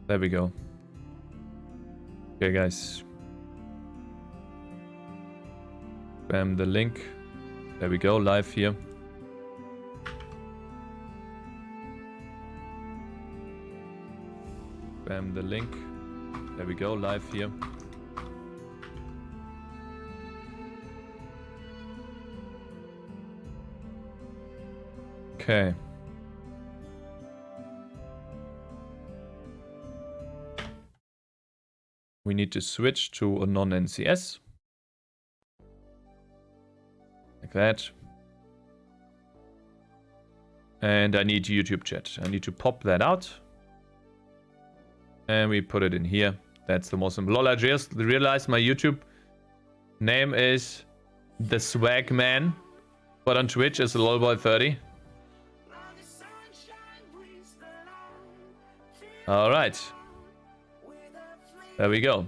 There we go. Okay, guys. Spam the link. There we go, live here. Spam the link. There we go, live here. Okay. We need to switch to a non-NCS. Like that. And I need YouTube chat. I need to pop that out. And we put it in here. That's the most simple. Lol, I just realized my YouTube name is The Swag Man. But on Twitch is lolboy30. Alright. There we go.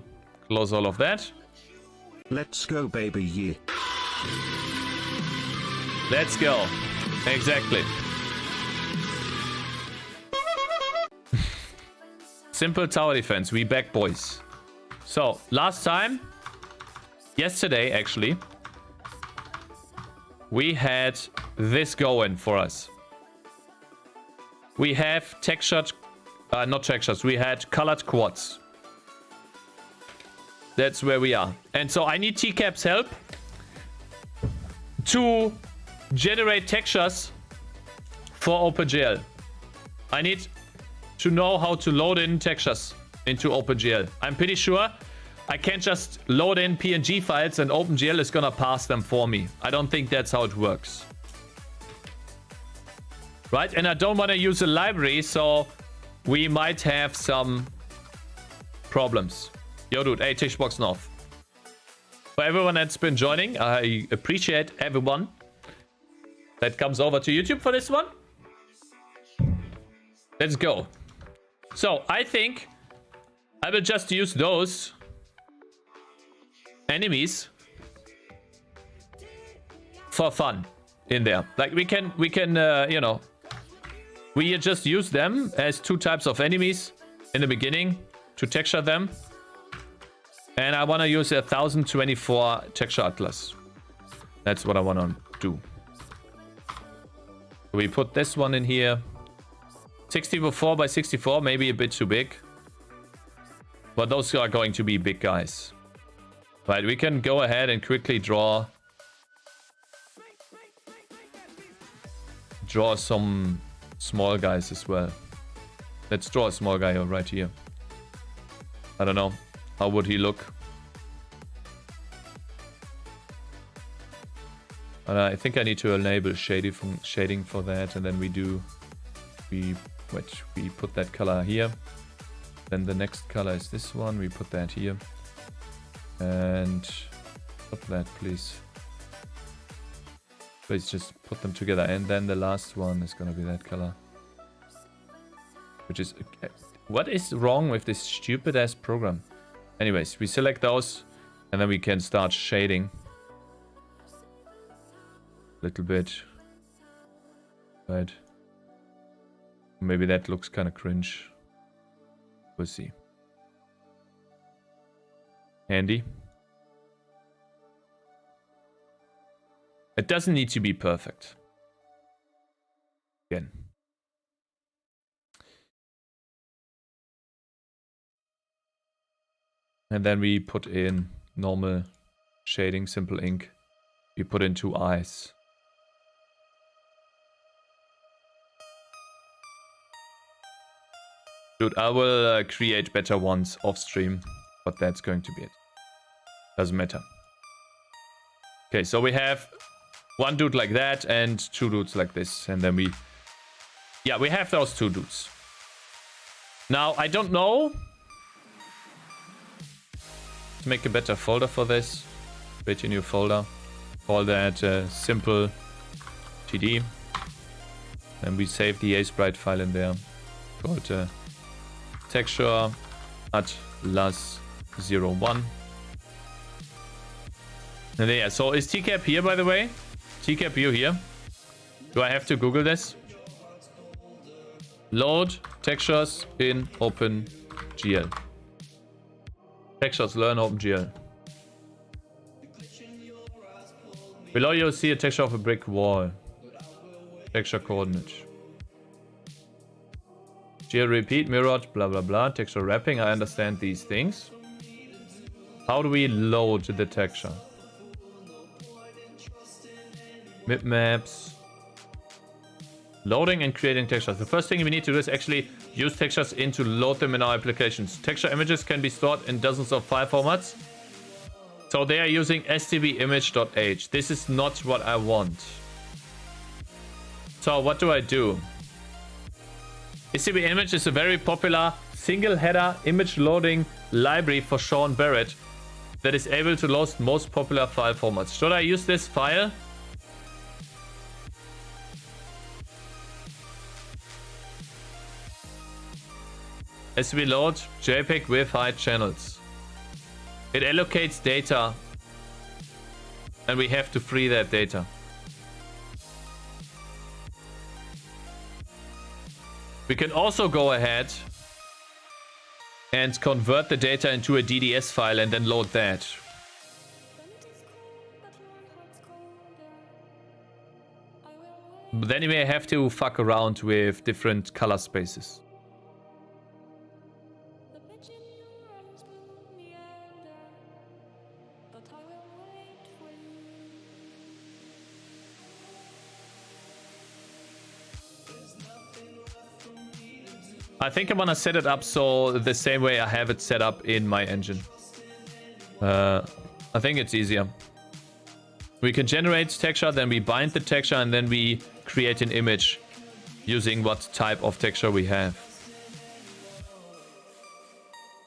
Close all of that. Let's go, baby, yeah. Let's go. Exactly. Simple tower defense. We back, boys. So, last time, yesterday actually, we had this going for us. We have textured, not textures, we had colored quads. That's where we are. And so I need Cakez help to generate textures for OpenGL. I need to know how to load in textures into OpenGL. I'm pretty sure I can't just load in PNG files and OpenGL is gonna pass them for me. I don't think that's how it works. Right? And I don't want to use a library, so we might have some problems. Yo, dude, hey, Tischbox North. For everyone that's been joining, I appreciate everyone that comes over to YouTube for this one. Let's go. So, I think I will just use those enemies for fun in there. Like, we can, you know, we just use them as two types of enemies in the beginning to texture them. And I want to use a 1024 texture atlas. That's what I want to do. We put this one in here. 64 by 64, maybe a bit too big. But those are going to be big guys. Right, we can go ahead and quickly draw some small guys as well. Let's draw a small guy right here. I don't know. How would he look? I think I need to enable shading for that, and then we put that color here. Then the next color is this one. We put that here, and put that, please. Please just put them together, and then the last one is gonna be that color. Which is, what is wrong with this stupid ass program? Anyways, we select those, and then we can start shading a little bit. Right. Maybe that looks kind of cringe. We'll see. Handy. It doesn't need to be perfect. Again. And then we put in normal shading, simple ink. We put in 2 eyes. Dude, I will create better ones off stream, but that's going to be it. Doesn't matter. Okay, so we have one dude like that and 2 dudes like this. And then we have those 2 dudes. Now, I don't know. Let's make a better folder for this. Create a new folder. Call that simple TD. Then we save the A-sprite file in there. Called texture atlas 01. And there, so is Tcap here, by the way? Tcap, you here? Do I have to Google this? Load textures in OpenGL. GL. Textures, learn OpenGL. Below you see a texture of a brick wall. Texture coordinate. GL repeat, mirrored, blah blah blah. Texture wrapping, I understand these things. How do we load the texture? Bitmaps. Loading and creating textures. The first thing we need to do is actually use textures in to load them in our applications. Texture images can be stored in dozens of file formats. So they are using stbimage.h. This is not what I want. So what do I do? stbimage is a very popular single header image loading library for Sean Barrett that is able to load most popular file formats. Should I use this file? As we load JPEG with height channels. It allocates data and we have to free that data. We can also go ahead and convert the data into a DDS file and then load that. But then we may have to fuck around with different color spaces. I think I'm gonna set it up so the same way I have it set up in my engine. I think it's easier. We can generate texture, then we bind the texture, and then we create an image using what type of texture we have.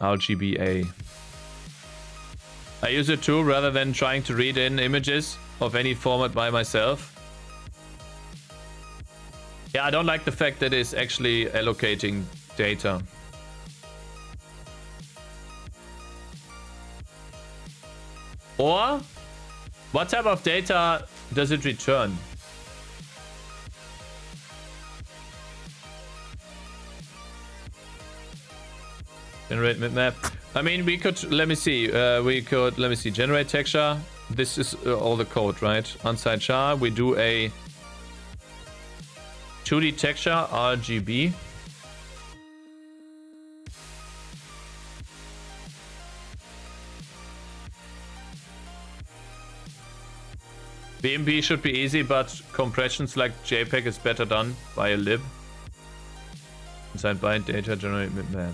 RGBA. I use it too, rather than trying to read in images of any format by myself. Yeah, I don't like the fact that it's actually allocating data. Or, what type of data does it return? Generate bitmap. I mean, we could, let me see, generate texture. This is all the code, right? Onsite char, we do a 2D texture, RGB. BMP should be easy, but compressions like JPEG is better done by a lib. Inside bind data, generate bitmap.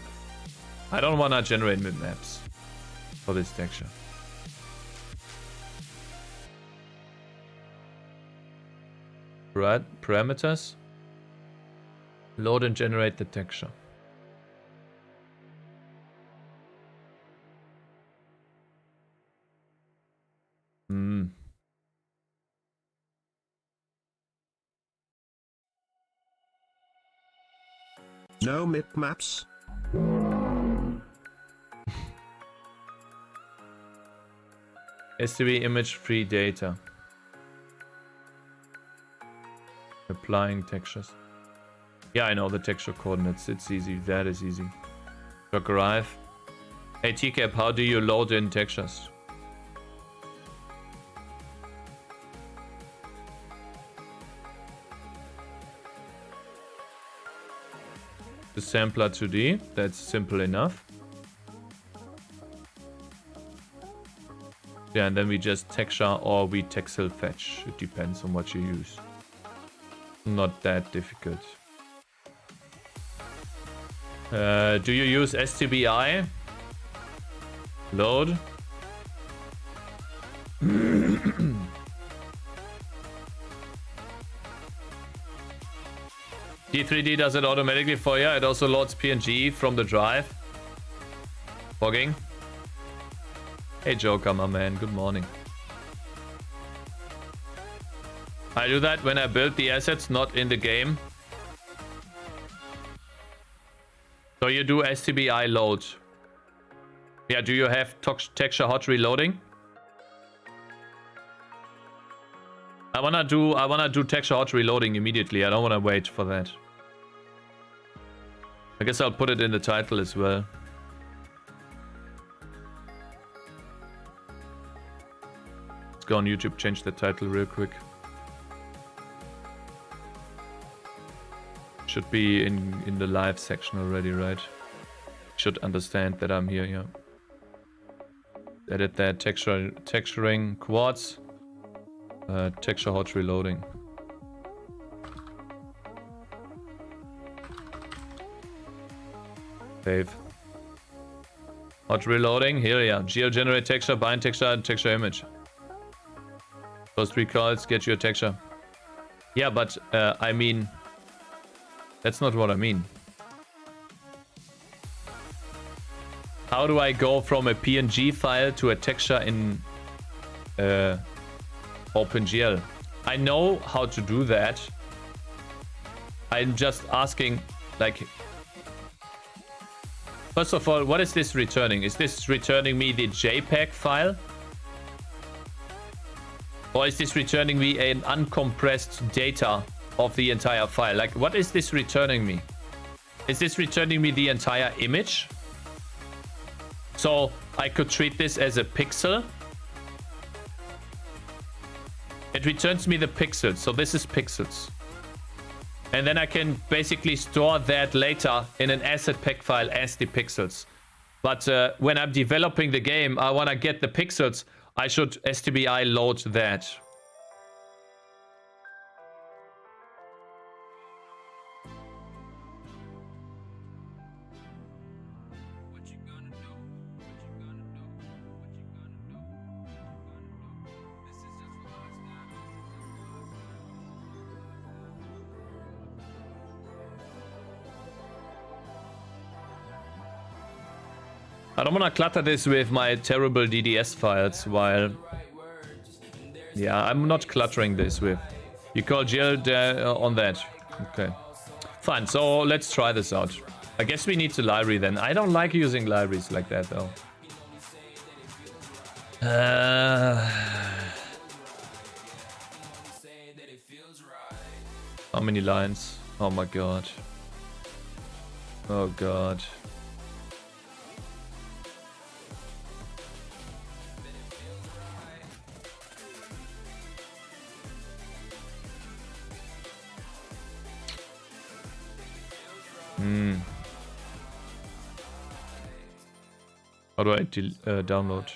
I don't want to generate bitmaps for this texture. Right, parameters. Load and generate the texture. No bitmaps. STB image free data. Applying textures. Yeah, I know the texture coordinates. It's easy. That is easy. Doc arrive. Hey TCAP, how do you load in textures? The sampler 2D. That's simple enough. Yeah, and then we just texture or we texel fetch. It depends on what you use. Not that difficult. Do you use STBI? Load. D3D does it automatically for you. It also loads PNG from the drive. Fogging. Hey Joker, my man. Good morning. I do that when I build the assets, not in the game. So you do STBI load. Yeah, do you have texture hot reloading? I wanna do texture hot reloading immediately. I don't wanna wait for that. I guess I'll put it in the title as well. Let's go on YouTube, change the title real quick. Should be in the live section already, right? Should understand that I'm here, yeah. Edit that, texturing quads. Texture hot reloading. Save. Hot reloading, here, yeah. Geo-generate texture, bind texture, and texture image. First recalls, get your texture. Yeah, but I mean, that's not what I mean. How do I go from a PNG file to a texture in OpenGL? I know how to do that. I'm just asking, like, first of all, what is this returning? Is this returning me the JPEG file? Or is this returning me an uncompressed data of the entire file? Like, what is this returning me? Is this returning me the entire image? So I could treat this as a pixel. It returns me the pixels. So this is pixels. And then I can basically store that later in an asset pack file as the pixels. But when I'm developing the game, I want to get the pixels. I should STBI load that. I don't want to clutter this with my terrible DDS files while... Yeah, I'm not cluttering this with... You call GL on that. Okay. Fine, so let's try this out. I guess we need the library then. I don't like using libraries like that though. How many lines? Oh my god. Oh god. How do I download?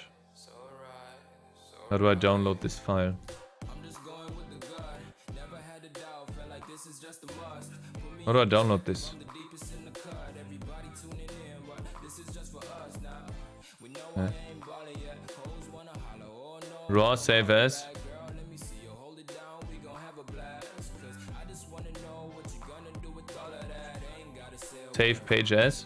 How do I download this file? How do I download this? Raw save as. Save page as.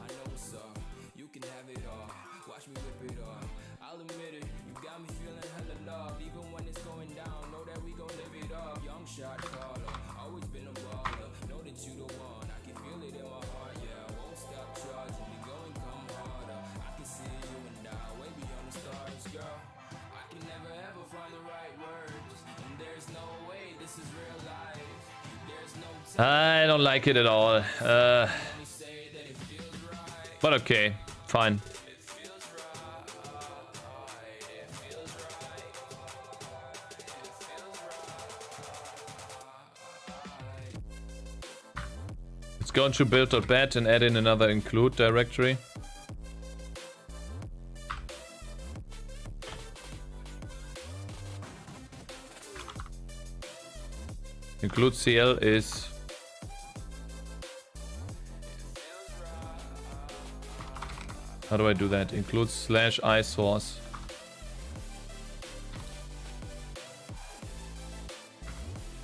I don't like it at all. But okay, fine. Let's go into build.bat and add in another include directory. Include CL is how do I do that? Include /i source.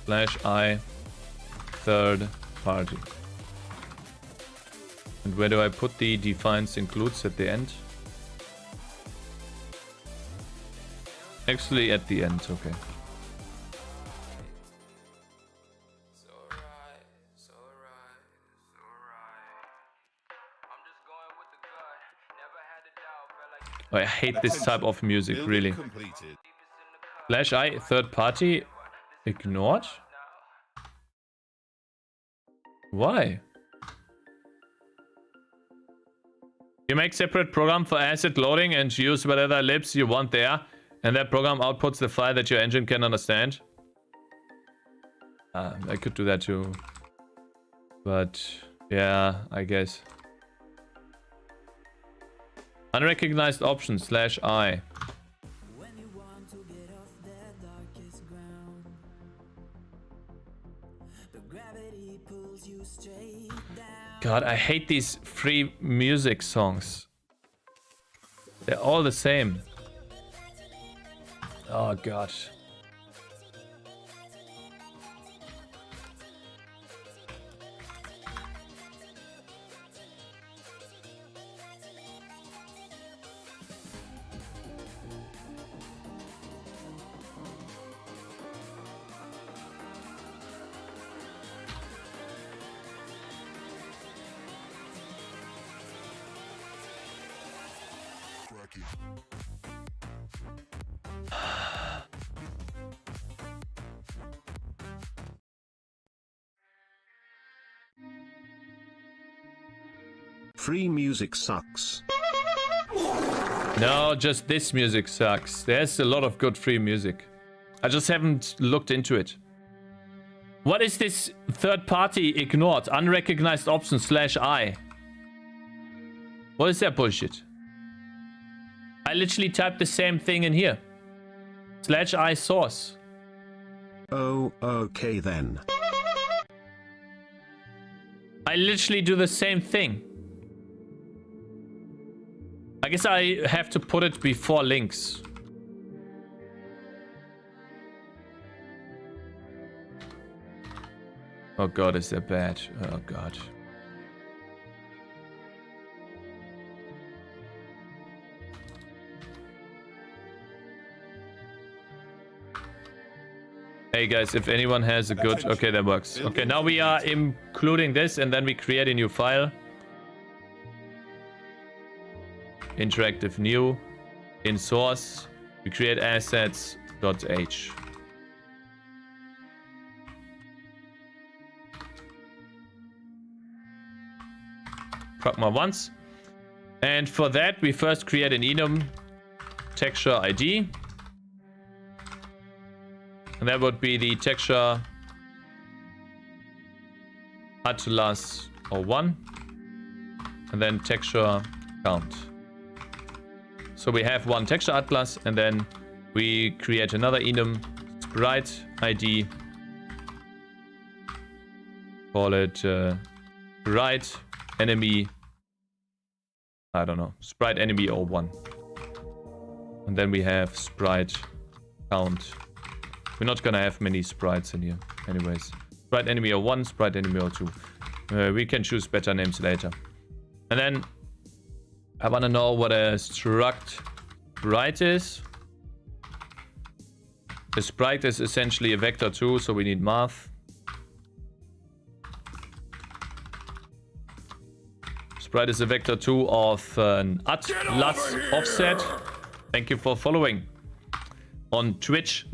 /i third party. And where do I put the defines includes at the end? Actually at the end, okay. Oh, I hate this type of music, really. /i third party ignored? Why? You make separate program for asset loading and use whatever libs you want there. And that program outputs the file that your engine can understand. I could do that too. But yeah, I guess. Unrecognized option /I. God, I hate these free music songs. They're all the same. Oh God. Free music sucks. No, just this music sucks. There's a lot of good free music. I just haven't looked into it. What is this third party ignored? Unrecognized option /I. What is that bullshit? I literally typed the same thing in here. /I source. Oh, okay then. I literally do the same thing. I guess I have to put it before links. Oh God, is that bad? Oh God. Hey guys, if anyone has a good... Okay, that works. Okay, now we are including this and then we create a new file. Interactive new. In source, we create assets.h. Pragma once. And for that, we first create an enum texture ID. And that would be the texture atlas 01. And then texture count. So we have one texture atlas, and then we create another enum sprite ID. Call it sprite enemy. I don't know. Sprite enemy 01. And then we have sprite count. We're not gonna have many sprites in here, anyways. Sprite enemy 01, sprite enemy 02. We can choose better names later. And then I want to know what a struct sprite is. A sprite is essentially a vector too, so we need math. Sprite is a vector 2 of an atlas offset. Thank you for following on Twitch.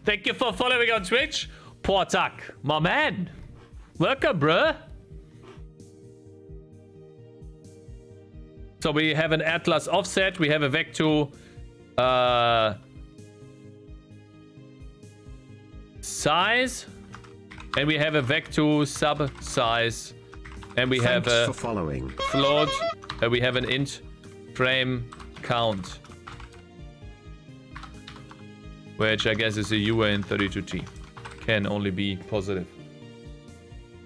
Thank you for following on Twitch. Portak, my man. Welcome, bruh. So we have an atlas offset, we have a vector size, and we have a vector sub size, and we have a float, and we have an int frame count, which I guess is a UN32T. Can only be positive.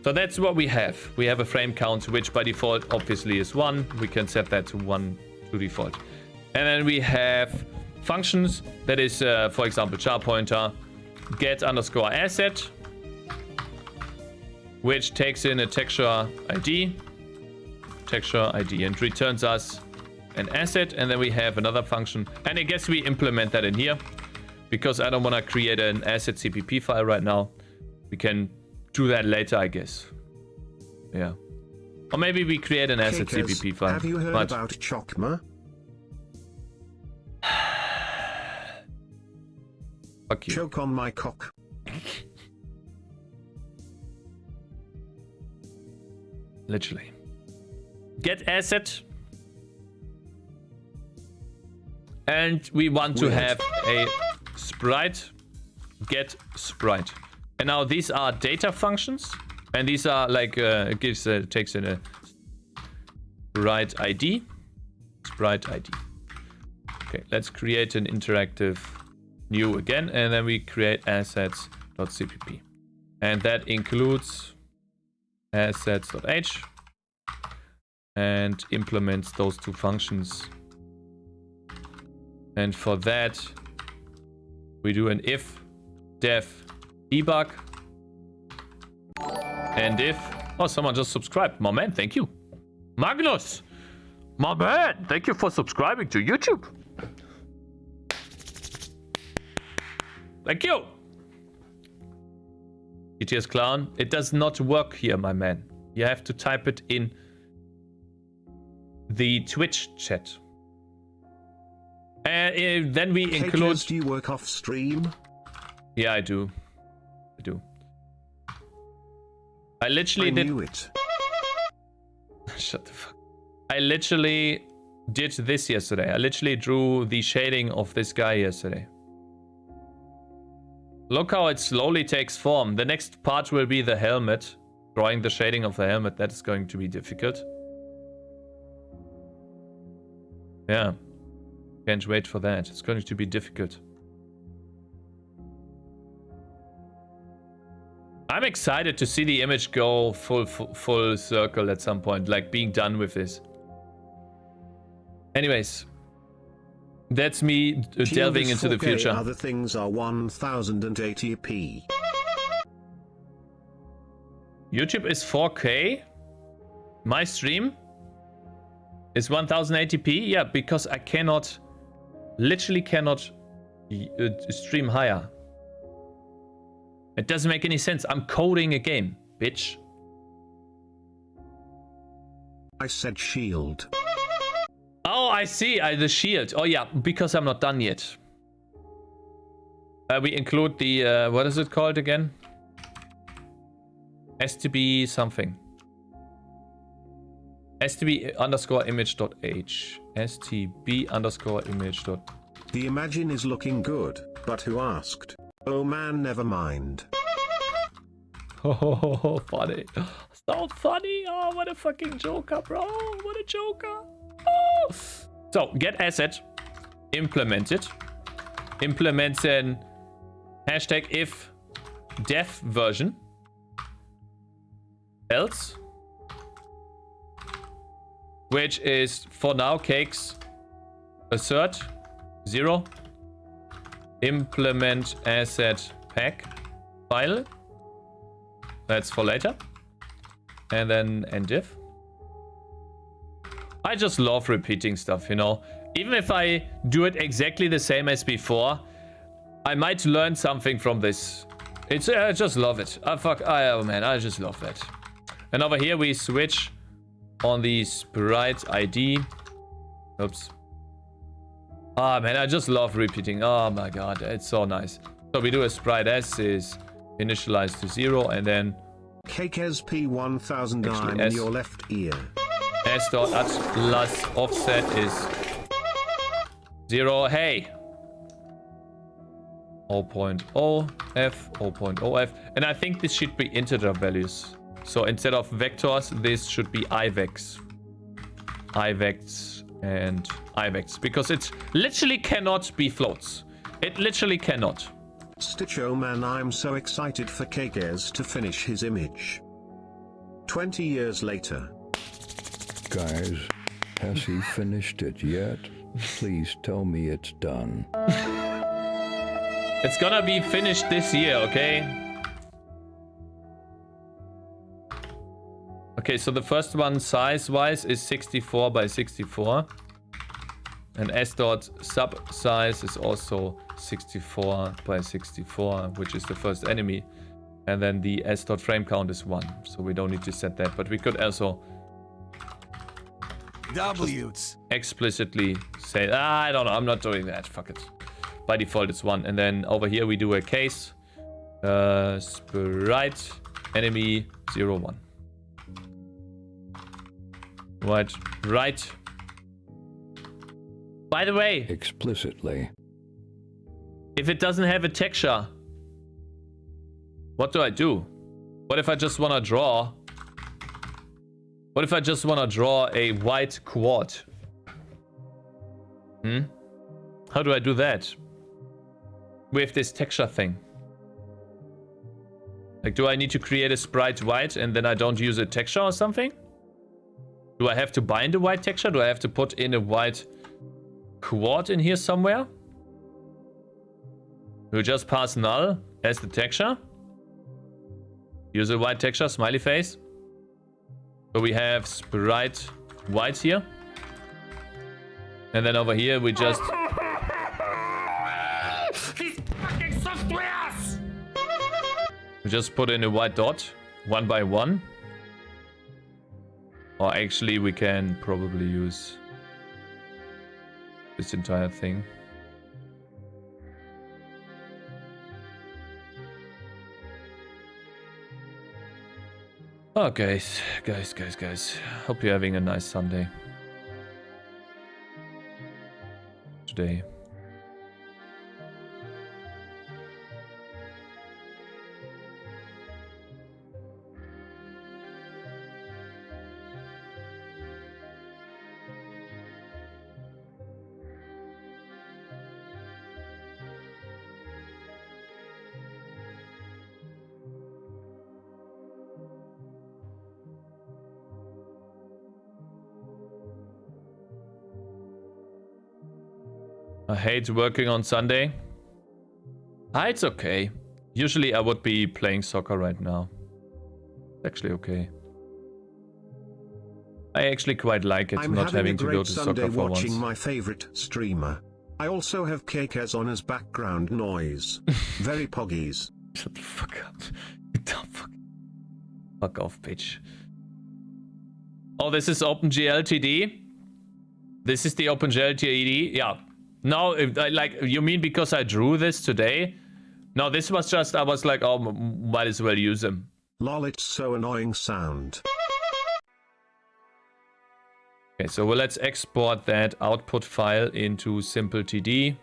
So that's what we have. We have a frame count, which by default obviously is 1. We can set that to 1 to default. And then we have functions. That is, for example, char pointer get underscore asset, which takes in a texture ID, and returns us an asset. And then we have another function. And I guess we implement that in here because I don't want to create an asset CPP file right now. We can do that later, I guess. Yeah. Or maybe we create an asset Cakez, CPP file. Have you heard about Chokma? Fuck you. Choke on my cock. Literally. Get asset. And we want to Weird. have a sprite get sprite. And now these are data functions, and these are like it takes in a sprite ID. Okay, let's create an interactive new again, and then we create assets.cpp, and that includes assets.h and implements those two functions. And for that, we do an if def debug, and if someone just subscribed. My man, thank you. Magnus, my man, thank you for subscribing to YouTube. Thank you. ETS Clown, it does not work here, my man. You have to type it in the Twitch chat. And then we include... Cakez, do you work off stream? Yeah, I do. I literally did... knew it. Shut the fuck. I literally did this yesterday. I literally drew the shading of this guy yesterday. Look how it slowly takes form. The next part will be the helmet. Drawing the shading of the helmet. That is going to be difficult. Yeah. Can't wait for that. It's going to be difficult. I'm excited to see the image go full circle at some point, like being done with this. Anyways, that's me delving into the future. Other things are 1080p. YouTube is 4K. My stream is 1080p. Yeah, because I literally cannot stream higher. It doesn't make any sense. I'm coding a game, bitch. I said shield. Oh, I see. The shield. Oh, yeah, because I'm not done yet. We include the... what is it called again? stb something. stb_image.h. stb_image. The Imagine is looking good, but who asked? Oh man, never mind. Oh, funny. So funny. Oh, what a fucking joker, bro. What a joker. Oh. So, get asset. Implement it. Implements an hashtag if def version. Else. Which is, for now, Cakez assert 0. Implement asset pack file. That's for later. And then indiedev. I just love repeating stuff, you know. Even if I do it exactly the same as before, I might learn something from this. I just love it. Oh man, I just love that. And over here we switch on the sprite ID. Oops. Ah man, I just love repeating. Oh my god, it's so nice. So we do a sprite s is initialized to 0, and then Cakez P1000 in your left ear. s.atlas offset is 0. Hey. 0.0f. And I think this should be integer values. So instead of vectors, this should be ivex. Ivex and ivex. Because it literally cannot be floats. It literally cannot. Stitch, oh man, I'm so excited for Cakez to finish his image. 20 years later. Guys, has he finished it yet? Please tell me it's done. It's gonna be finished this year, okay? Okay, so the first one size-wise is 64 by 64. And s.sub size is also 64 by 64, which is the first enemy. And then the s.frame count is 1, so we don't need to set that. But we could also explicitly say, I don't know, I'm not doing that, fuck it. By default it's 1. And then over here we do a case. Sprite enemy 0, 1. Right. By the way, explicitly. if it doesn't have a texture, what do I do? What if I just want to draw? What if I just want to draw a white quad? How do I do that? With this texture thing. Like, do I need to create a sprite white and then I don't use a texture or something? Do I have to bind a white texture? Do I have to put in a white quad in here somewhere? We just pass null as the texture. Use a white texture, smiley face. So we have sprite white here. And then over here we just... We just put in a white dot, 1 by 1. Or actually we can probably use this entire thing. Oh, guys. Hope you're having a nice Sunday. Today. I hate working on Sunday. It's okay. Usually I would be playing soccer right now. It's actually okay. I actually quite like it, not having to go to Sunday soccer for watching once. my favorite streamer. I also have Cakez on as background noise. Very poggies. Shut the fuck up. You dumb fuck off, bitch. Oh, this is OpenGL TD? This is the OpenGL TD? Yeah. No, like, you mean because I drew this today? No, this was just, I was like, oh, might as well use them. Lol, it's so annoying sound. Okay, so well, let's export that output file into simple TD.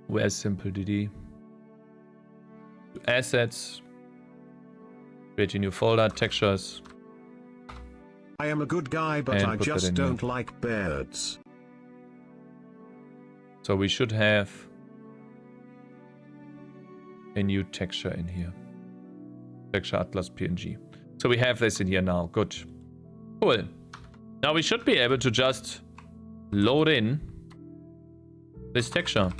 Where's simple TD? Assets. Create a new folder, textures. I am a good guy, but And I put that just in don't here. like birds. So we should have a new texture in here. Texture Atlas PNG. So we have this in here now. Good. Cool. Now we should be able to just load in this texture.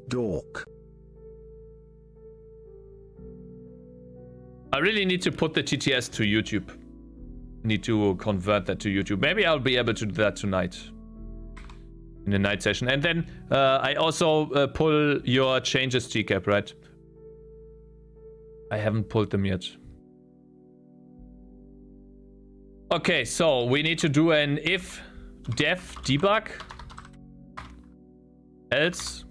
Dork. I really need to put the TTS to YouTube. Need to convert that to YouTube. Maybe I'll be able to do that tonight. In the night session. And then I also pull your changes GCap, right? I haven't pulled them yet. Okay, so we need to do an if def debug else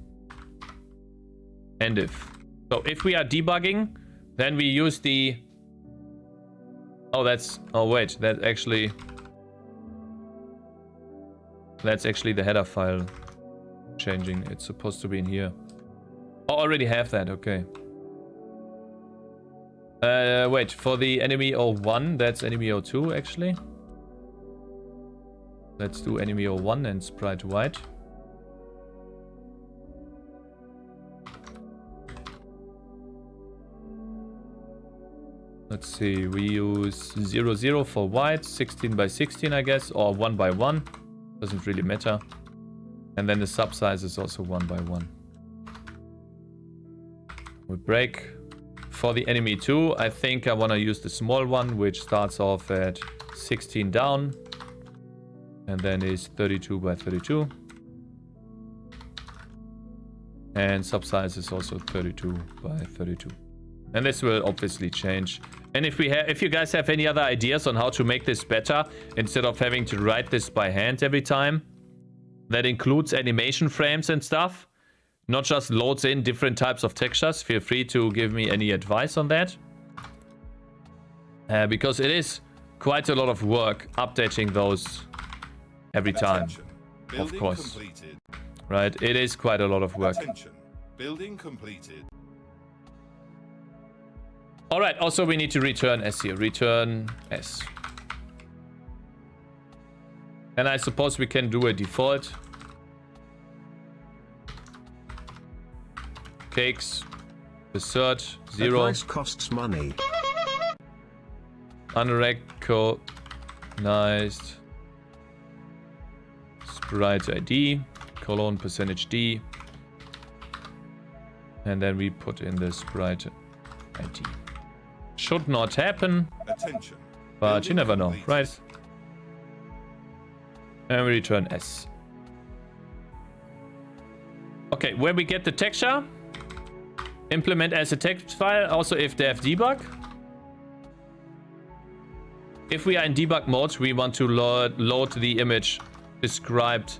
and if. So if we are debugging, then we use the... Oh, wait, that's actually the header file changing. It's supposed to be in here. Oh, I already have that, okay. Wait, for the enemy 01, that's enemy 02 actually. Let's do enemy 01 and sprite white. Let's see, we use 00 for white, 16 by 16 I guess, or 1 by 1. Doesn't really matter. And then the sub size is also 1 by 1. We break. For the enemy 2, I think I want to use the small one, which starts off at 16 down. And then is 32 by 32. And sub size is also 32 by 32. And this will obviously change. And if you guys have any other ideas on how to make this better, instead of having to write this by hand every time, that includes animation frames and stuff, not just loads in different types of textures, feel free to give me any advice on that. Because it is quite a lot of work updating those every time. Of course. Completed. Right, it is quite a lot of work. Attention. Building completed. Alright, also we need to return S here. Return S. And I suppose we can do a default. Cakes. Assert. 0. Advice costs money. Unrecognized. Sprite ID. Colon %D. And then we put in the sprite ID. Should not happen. Attention. But you Building never know, complete. right? And we return S. Okay, where we get the texture, implement as a text file, also if dev debug. If we are in debug mode, we want to load the image described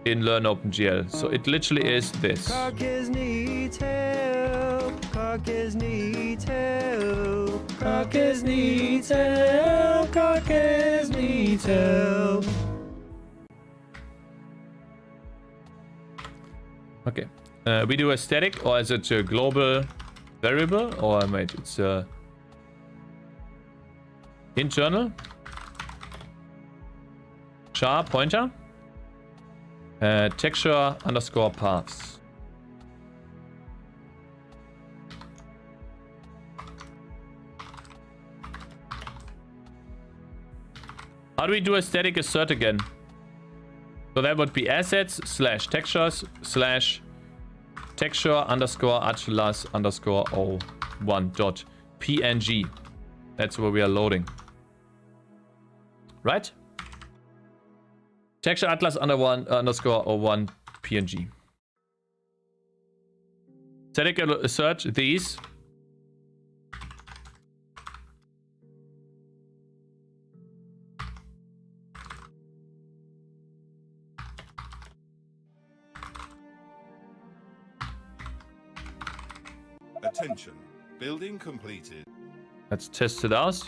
in learn OpenGL. So it literally is this. Cakez needs help. Cakez needs help. Cakez needs help. Cakez needs help. Okay. We do a static, or is it a global variable? Or wait, it's a internal char pointer. Texture underscore paths. How do we do a static assert again? So that would be assets slash textures slash texture underscore atlas underscore o1 dot png. That's where we are loading. Right? Texture atlas underscore o1 png. Static assert these. Attention. Building completed. Let's test it out.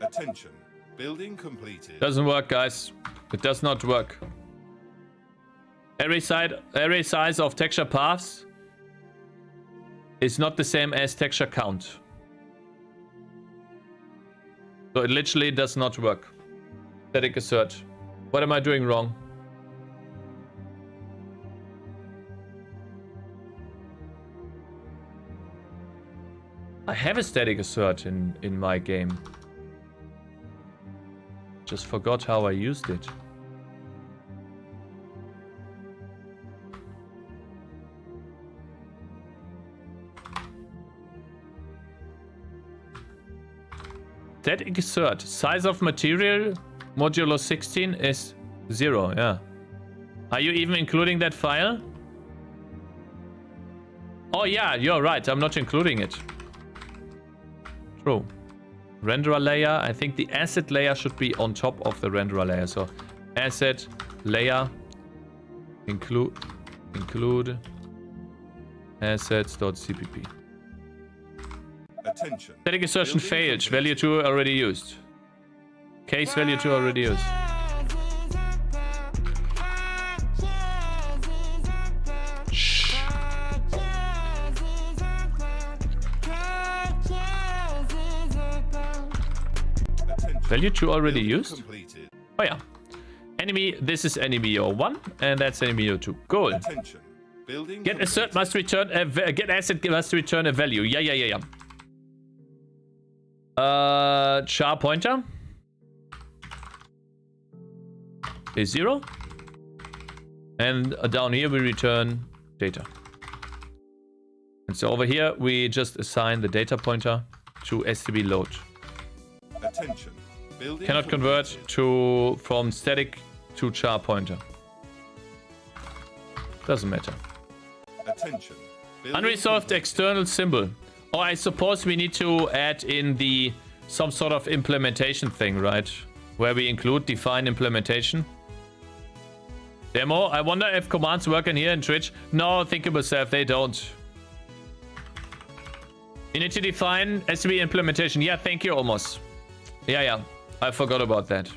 Attention. Building completed. Doesn't work, guys. It does not work. Array size of texture paths is not the same as texture count. So it literally does not work. Static assert. What am I doing wrong? I have a static assert in my game. Just forgot how I used it. Static assert. Size of material modulo 16 is 0, yeah. Are you even including that file? Oh yeah, you're right. I'm not including it. True. Renderer layer. I think the asset layer should be on top of the renderer layer. So asset layer include assets.cpp. Attention. Static assertion Building failed. completed. Value 2 already used. Case value 2 already used. Shh. Attention. Value 2 already Building used? completed. Oh yeah. Enemy, this is enemy 01 and that's enemy 02. Cool. Attention. Building Get assert completed. must return a get asset must return a value. Yeah. Char pointer is 0. And down here we return data. And so over here we just assign the data pointer to stb load. Attention. Building Cannot convert completed. from static to char pointer. Doesn't matter. Attention. Building Unresolved completed. external symbol. Oh, I suppose we need to add in the some sort of implementation thing, right? Where we include define implementation. Demo. I wonder if commands work in here in Twitch. No, think of yourself, they don't. You need to define STB implementation. Yeah, thank you, almost. Yeah. I forgot about that.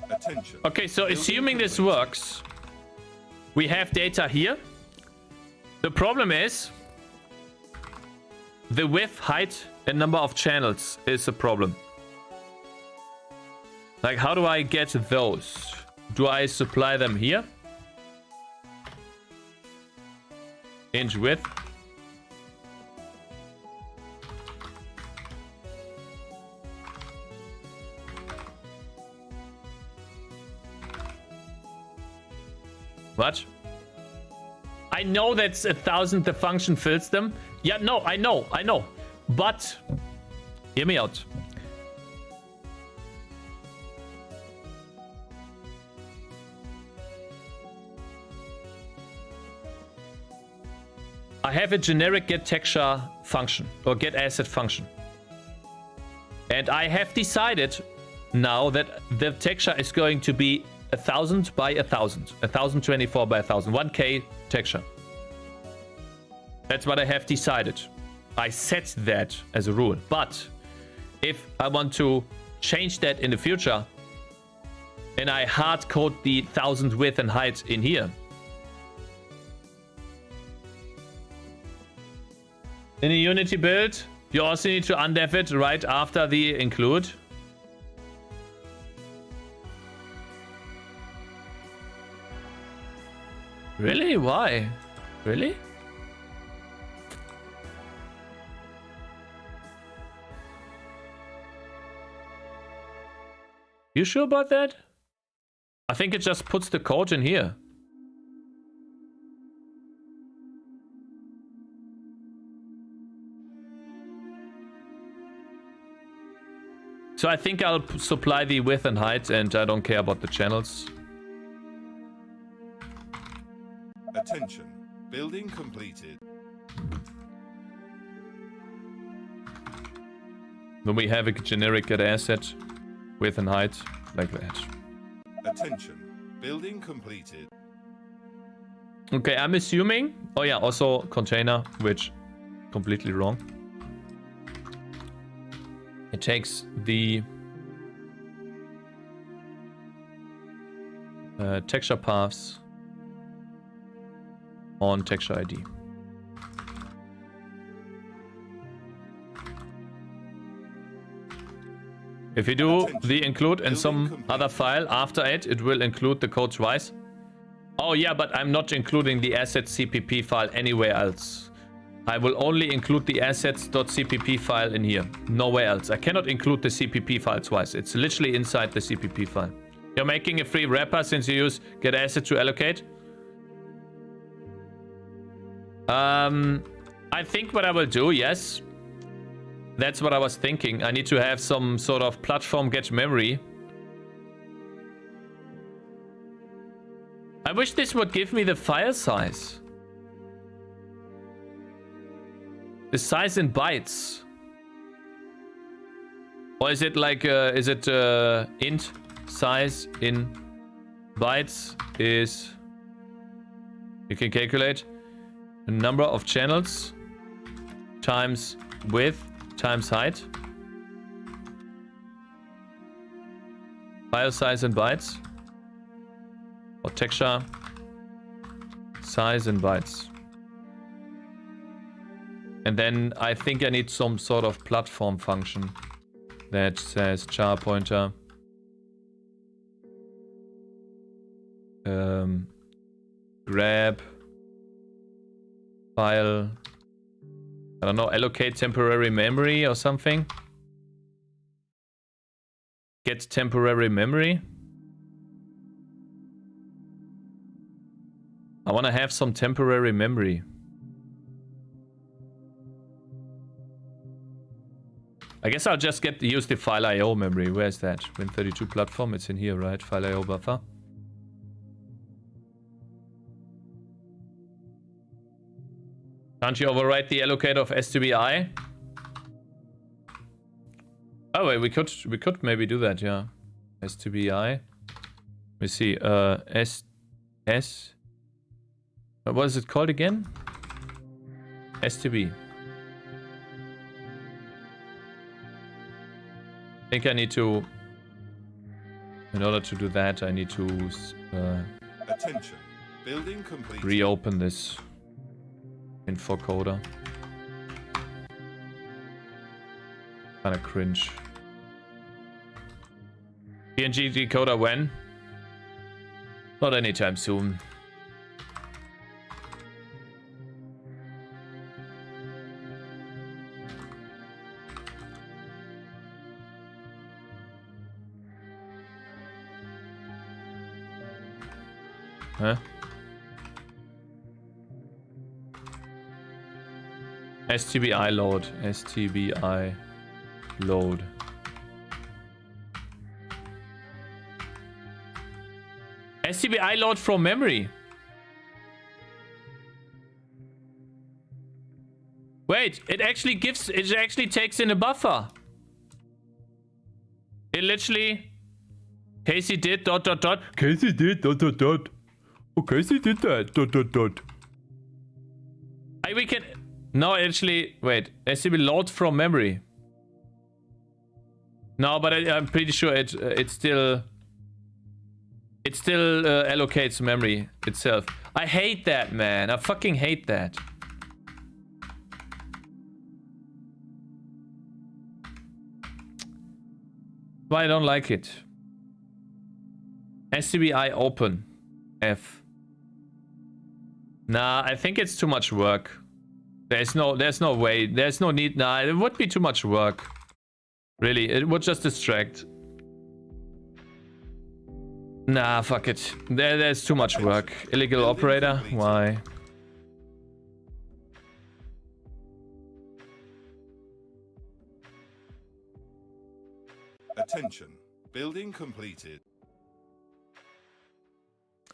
Attention. Okay, so assuming this works, we have data here. The problem is the width, height, and number of channels is a problem. Like, how do I get those? Do I supply them here? Inch width. What? I know that's 1,000 the function fills them. Yeah, no, I know. But, hear me out. I have a generic get texture function or get asset function. And I have decided now that the texture is going to be 1,000 by 1,000, 1,024 by 1,000, 1K texture. That's what I have decided. I set that as a rule. But if I want to change that in the future and I hard code the 1,000 width and height in here, in a Unity build, you also need to undev it right after the include. Really? Why? Really? You sure about that? I think it just puts the code in here. So I think I'll supply the width and height, and I don't care about the channels. Attention. Building completed. Then we have a generic get asset, width and height, like that. Attention. Building completed. Okay, I'm assuming... Oh yeah, also container, which completely wrong. It takes the texture paths on texture ID. If you do the include in some other file after it, it will include the code twice. Oh yeah, but I'm not including the assets CPP file anywhere else. I will only include the assets.cpp file in here. Nowhere else. I cannot include the CPP file twice. It's literally inside the CPP file. You're making a free wrapper since you use get asset to allocate. I think what I will do, yes. That's what I was thinking. I need to have some sort of platform get memory. I wish this would give me the file size. The size in bytes. Or is it like, int size in bytes is... You can calculate the number of channels times width times height. File size in bytes. Or texture size in bytes. And then I think I need some sort of platform function that says char pointer. Grab file. I don't know, allocate temporary memory or something. Get temporary memory. I want to have some temporary memory. I guess I'll just use the file IO memory. Where's that? Win32 platform. It's in here, right? File IO buffer. Can't you overwrite the allocator of STBI? Oh wait, we could maybe do that, yeah. STBI. Let me see. S What is it called again? STB. I think I need to... In order to do that, I need to Attention. Building complete. reopen this info coder. Kinda cringe. PNG decoder when? Not anytime soon. Huh? STBI load. STBI load. STBI load from memory. Wait, it actually takes in a buffer. It literally... Casey did ... Casey did ... Oh, Casey did that ... We can... No, actually... Wait. STB load from memory. No, but I'm pretty sure it still... It still allocates memory itself. I hate that, man. I fucking hate that. Why I don't like it. STBI open. F. Nah, I think it's too much work. There's no way. There's no need. Nah, it would be too much work. Really, it would just distract. Nah, fuck it. There's too much work. Illegal operator? Why? Attention. Building completed.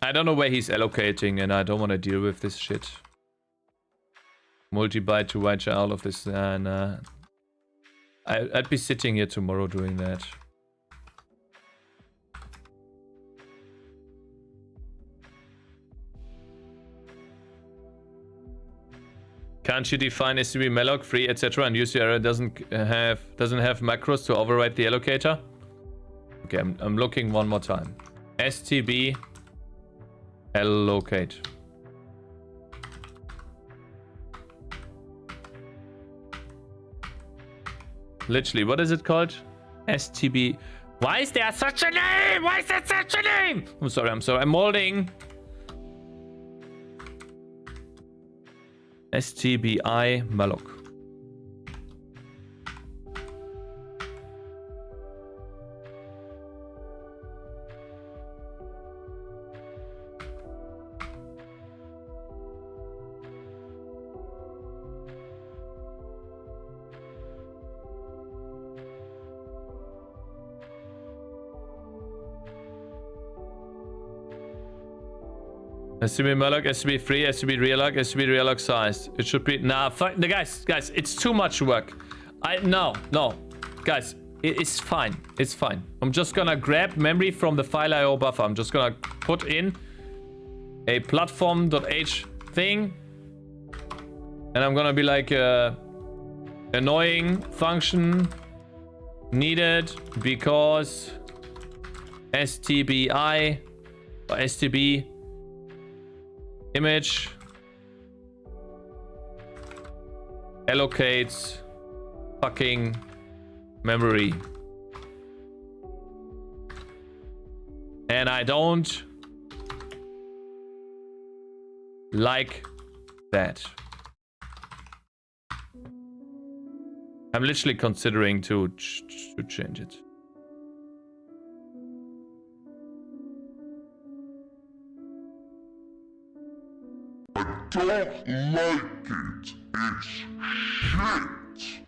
I don't know where he's allocating, and I don't want to deal with this shit. Multi-byte to write all of this, and I'd be sitting here tomorrow doing that. Can't you define STB malloc free etc. and use your error doesn't have macros to override the allocator? Okay, I'm looking one more time. STB allocate. Literally, what is it called? STB. Why is there such a name? Why is that such a name? I'm sorry. I'm molding. STBI malloc. STB malloc, STB free, STB realloc sized. It should be... Nah, fuck... Guys, it's too much work. No. Guys, it's fine. It's fine. I'm just gonna grab memory from the file IO buffer. I'm just gonna put in a platform.h thing. And I'm gonna be like, annoying function needed because STBI or STB image allocates fucking memory. And I don't like that. I'm literally considering to change it. Don't like it. It's shit.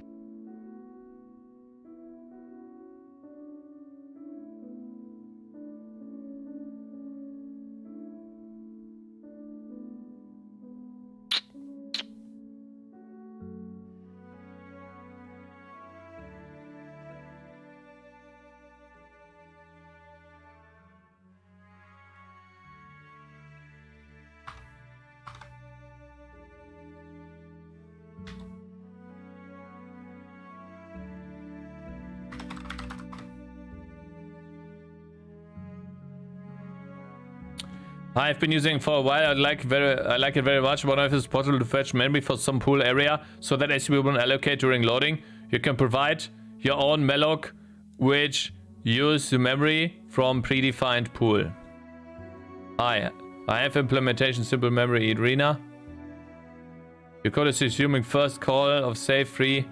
I've been using it for a while. I like it very much. Wonder if it's possible to fetch memory for some pool area so that SCP will allocate during loading. You can provide your own malloc which use the memory from predefined pool. I have implementation simple memory arena. Your code is assuming first call of save free.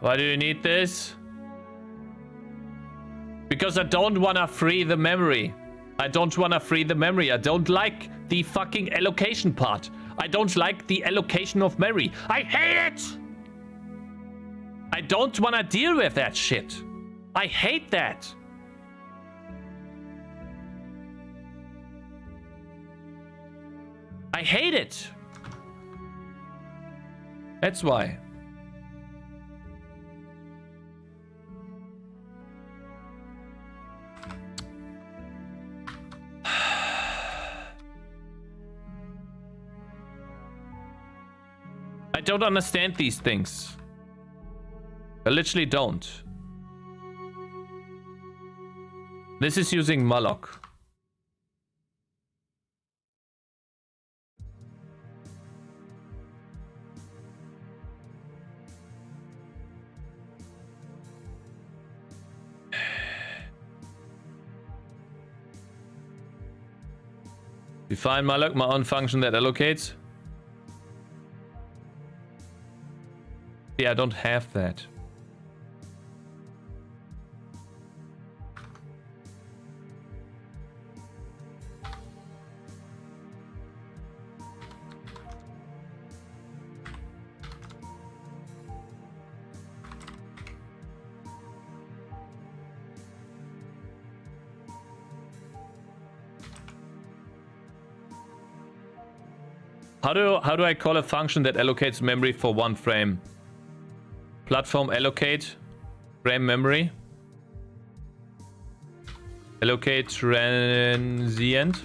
Why do you need this? Because I don't wanna free the memory. I don't like the fucking allocation part. I don't like the allocation of memory. I hate it! I don't wanna deal with that shit. I hate that. I hate it. That's why. I don't understand these things. I literally don't. This is using malloc. Define malloc, my own function that allocates. Yeah, I don't have that. How do I call a function that allocates memory for one frame? Platform allocate frame memory. Allocate transient.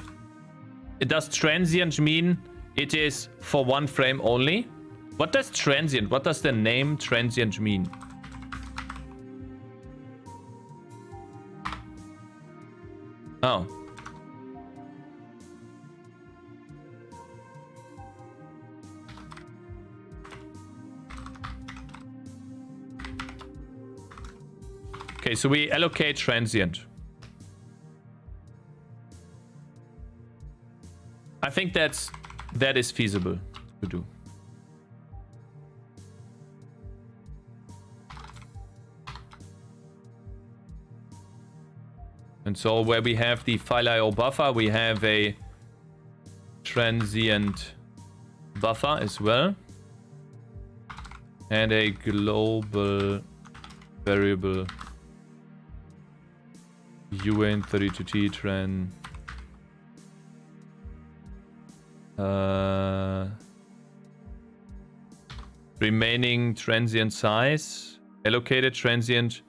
Does transient mean it is for one frame only? What does transient? What does the name transient mean? Oh. Okay, so we allocate transient. I think that is feasible to do. And so where we have the file IO buffer, we have a transient buffer as well. And a global variable UN32T tran remaining transient size, allocated transient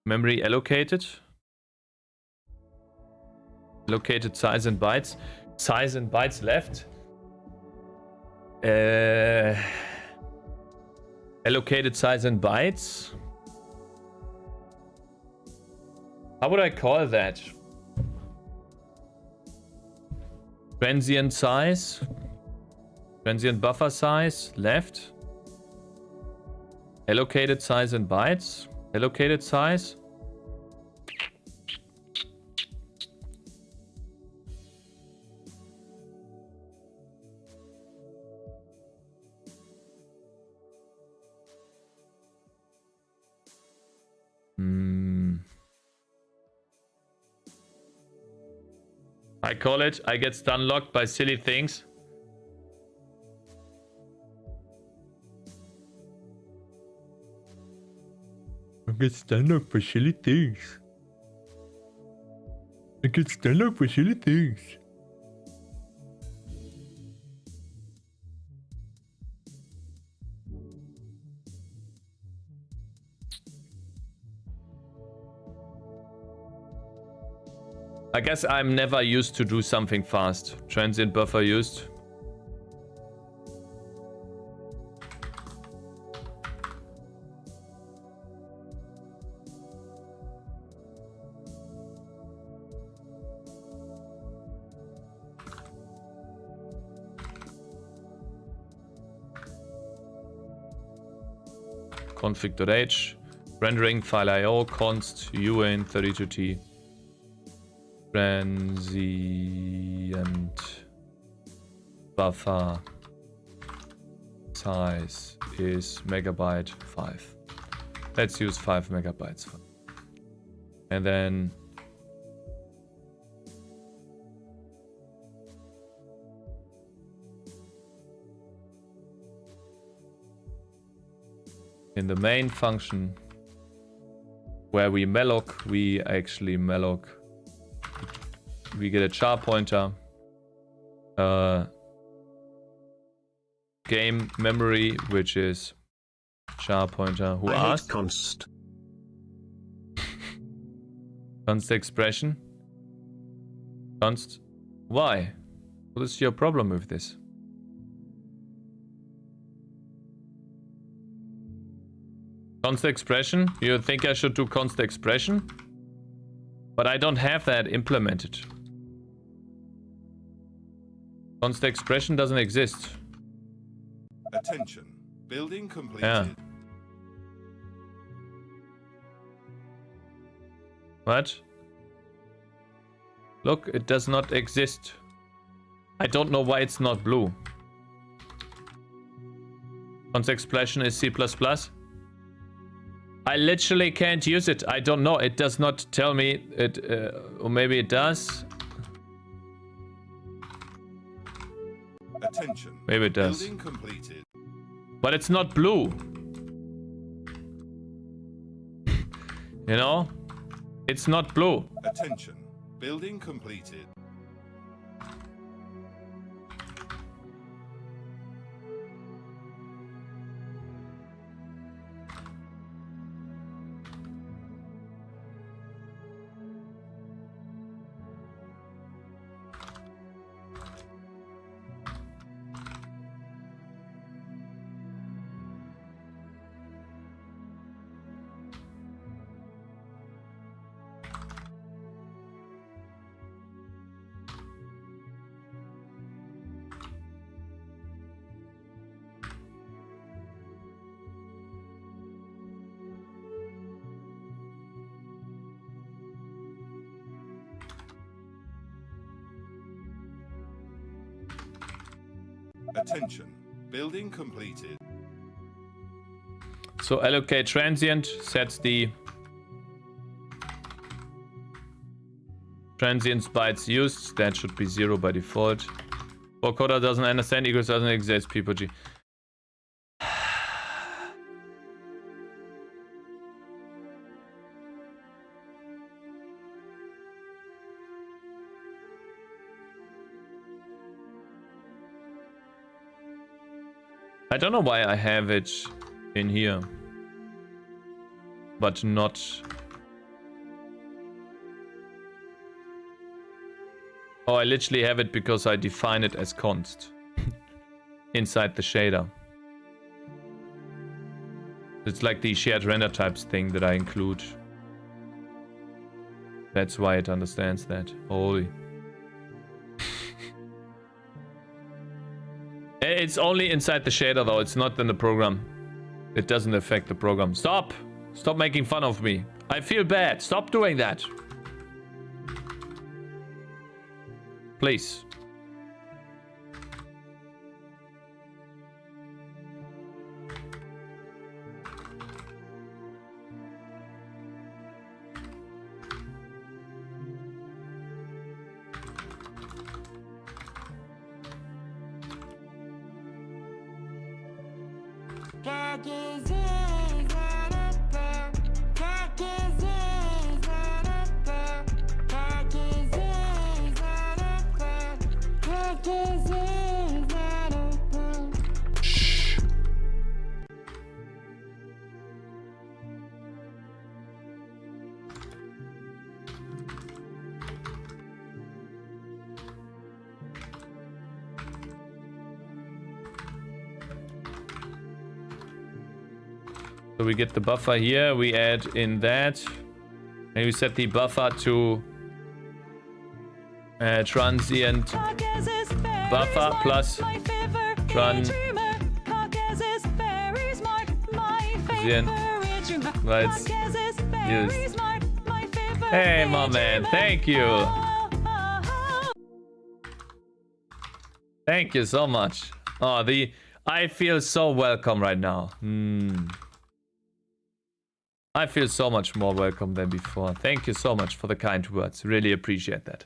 memory allocated, allocated size and bytes left, allocated size and bytes. How would I call that? Transient size, transient buffer size left, allocated size and bytes, allocated size. I call it, I get stun locked by silly things. I get stun locked by silly things. I get stun locked by silly things. I guess I'm never used to do something fast. Transient buffer used. config.h, rendering file IO, const uin 32t, transient buffer size is megabyte 5. Let's use 5 megabytes. And then in the main function where we malloc, we actually malloc. We get a char pointer, game memory, which is char pointer. Who I asked? hate const. Const expression. Const. Why? What is your problem with this? Const expression? You think I should do const expression? But I don't have that implemented. Const expression doesn't exist. Attention. Building completed. Yeah. What? Look, it does not exist. I don't know why it's not blue. Const expression is C++. I literally can't use it. I don't know. It does not tell me it, or maybe it does. Attention. Maybe it does. Building completed. But it's not blue. You know? It's not blue. Attention. Building completed. Attention. Building completed. So allocate transient sets the transients bytes used. That should be 0 by default. Vocoder doesn't understand, equals doesn't exist, P4G. I don't know why I have it in here, but not. Oh, I literally have it because I define it as const inside the shader. It's like the shared render types thing that I include. That's why it understands that. Holy. It's only inside the shader though, it's not in the program. It doesn't affect the program. Stop! Stop making fun of me. I feel bad. Stop doing that. Please. So we get the buffer here, we add in that, and we set the buffer to transient buffer plus run transient bytes used. Hey, my man, thank you. Thank you so much. Oh, I feel so welcome right now. I feel so much more welcome than before. Thank you so much for the kind words. Really appreciate that.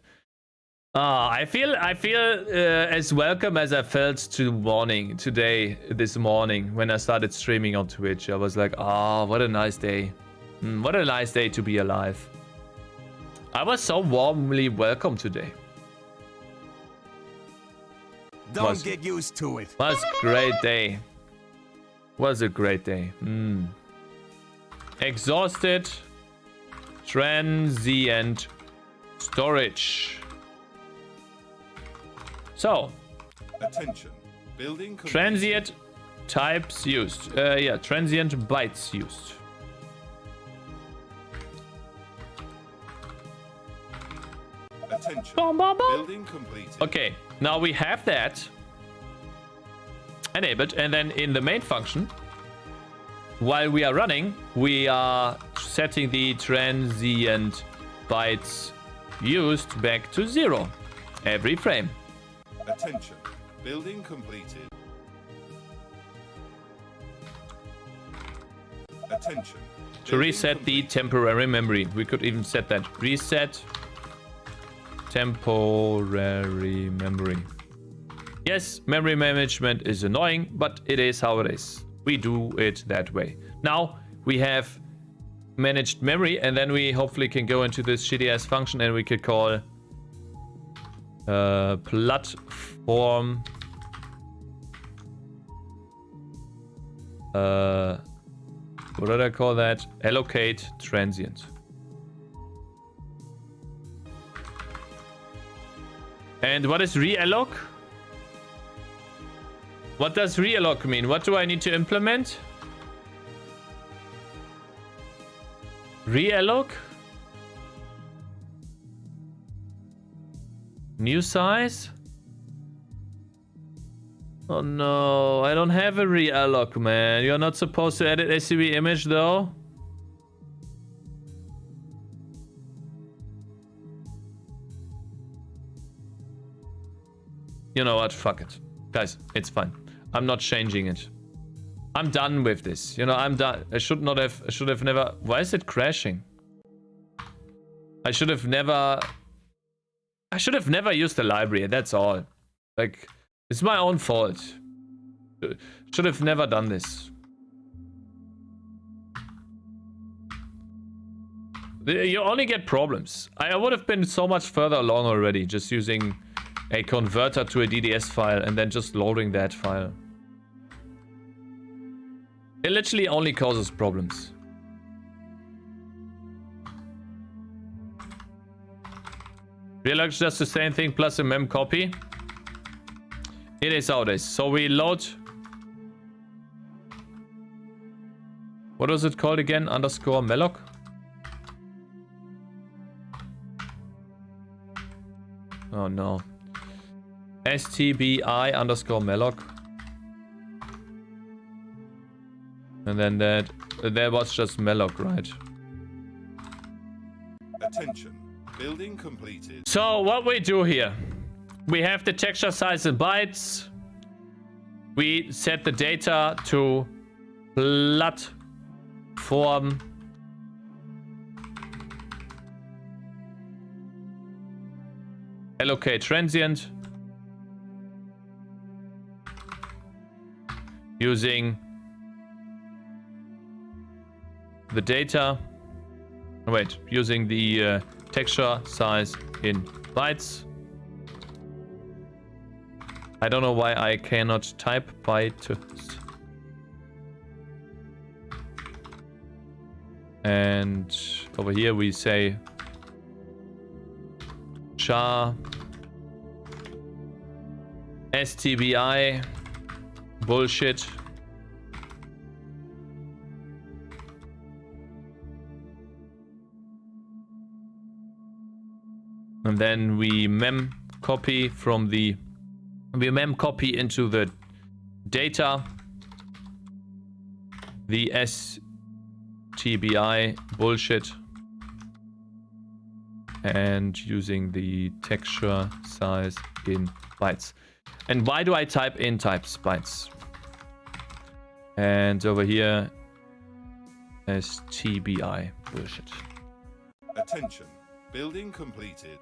I feel as welcome as I felt this morning when I started streaming on Twitch. I was like, what a nice day. What a nice day to be alive. I was so warmly welcomed today. Don't get used to it. Was a great day. Was a great day. Exhausted. Transient storage. So. Attention. Building complete. Transient types used. Yeah, transient bytes used. Attention. Building completed. Okay, now we have that enabled, and then in the main function, while we are running, we are setting the transient bytes used back to 0 every frame. Attention. Building completed. Attention. To reset the temporary memory. We could even set that. Reset temporary memory. Yes, memory management is annoying, but it is how it is. We do it that way. Now we have managed memory, and then we hopefully can go into this shitty ass function and we could call platform what did I call that? Allocate transient. And what is realloc? What does realloc mean? What do I need to implement? Realloc? New size? Oh no, I don't have a realloc, man. You're not supposed to edit SCV image though. You know what? Fuck it. Guys, it's fine. I'm not changing it. I'm done with this. You know, I'm done. I should have never... Why is it crashing? I should have never used the library, that's all. Like, it's my own fault. Should have never done this. You only get problems. I would have been so much further along already, just using a converter to a DDS file and then just loading that file. It literally only causes problems. Realloc does the same thing plus a mem copy. It is how it is. So we load. What was it called again? Underscore malloc. Oh no. STBI underscore malloc. And then that was just malloc, right? Attention. Building completed. So what we do here, we have the texture size in bytes. We set the data to platform allocate transient using the data. Wait, using the texture size in bytes. I don't know why I cannot type byte. And over here we say char stbi bullshit. And then we mem copy into the data the STBI bullshit. And using the texture size in bytes. And why do I type in types bytes? And over here, STBI bullshit. Attention. Building completed.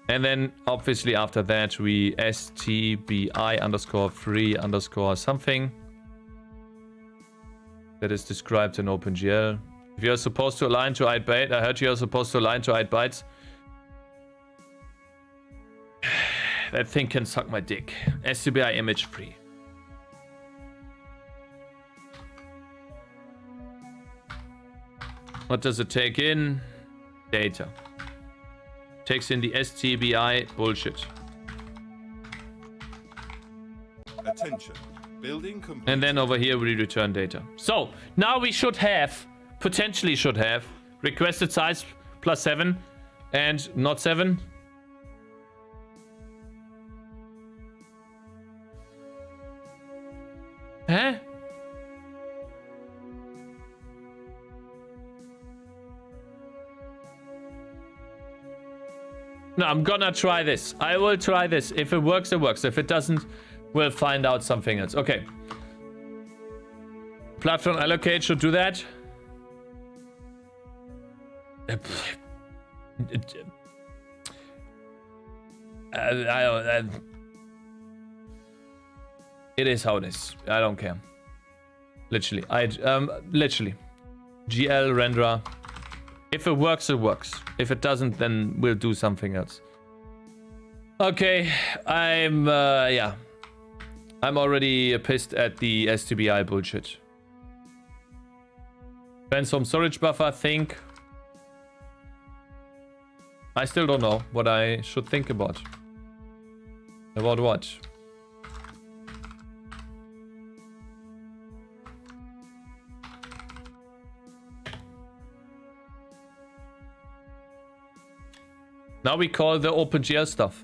And then obviously after that we STBI underscore free underscore something that is described in OpenGL. If you're supposed to align to 8 bytes, I heard you're supposed to align to 8 bytes. That thing can suck my dick. STBI image free. What does it take in? Data. Takes in the STBI bullshit. Attention. Building completed. And then over here we return data. So now we should have, potentially should have, requested size +7 and not 7. Huh? No, I'm gonna try this. I will try this. If it works, it works. If it doesn't, we'll find out something else. Okay. Platform allocate should do that. It is how it is. I don't care. Literally. Literally. GL renderer. If it works, it works. If it doesn't, then we'll do something else. Okay. Yeah. I'm already pissed at the STBI bullshit. Transform storage buffer, think. I still don't know what I should think about. About what? Now we call the OpenGL stuff.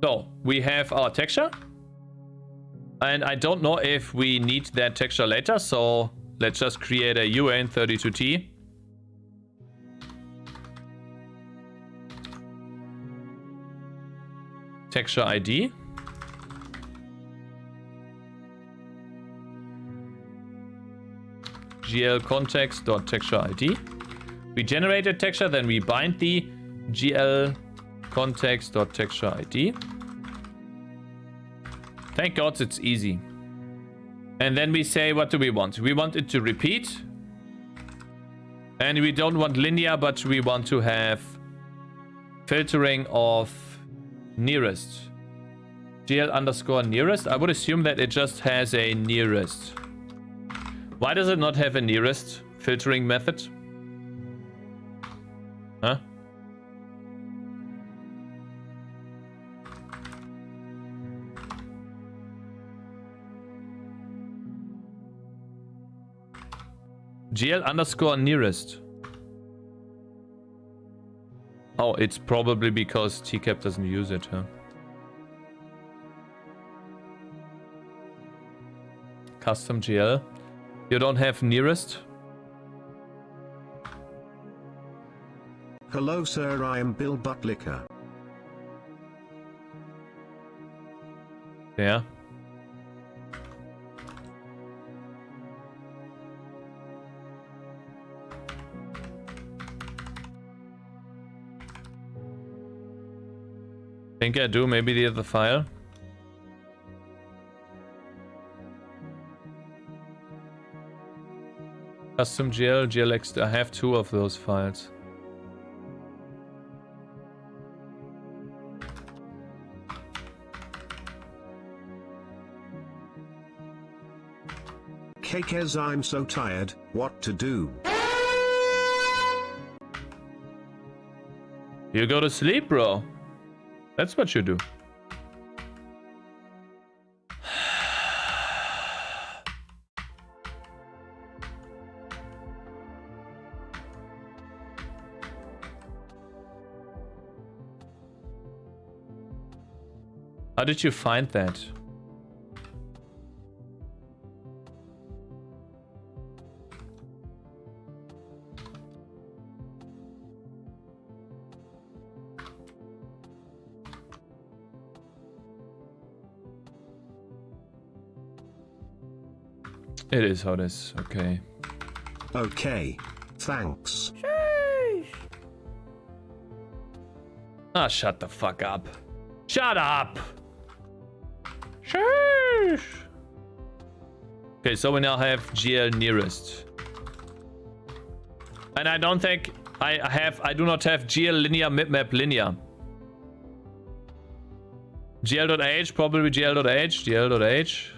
So we have our texture. And I don't know if we need that texture later. So let's just create a UN32T. Texture ID. GL context.texture ID. We generate a texture, then we bind the GL context.texture ID. Thank God it's easy. And then we say, what do we want? We want it to repeat. And we don't want linear, but we want to have filtering of nearest. GL underscore nearest. I would assume that it just has a nearest. Why does it not have a nearest filtering method? Huh? GL underscore nearest. Oh, it's probably because TCAP doesn't use it, huh? Custom GL. You don't have nearest? Hello sir, I am Bill Buttlicker. Yeah. Think I do, maybe the other file. Custom GL, GLX, I have 2 of those files. Cakez, I'm so tired, what to do? You go to sleep, bro. That's what you do. How did you find that? It is how it is. Okay. Okay. Thanks. Ah, shut the fuck up. Shut up! Sheesh. Okay, so we now have GL nearest. And I don't think I do not have GL linear mipmap linear. GL.h, probably GL.h, GL.h.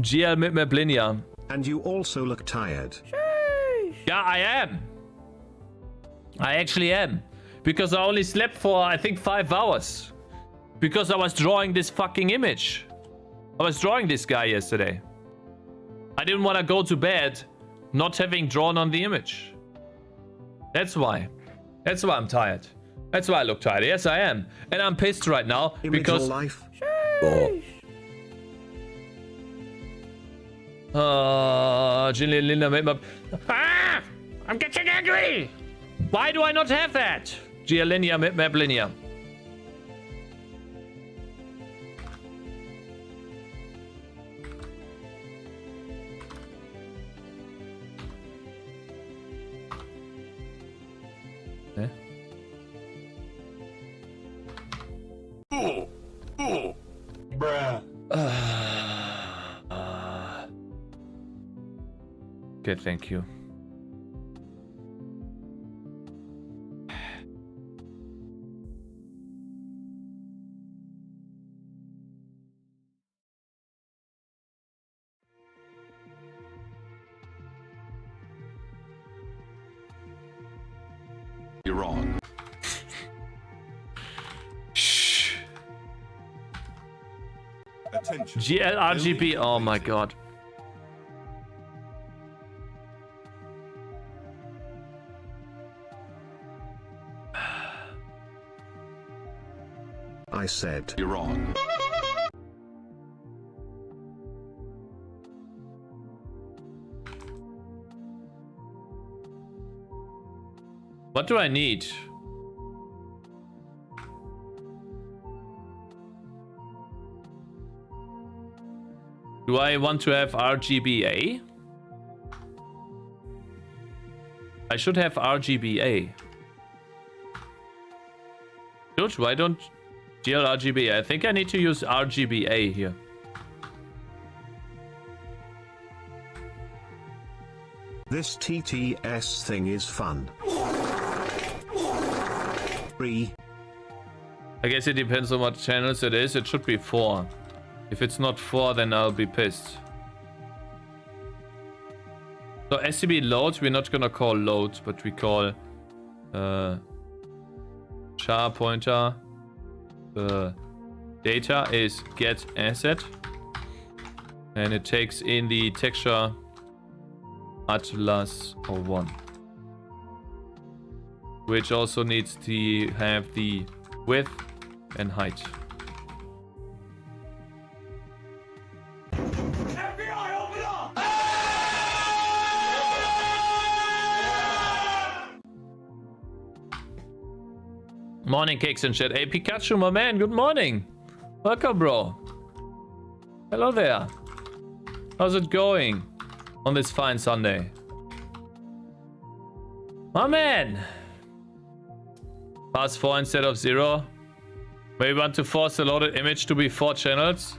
GL mipmap linear. And you also look tired. Yeah, I am. I actually am. Because I only slept for, I think, 5 hours. Because I was drawing this fucking image. I was drawing this guy yesterday. I didn't want to go to bed not having drawn on the image. That's why. That's why I'm tired. That's why I look tired. Yes, I am. And I'm pissed right now Image because... or life? Jillian Linda made my... Ah! I'm getting angry! Why do I not have that? GL linear, map linear. Eh? Bruh. Okay, thank you. You're wrong. Shh. Attention. GL RGB. Building Oh my completed. god. I said. You're wrong. What do I need? Do I want to have RGBA? I should have RGBA. Dude, why don't GL RGBA? I think I need to use RGBA here. This TTS thing is fun. 3. I guess it depends on what channels it is. It should be 4. If it's not 4, then I'll be pissed. So SCB load, we're not gonna call load, but we call char pointer. The data is get asset, and it takes in the texture atlas 01, which also needs to have the width and height. Morning, Cakes and chat. Hey, Pikachu, my man, good morning. Welcome, bro. Hello there. How's it going on this fine Sunday? My man. Pass 4 instead of 0. Maybe want to force the loaded image to be 4 channels.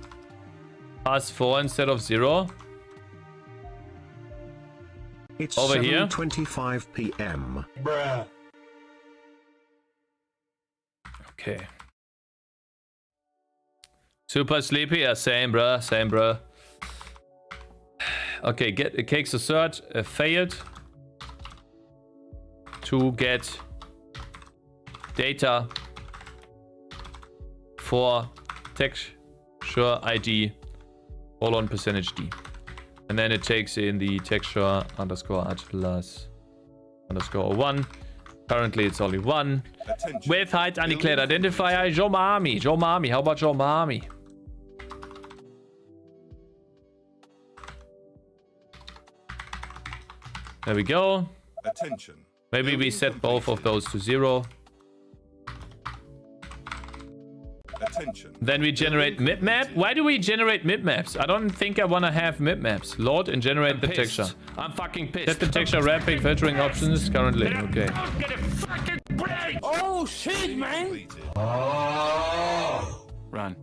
Pass 4 instead of 0. It's Over here. 7:25 p.m. Bruh. Okay. Super sleepy? Yeah, same, bruh. Same, bruh. Okay, get Cakes assert failed to get data for texture ID :%d, and then it takes in the texture _atlas _1 Currently, it's only one. Attention. With height undeclared identifier, Jomami. Jomami. How about Jomami? There we go. Attention. Maybe we set both of those to 0. Attention. Then we generate mip map. Why do we generate mip maps? I don't think I want to have mip maps. Load and generate the texture. I'm fucking pissed. Set the texture wrapping filtering options currently. Okay. Oh shit, man! Completed. Run.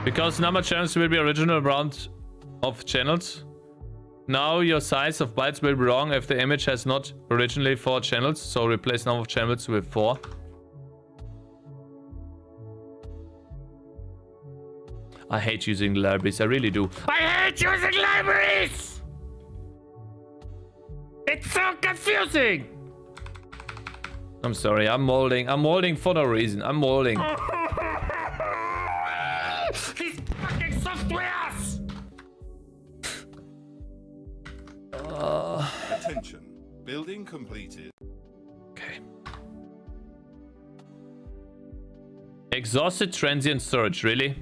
Because number channels will be original round of channels. Now your size of bytes will be wrong if the image has not originally 4 channels. So replace number of channels with 4. I hate using libraries, I really do. I hate using libraries! It's so confusing! I'm sorry, I'm molding. I'm molding for no reason. I'm molding. These fucking softwares! Attention. Building completed. Okay. Exhausted transient storage, really?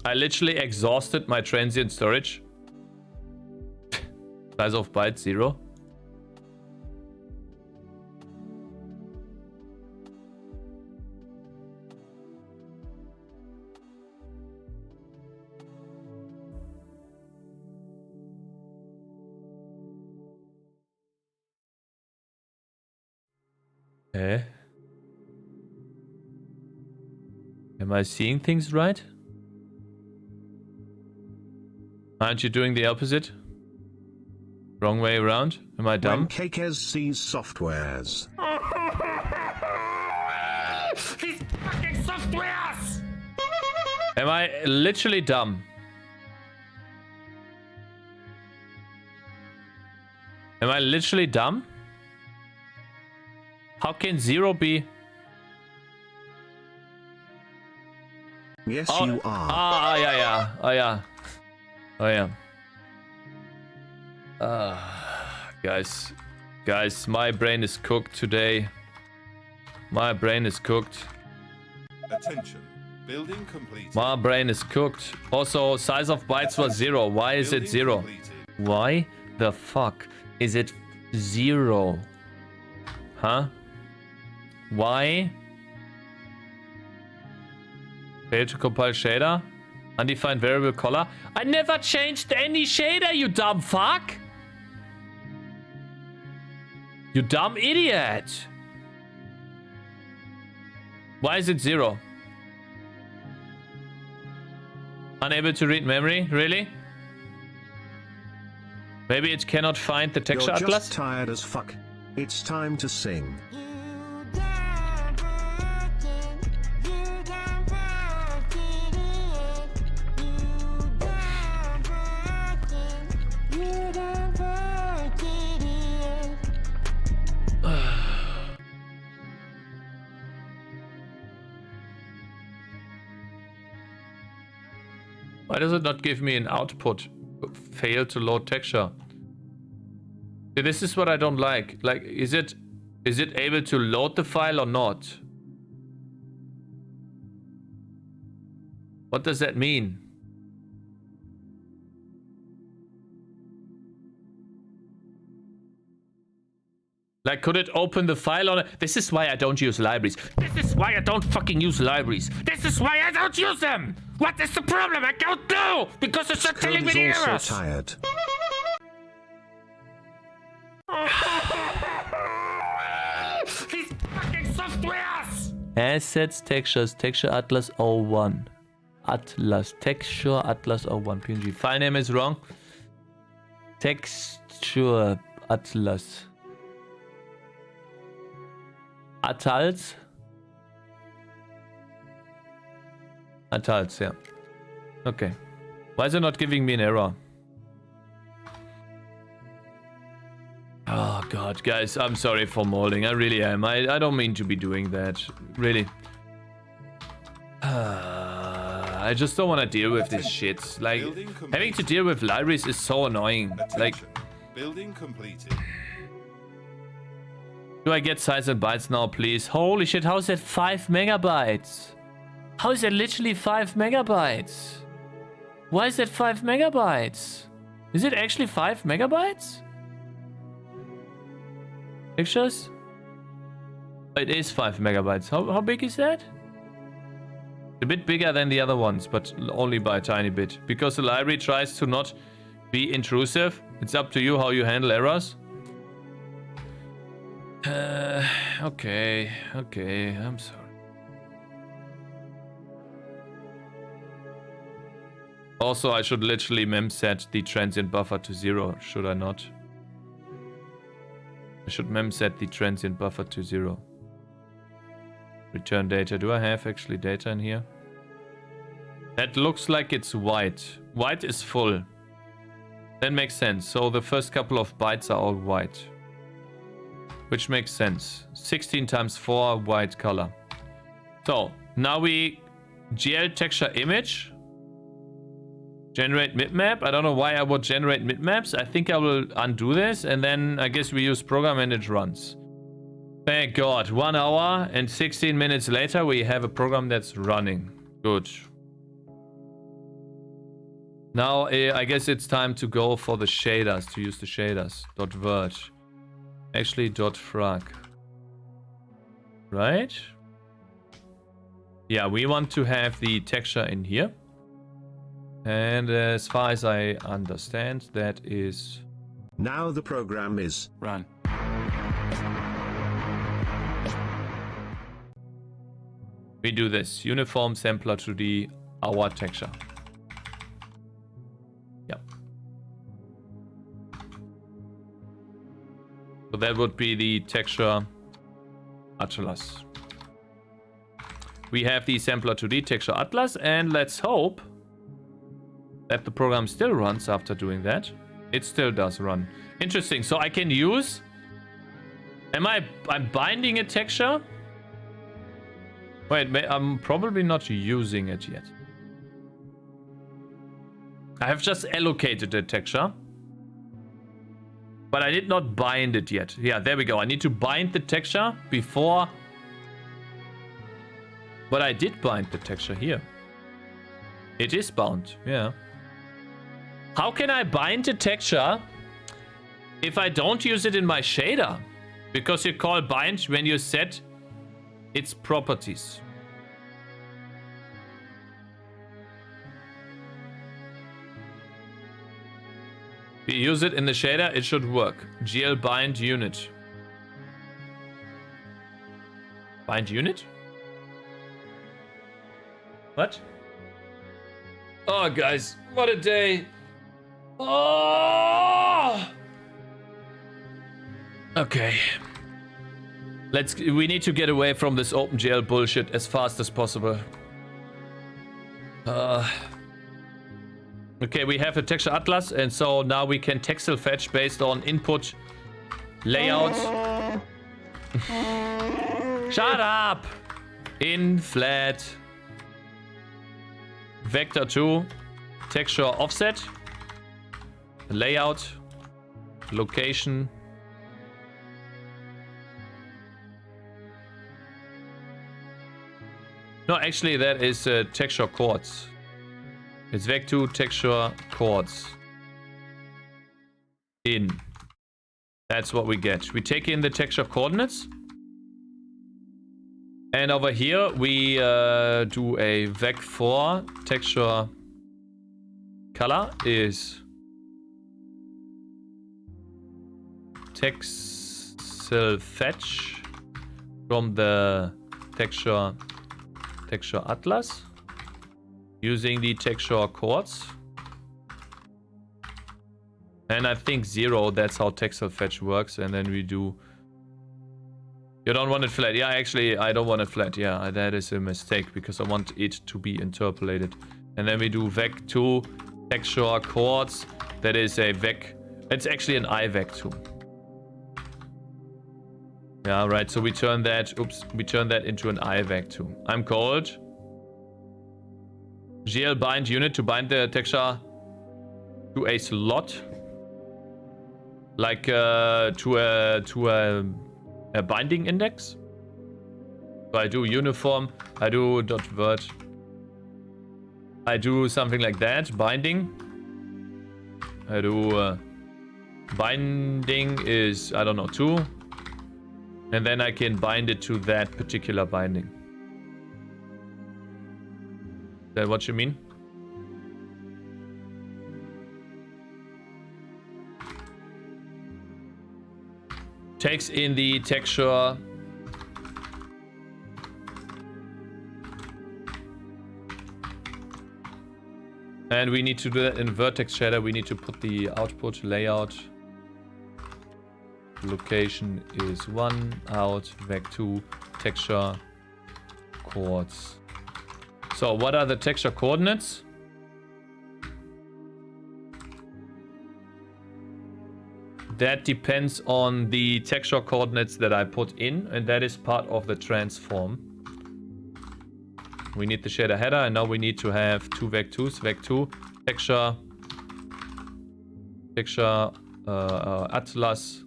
I literally exhausted my transient storage. Size of bytes 0. Eh? Am I seeing things right? Aren't you doing the opposite? Wrong way around? Am I dumb? When Cakez sees softwares. These fucking softwares! Am I literally dumb? Am I literally dumb? How can 0 be? Yes, Oh, you are. yeah. Oh, yeah. Oh, yeah. Guys, my brain is cooked today. My brain is cooked. Attention. Building completed. My brain is cooked. Also, size of bytes was 0. Why is it 0? Completed. Why the fuck is it 0? Huh? Why? Fail to compile shader? Undefined variable color? I never changed any shader, you dumb fuck! You dumb idiot! Why is it 0? Unable to read memory? Really? Maybe it cannot find the texture You're atlas? just tired as fuck. It's time to sing. Why does it not give me an output? Fail to load texture. See, this is what I don't like. Like, is it able to load the file or not? What does that mean? Like, could it open the file on it? This is why I don't use libraries. This is why I don't fucking use libraries. This is why I don't use them. What is the problem? I don't know. Because it's not telling me Code the is also errors. tired. These fucking softwares. Assets, textures, texture atlas 01. Atlas, texture atlas 01. PNG. File name is wrong. Texture atlas. Atals? Atals, yeah. Okay. Why is it not giving me an error? Oh god, guys, I'm sorry for molding. I really am. I don't mean to be doing that. Really. I just don't want to deal with this shit. Like, having to deal with libraries is so annoying. Like, Attention. Building completed. Do I get size and bytes now, please? Holy shit, how is that 5 megabytes? How is that literally 5 megabytes? Why is that 5 megabytes? Is it actually 5 megabytes? Pictures? It is 5 megabytes. How big is that? A bit bigger than the other ones, but only by a tiny bit. Because the library tries to not be intrusive. It's up to you how you handle errors. Okay, I'm sorry. Also, I should literally memset the transient buffer to 0, should I not? I should memset the transient buffer to 0. Return data. Do I have actually data in here? That looks like it's white. White is full. That makes sense. So the first couple of bytes are all white. Which makes sense. 16 times 4 white color. So now we GL texture image. Generate bitmap. I don't know why I would generate bitmaps. I think I will undo this and then I guess we use program and it runs. Thank God. 1 hour and 16 minutes later we have a program that's running. Good. Now I guess it's time to go for the shaders, to use the shaders. .vert. Actually .frag. Right? Yeah, we want to have the texture in here. And as far as I understand, that is... Now the program is Run. We do this. Uniform sampler to the our texture. Yep. So that would be the texture atlas. We have the sampler to the texture atlas and let's hope that the program still runs after doing that. It still does run. Interesting. So I can use... I'm binding a texture? Wait, I'm probably not using it yet. I have just allocated the texture. But I did not bind it yet. Yeah, there we go. I need to bind the texture before... But I did bind the texture here. It is bound, yeah. How can I bind the texture if I don't use it in my shader? Because you call bind when you set its properties. If you use it in the shader, it should work. GL bind unit. Bind unit? What? Oh, guys, what a day. Oh! Okay. We need to get away from this OpenGL bullshit as fast as possible. Okay, we have a texture atlas, and so now we can texel fetch based on input layout. Shut up! In flat. Vector 2. Texture offset. Layout. Location. No, actually that is texture chords. It's vec2 texture chords. In. That's what we get. We take in the texture coordinates. And over here we do a vec4 texture color is texel fetch from the texture atlas using the texture chords. And I think 0, that's how texel fetch works. And then we do... You don't want it flat. Yeah, actually, I don't want it flat. Yeah, that is a mistake because I want it to be interpolated. And then we do vec2 texture chords. That is a vec... It's actually an ivec2. Yeah, right. So we turn that... Oops. We turn that into an ivec2. I'm called... GL bind unit to bind the texture to a slot. Like to a a binding index. So I do uniform, I do dot vert. I do something like that, binding. I do binding is, I don't know, 2. And then I can bind it to that particular binding. Is that what you mean? Takes in the texture. And we need to do that in vertex shader. We need to put the output layout. Location is 1, out, vec2, texture, chords. So what are the texture coordinates? That depends on the texture coordinates that I put in, and that is part of the transform. We need the shader header, and now we need to have 2 vec2s, vec2, texture, atlas.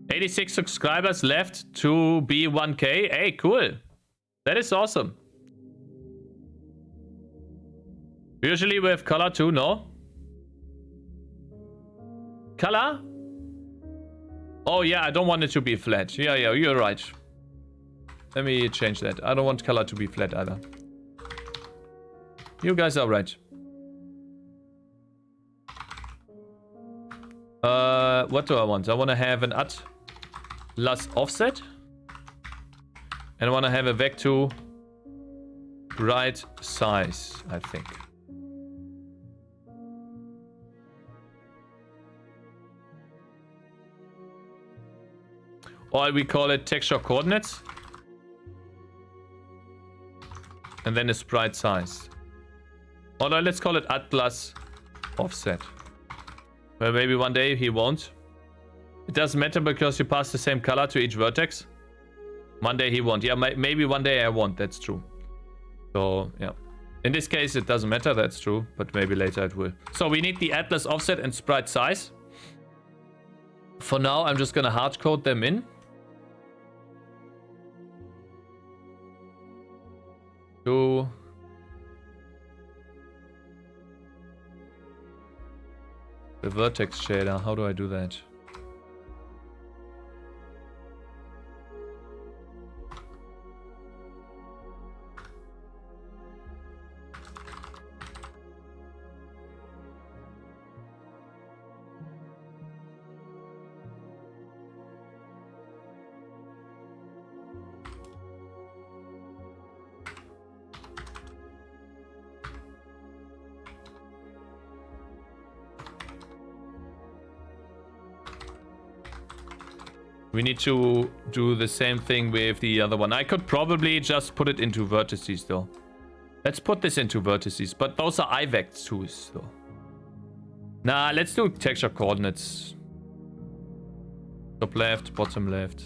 86 subscribers left to be 1K. Hey, cool. That is awesome. Usually we have color too, no? Color? Oh yeah, I don't want it to be flat. Yeah, you're right. Let me change that. I don't want color to be flat either. You guys are right. What do I want? I want to have an atlas offset. And I want to have a vec2 right size, I think. Or we call it texture coordinates. And then a sprite size. Or let's call it atlas offset. Well, maybe one day he won't. It doesn't matter because you pass the same color to each vertex. One day he won't. Yeah, maybe one day I won't. That's true. So, yeah. In this case, it doesn't matter. That's true. But maybe later it will. So we need the atlas offset and sprite size. For now, I'm just going to hard code them in. To the vertex shader. How do I do that? We need to do the same thing with the other one. I could probably just put it into vertices though. Let's put this into vertices, but those are iVec2s though. Nah, let's do texture coordinates. Top left, bottom left.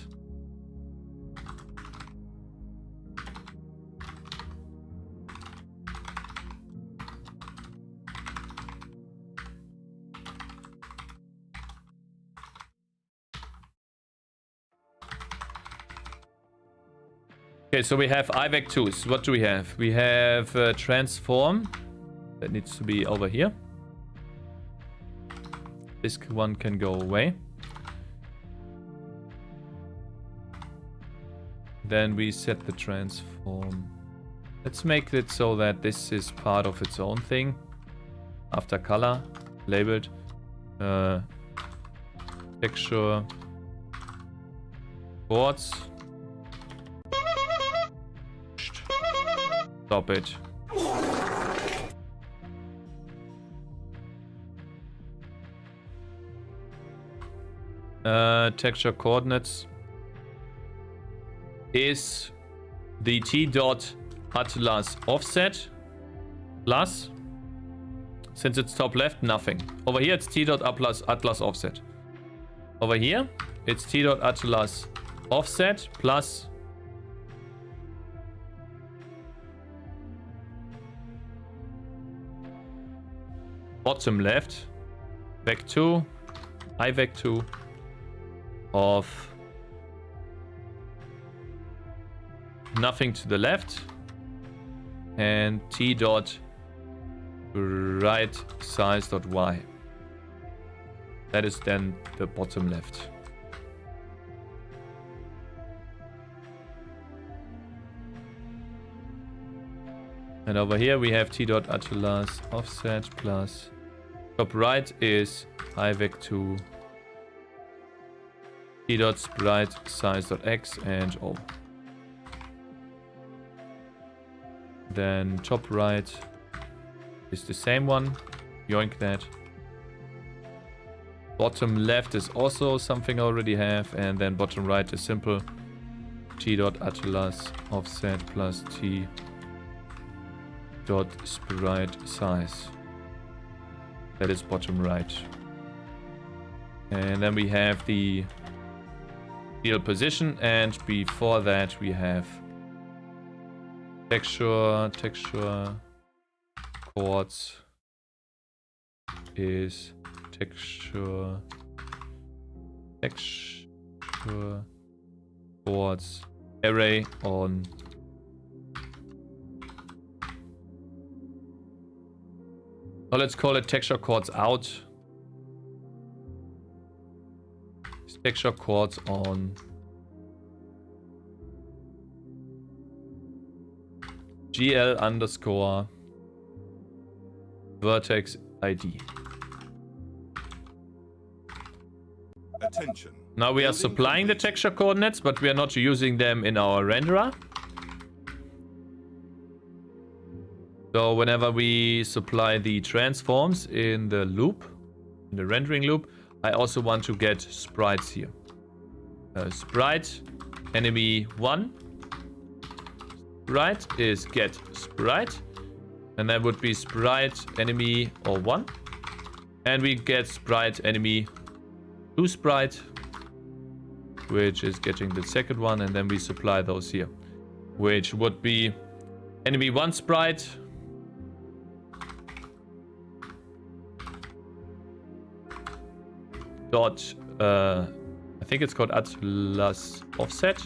Okay, so we have iVec2s. What do we have? We have transform. That needs to be over here. This one can go away. Then we set the transform. Let's make it so that this is part of its own thing. After color, labeled. Texture. Chords. Stop it. Texture coordinates is the t.atlas offset plus, since it's top left, nothing. Over here it's t.atlas offset. Over here it's t.atlas offset plus bottom left, vec2, ivec2 of nothing to the left and t dot right size dot y. That is then the bottom left. And over here we have t dot atlas offset plus top right is ivec2 t dot sprite size dot x and O. Then top right is the same one. Yoink that. Bottom left is also something I already have, and then bottom right is simple t dot atlas offset plus t dot sprite size. That is bottom right. And then we have the fill position, and before that we have texture chords is texture chords array on let's call it texture chords out. Texture chords on GL underscore vertex ID. Attention. Now we are supplying the texture coordinates, but we are not using them in our renderer. So whenever we supply the transforms in the loop, in the rendering loop, I also want to get sprites here. Sprite enemy 1. Sprite is get sprite. And that would be sprite enemy or 1. And we get sprite enemy 2 sprite, which is getting the second one. And then we supply those here, which would be enemy 1 sprite. Dot, I think it's called atlas offset.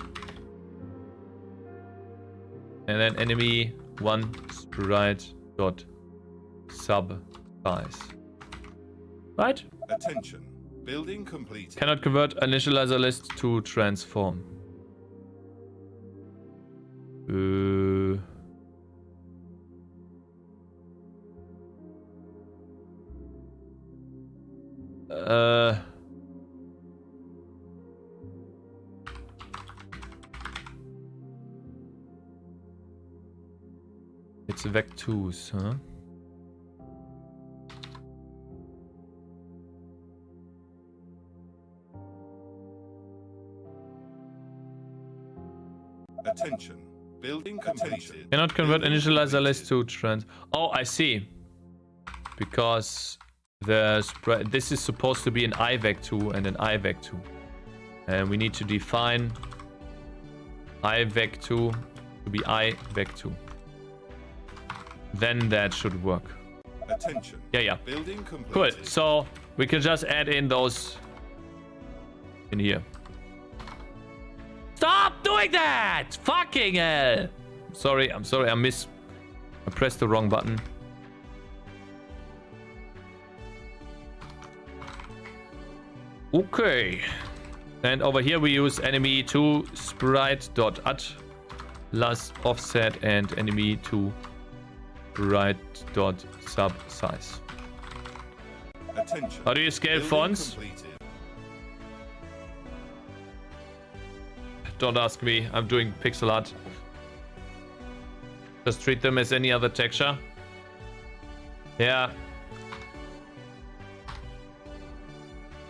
And then enemy 1 sprite dot sub size. Right? Attention. Building completed. Cannot convert initializer list to transform. It's vec2s, huh? Attention. Building completed. Cannot convert initializer list to trans. Oh, I see. Because the spread. This is supposed to be an ivec2 and an ivec2, and we need to define ivec2 to be ivec2. Then that should work. Attention. Yeah. Building Cool. completed. So we can just add in those in here. Stop doing that! Fucking hell! Sorry, I'm sorry. I pressed the wrong button. Okay. And over here we use enemy 2 sprite dot atlas offset and enemy 2 sprite dot sub size. Attention. How do you scale Building fonts? completed. Don't ask me. I'm doing pixel art. Just treat them as any other texture. Yeah.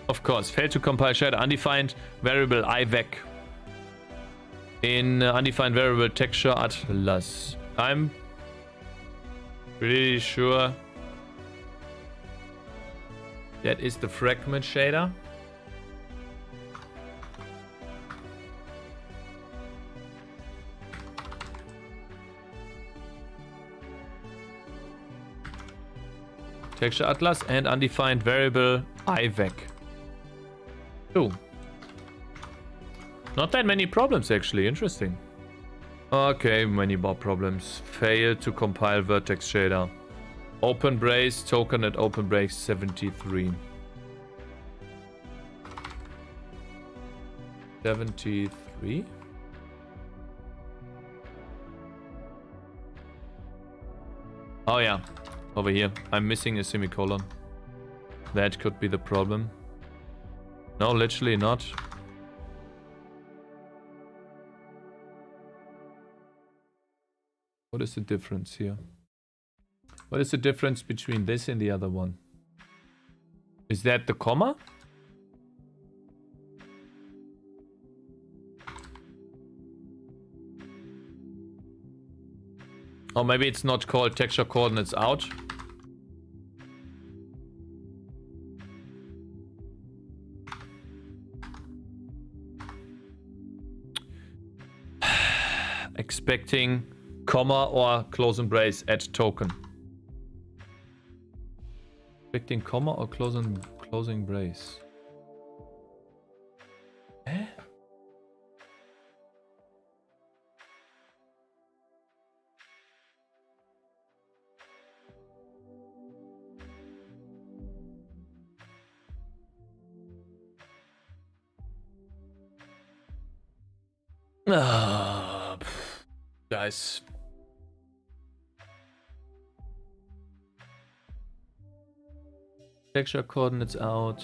Of course. Failed to compile shared undefined variable ivec in undefined variable texture atlas. I'm pretty sure that is the fragment shader. Texture atlas and undefined variable ivec. 2. Not that many problems, actually. Interesting. Okay, many more problems. Fail to compile vertex shader. Open brace, token at open brace 73. 73? Oh yeah, over here. I'm missing a semicolon. That could be the problem. No, literally not. What is the difference here? What is the difference between this and the other one? Is that the comma? Or maybe it's not called texture coordinates out. Expecting comma or close and brace at token. Expecting comma or closing brace. Eh? Guys. Texture coordinates out.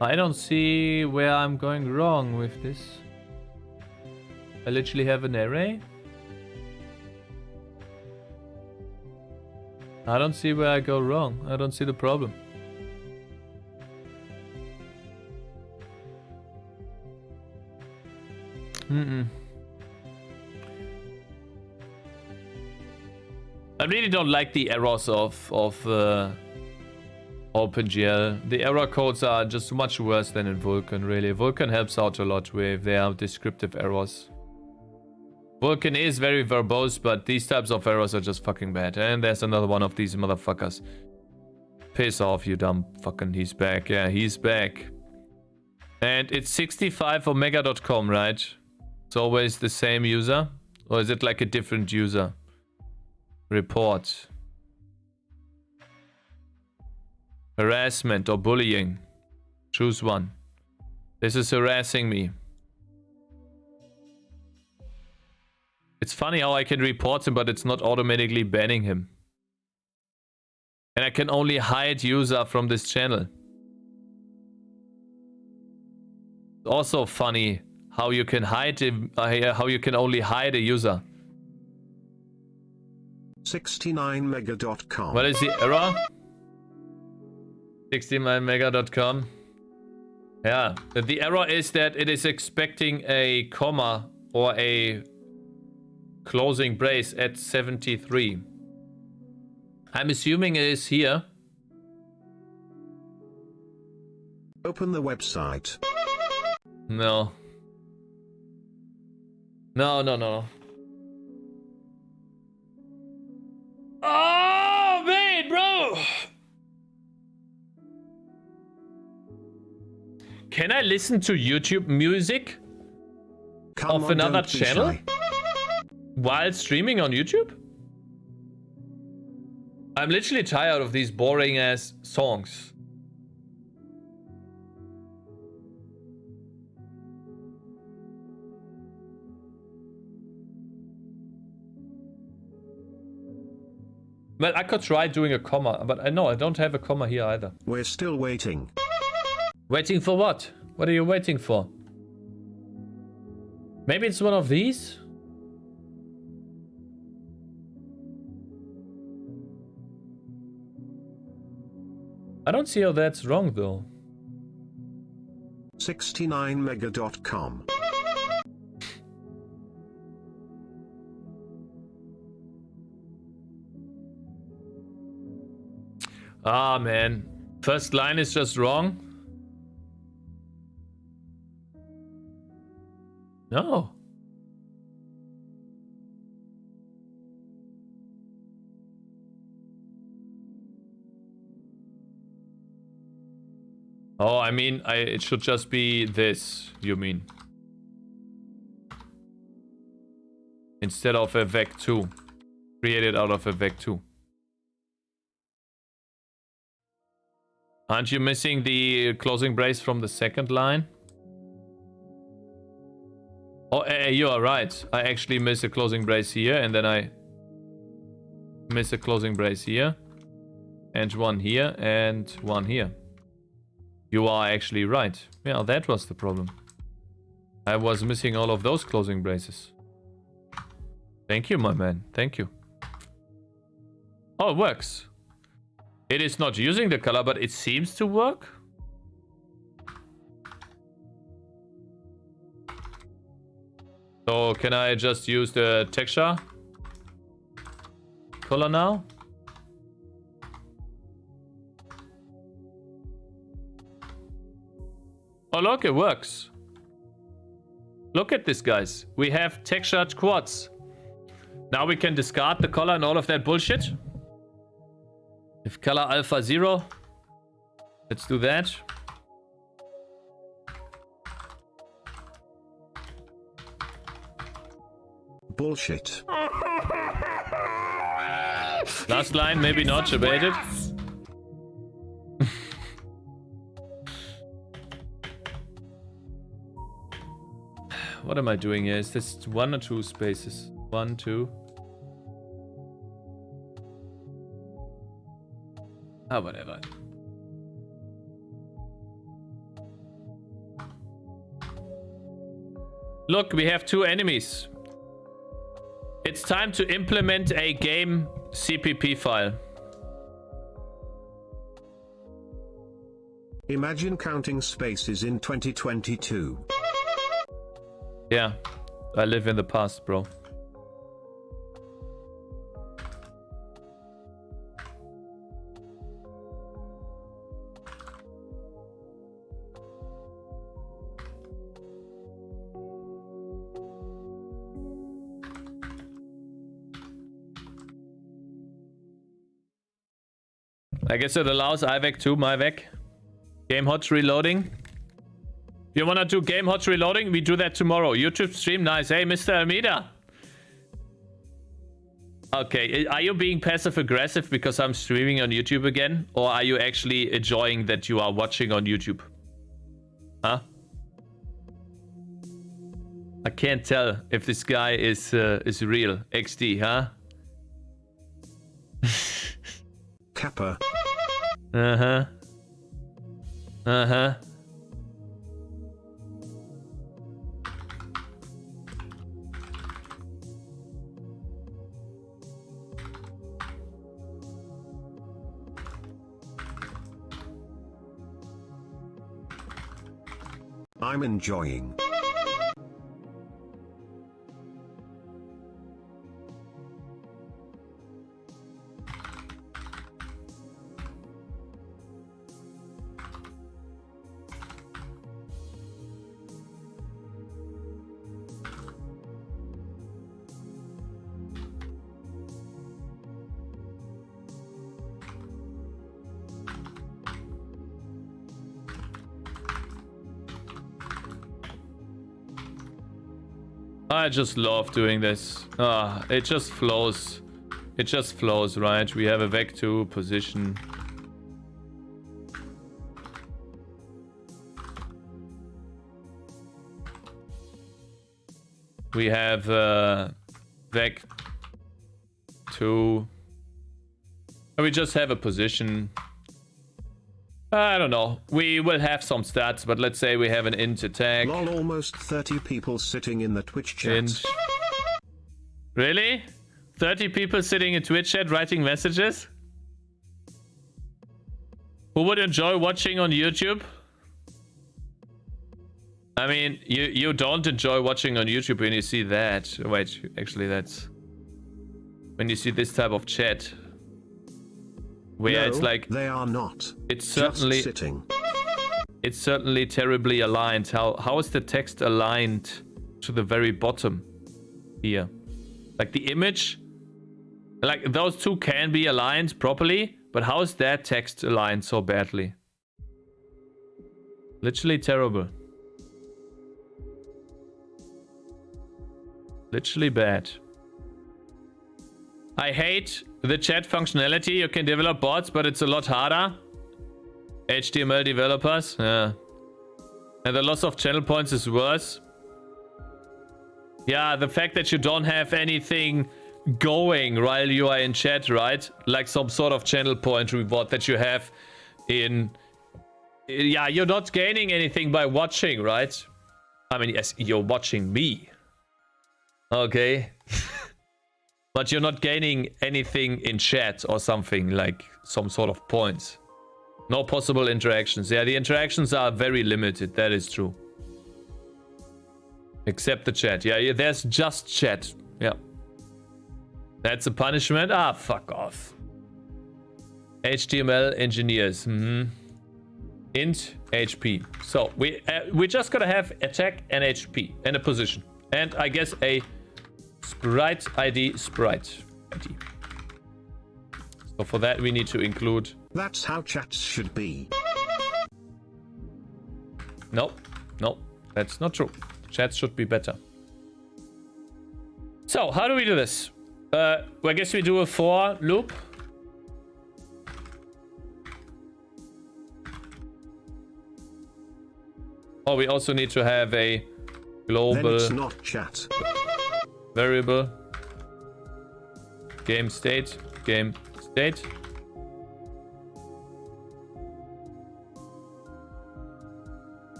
I don't see where I'm going wrong with this. I literally have an array. I don't see where I go wrong. I don't see the problem. I really don't like the errors of OpenGL. The error codes are just much worse than in Vulkan, really. Vulkan helps out a lot with their descriptive errors. Vulkan is very verbose, but these types of errors are just fucking bad. And there's another one of these motherfuckers. Piss off, you dumb fucking... He's back. Yeah, he's back. And it's 65 omega.com, right? It's always the same user? Or is it like a different user? Report. Harassment or bullying. Choose one. This is harassing me. It's funny how I can report him, but it's not automatically banning him. And I can only hide user from this channel. Also funny how you can hide him, how you can only hide a user. 69mega.com. What is the error? 69mega.com. Yeah, the error is that it is expecting a comma or a closing brace at 73. I'm assuming it is here. Open the website. No. No. Oh, man, bro! Can I listen to YouTube music Come of on, another don't be channel shy. while streaming on YouTube? I'm literally tired of these boring ass songs. Well, I could try doing a comma, but I know I don't have a comma here either. We're still waiting. Waiting for what? What are you waiting for? Maybe it's one of these? I don't see how that's wrong though. 69mega.com. Ah, man. First line is just wrong. No. Oh, I mean, it should just be this, you mean? Instead of a vec2. Created out of a vec2. Aren't you missing the closing brace from the second line? Oh, you are right. I actually miss a closing brace here, and then I miss a closing brace here. And one here, and one here. You are actually right. Yeah, that was the problem. I was missing all of those closing braces. Thank you, my man. Thank you. Oh, it works. It is not using the color, but it seems to work. So can I just use the texture color now? Oh look, it works. Look at this, guys. We have textured quads. Now we can discard the color and all of that bullshit. If color alpha 0, let's do that. Bullshit. Last line, maybe not debated. What am I doing here? Is this 1 or 2 spaces? 1, 2. Ah, whatever. Look, we have 2 enemies. It's time to implement a game CPP file. Imagine counting spaces in 2022. Yeah, I live in the past, bro. I guess it allows IVEC to MyVEC. Game hot reloading. You wanna do game hot reloading? We do that tomorrow. YouTube stream, nice. Hey, Mr. Almeida. Okay, are you being passive aggressive because I'm streaming on YouTube again? Or are you actually enjoying that you are watching on YouTube? Huh? I can't tell if this guy is real. XD, huh? Kappa. Uh-huh. Uh-huh. I'm enjoying. I just love doing this. It just flows. It just flows, right? We have a vec2 position. We have vec2. And we just have a position. I don't know. We will have some stats, but let's say we have an int attack. Lol, almost 30 people sitting in the Twitch chat. Int. Really? 30 people sitting in Twitch chat writing messages? Who would enjoy watching on YouTube? I mean, you don't enjoy watching on YouTube when you see that. Wait, actually that's... when you see this type of chat. Where No, it's like... they are not. It's certainly... Just sitting. It's certainly terribly aligned. How is the text aligned to the very bottom here? Like the image... like those two can be aligned properly, but how is that text aligned so badly? Literally terrible. Literally bad. I hate the chat functionality. You can develop bots, but it's a lot harder. HTML developers, yeah. And the loss of channel points is worse. Yeah, the fact that you don't have anything going while you are in chat, right? Like some sort of channel point reward that you have in... Yeah, you're not gaining anything by watching, right? I mean, yes, you're watching me. Okay. But you're not gaining anything in chat or something, like some sort of points. No possible interactions. Yeah, the interactions are very limited. That is true. Except the chat. Yeah, there's just chat. Yeah. That's a punishment? Ah, fuck off. HTML engineers. Int HP. So we just gotta have attack and HP and a position. And I guess a sprite ID. So for that we need to include... That's how chats should be. No, that's not true. Chats should be better. So how do we do this? I guess we do a for loop. Oh, we also need to have a global... Then it's not chat. Variable. Game state.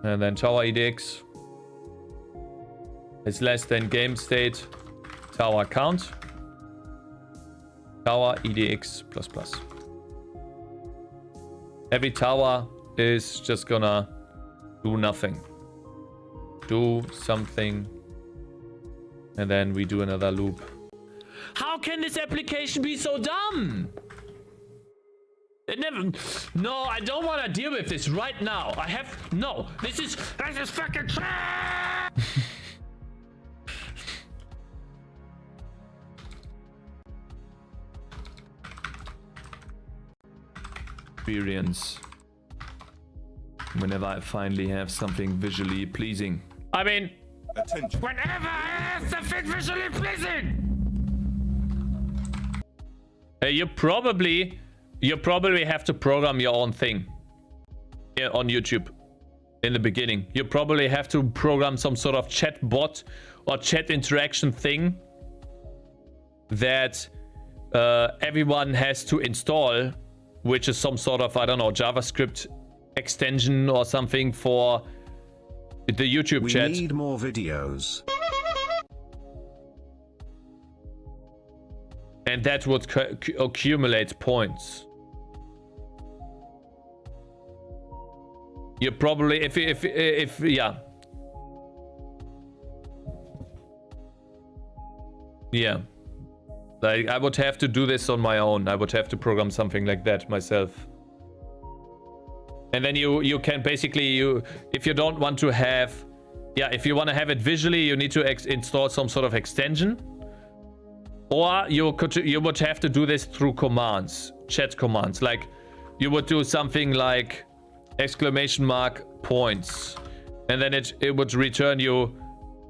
And then tower edx is less than game state tower count. Tower edx ++. Every tower is just gonna do nothing. Do something. And then we do another loop. How can this application be so dumb? It never... No, I don't want to deal with this right now. I have... No, this is fucking... Experience. Whenever I finally have something visually pleasing. I mean... Attention. Whenever I have something visually pleasing! You probably have to program your own thing on YouTube in the beginning. You probably have to program some sort of chat bot or chat interaction thing that everyone has to install, which is some sort of, I don't know, JavaScript extension or something for the YouTube chat. We need more videos. And that would accumulate points. You probably, if yeah. Yeah. Like, I would have to do this on my own. I would have to program something like that myself. And then you can basically, if you don't want to have, yeah, if you want to have it visually, you need to install some sort of extension. Or you would have to do this through commands, chat commands. Like, you would do something like !points, and then it would return you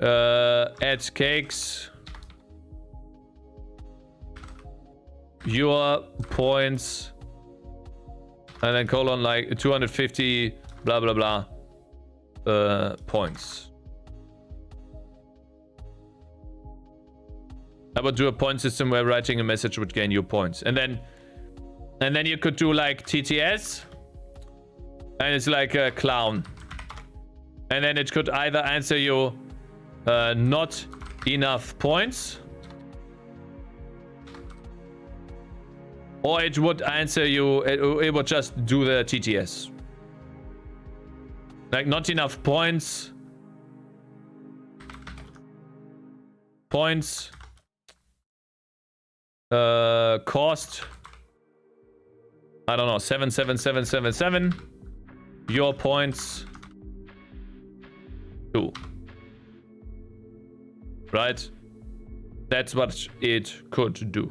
add Cakez, your points, and then colon like 250 blah blah blah points. I would do a point system where writing a message would gain you points. And then you could do like TTS. And it's like a clown. And then it could either answer you not enough points. Or it would answer you, it would just do the TTS. Like not enough points. Points. Cost, I don't know, 77777. Your points 2. Right? That's what it could do.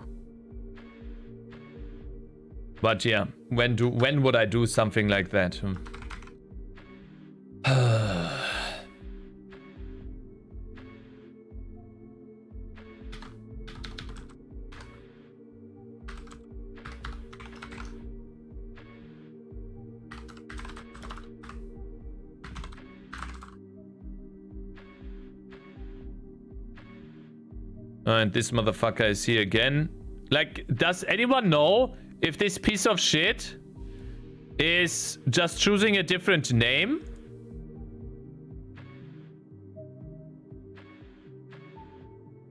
But yeah, when would I do something like that? And this motherfucker is here again. Like, does anyone know if this piece of shit is just choosing a different name?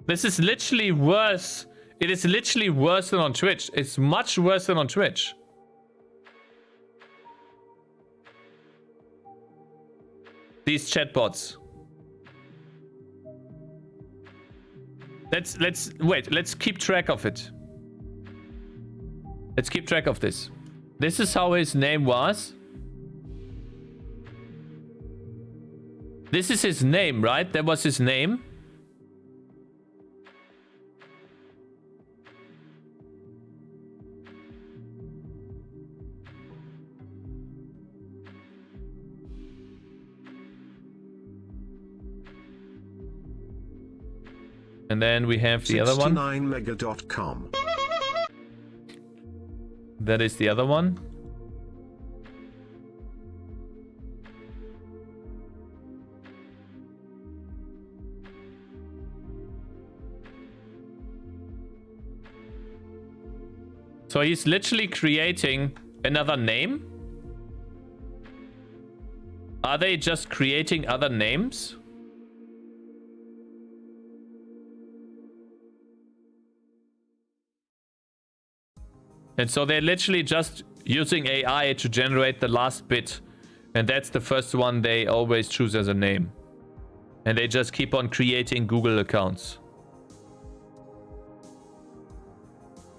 This is literally worse. It is literally worse than on Twitch. It's much worse than on Twitch. These chatbots. Let's keep track of it. Let's keep track of this. This is how his name was. This is his name, right? That was his name. And then we have the other one. 69mega.com. That is the other one. So he's literally creating another name. Are they just creating other names? And so they're literally just using AI to generate the last bit. And that's the first one they always choose as a name. And they just keep on creating Google accounts.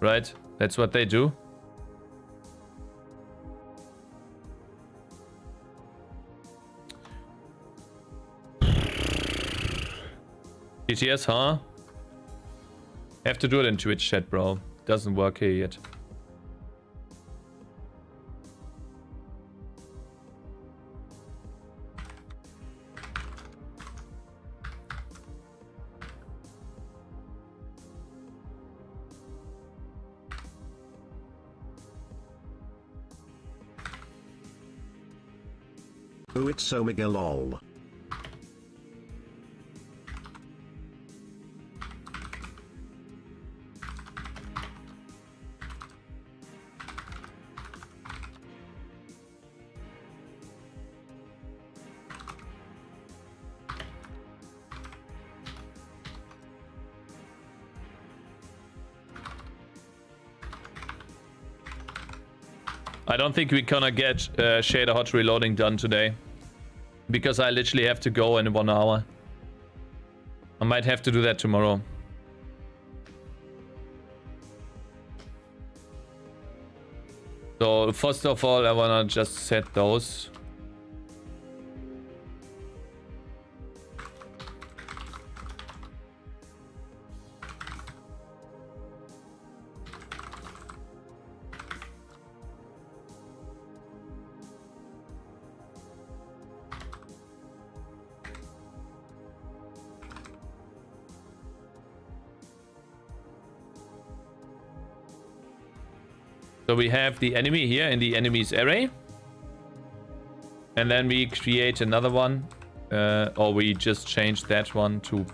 Right? That's what they do. GTS, huh? Have to do it in Twitch chat, bro. Doesn't work here yet. Oh, it's Omega lol. I don't think we're gonna get shader hot reloading done today. Because I literally have to go in 1 hour. I might have to do that tomorrow. So first of all, I wanna just set those. So we have the enemy here in the enemy's array. And then we create another one. Or we just change that one to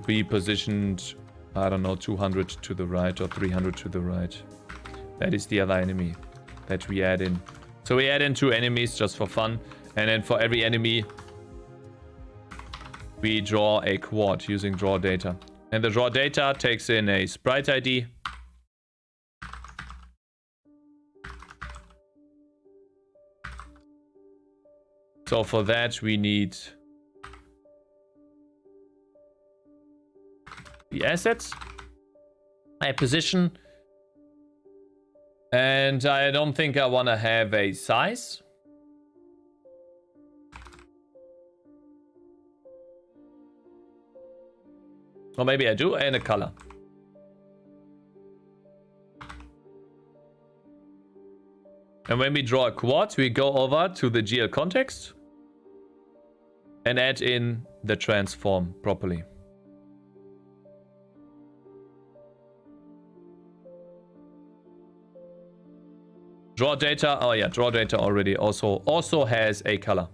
be positioned, I don't know, 200 to the right or 300 to the right. That is the other enemy that we add in. So we add in 2 enemies just for fun. And then for every enemy, we draw a quad using draw data. And the draw data takes in a sprite ID. So for that we need the assets, a position, and I don't think I want to have a size. Or maybe I do, and a color. And when we draw a quad, we go over to the GL context and add in the transform properly. Draw data, oh yeah, draw data already also has a color.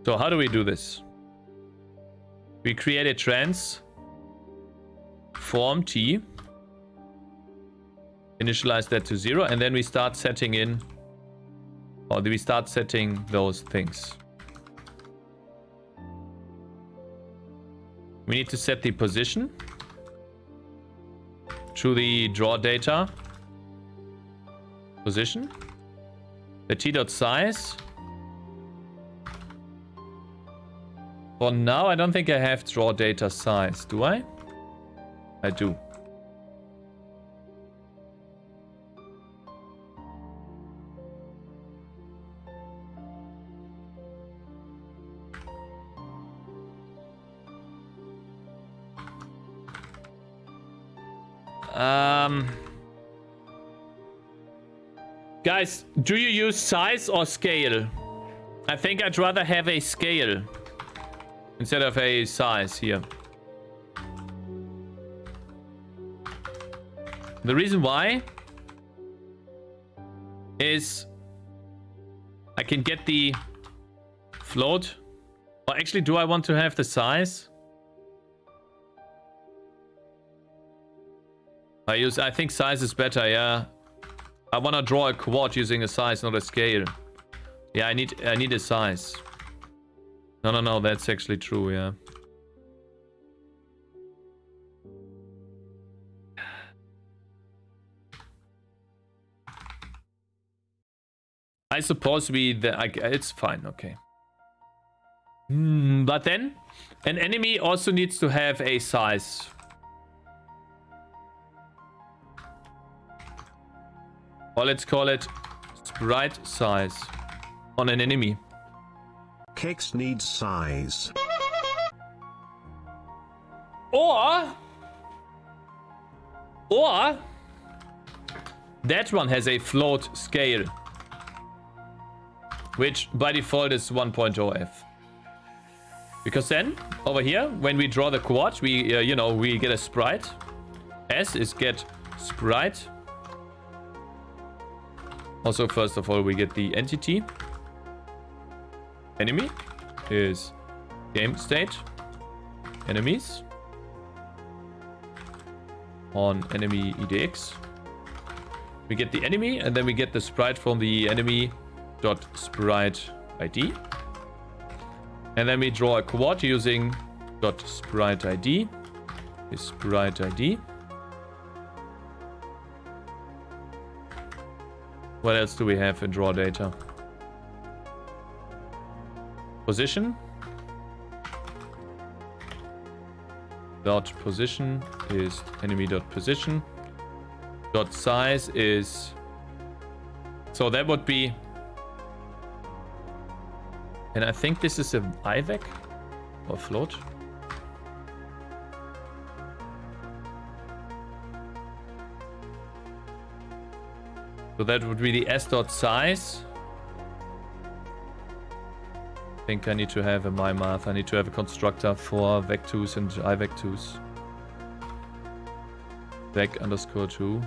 So how do we do this? We create a trans form T, initialize that to 0, and then we start setting in, or we start setting those things. We need to set the position to the draw data position, the t.size. For now, I don't think I have draw data size, do I? I do. Guys, do you use size or scale? I think I'd rather have a scale instead of a size here. The reason why is I can get the float. Or actually, do I want to have the size? I think size is better, yeah. I want to draw a quad using a size, not a scale. Yeah, I need a size. No, that's actually true, yeah. I suppose it's fine, okay. But then, an enemy also needs to have a size. Or let's call it sprite size on an enemy. Cakez needs size. Or that one has a float scale, which by default is 1.0f. Because then over here, when we draw the quad, we we get a sprite. S is get sprite. Also, first of all, we get the entity. Enemy is game state. Enemies on enemy edx. We get the enemy, and then we get the sprite from the enemy dot sprite ID. And then we draw a quad using dot sprite ID is sprite ID. What else do we have in draw data? Position. Dot position is enemy dot position. Dot size is... So that would be... And I think this is an IVEC or float. So that would be the s.size. I think I need to have in my math, I need to have a constructor for vec2s and ivec2s. Vec underscore 2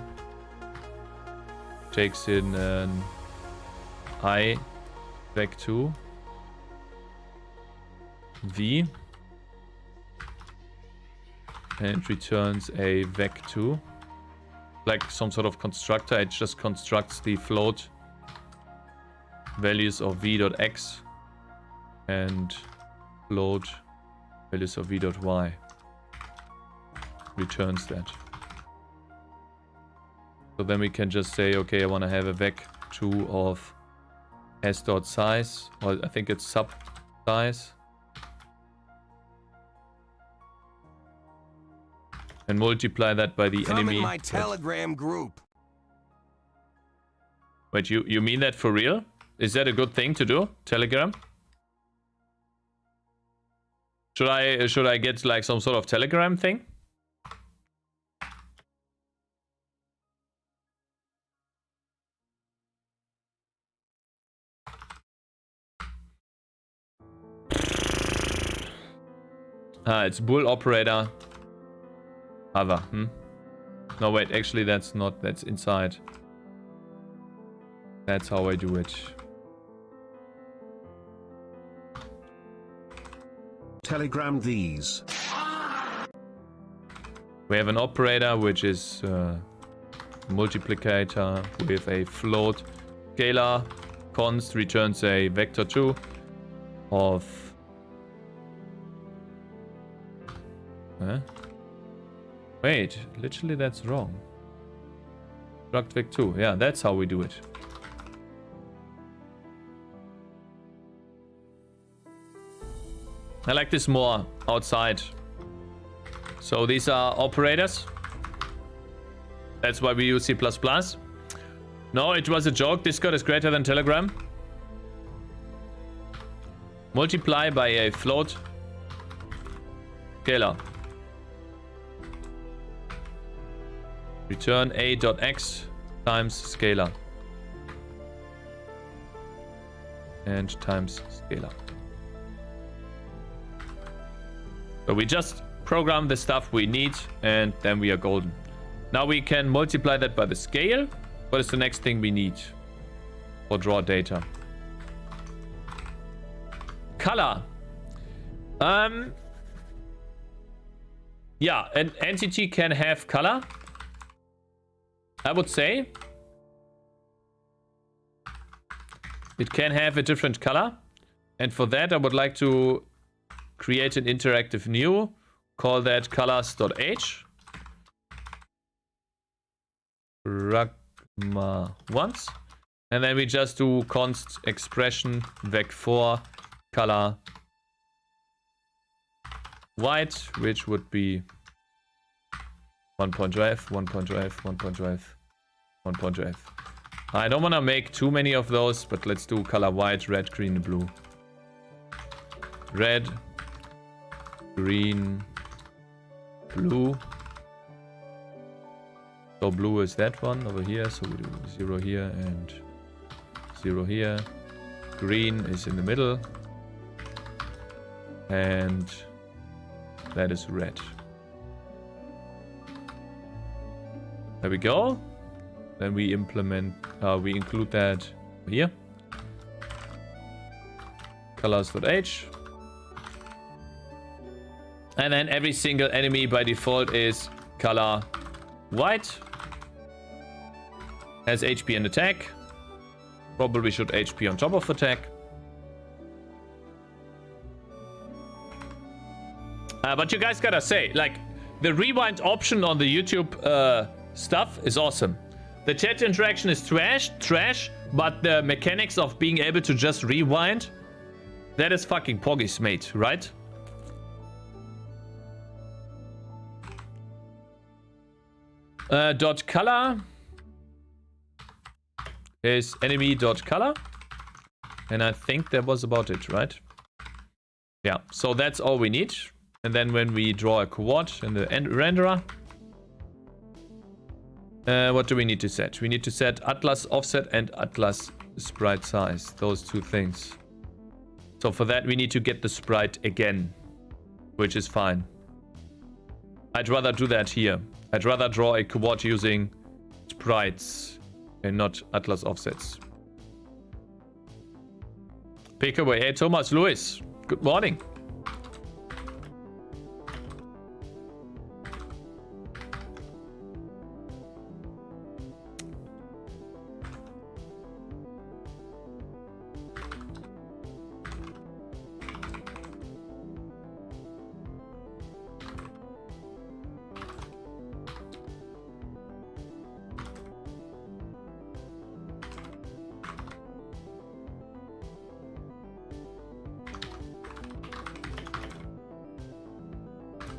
takes in an I vec2 v and returns a vec2. Like some sort of constructor, it just constructs the float values of v.x and float values of v.y. Returns that. So then we can just say, okay, I want to have a vec2 of s.size, or I think it's sub size. And multiply that by the enemy. In my Telegram group. Wait, you mean that for real? Is that a good thing to do? Telegram? Should I get like some sort of Telegram thing? It's bull operator. Other, No, wait, actually that's not, that's inside. That's how I do it. Telegram these. We have an operator which is multiplicator with a float. Scalar const returns a vector 2 of wait, literally that's wrong. Struct vec 2. Yeah, that's how we do it. I like this more outside. So these are operators. That's why we use C++. No, it was a joke. Discord is greater than Telegram. Multiply by a float scalar. Return a.x times scalar. And times scalar. So we just program the stuff we need and then we are golden. Now we can multiply that by the scale. What is the next thing we need for draw data? Color. Yeah, an entity can have color. I would say it can have a different color. And for that, I would like to create an interactive new. Call that colors.h. Pragma once. And then we just do const expression vec4 color white, which would be 1.5, 1.5, 1.5, 1.5. I don't want to make too many of those, but let's do color white, red, green, blue. Red, green, blue. So blue is that one over here, so we do 0 here and 0 here. Green is in the middle. And that is red. There we go. Then we we include that here. Colors.h. And then every single enemy by default is color white. Has HP and attack. Probably should HP on top of attack. But you guys gotta say, like, the rewind option on the YouTube stuff is awesome. The chat interaction is trash, but the mechanics of being able to just rewind, that is fucking Poggy's mate, right? Dot color is enemy dot color, and I think that was about it, right? Yeah, so that's all we need. And then when we draw a quad in the renderer, what do we need to set? We need to set Atlas offset and Atlas sprite size, those two things. So for that we need to get the sprite again, which is fine. I'd rather do that here. I'd rather draw a quad using sprites and not Atlas offsets. Pick away. Hey, Thomas Lewis. Good morning.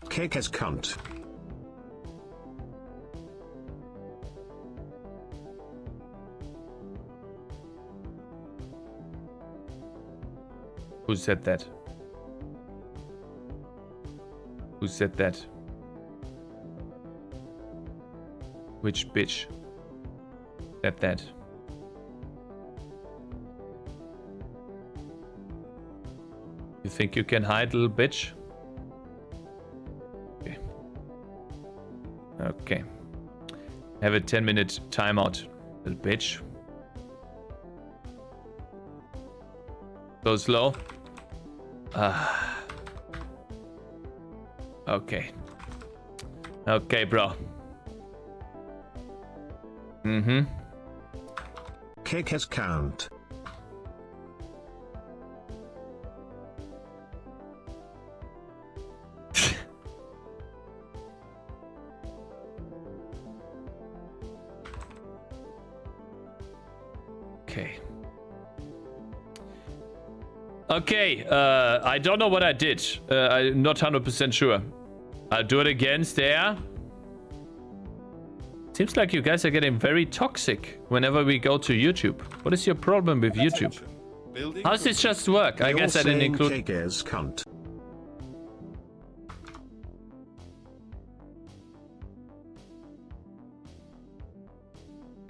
Cakez cunt. Who said that? Who said that? Which bitch said that? You think you can hide, little bitch? Okay. Have a 10-minute timeout, little bitch. So slow. Okay. Okay, bro. Mm-hmm. Cakez count. Okay. Okay, I don't know what I did. I'm not 100% sure. I'll do it again, there. Seems like you guys are getting very toxic whenever we go to YouTube. What is your problem with YouTube? Attention. Building How does this just work? I You're guess I didn't saying include... Cakez cunt.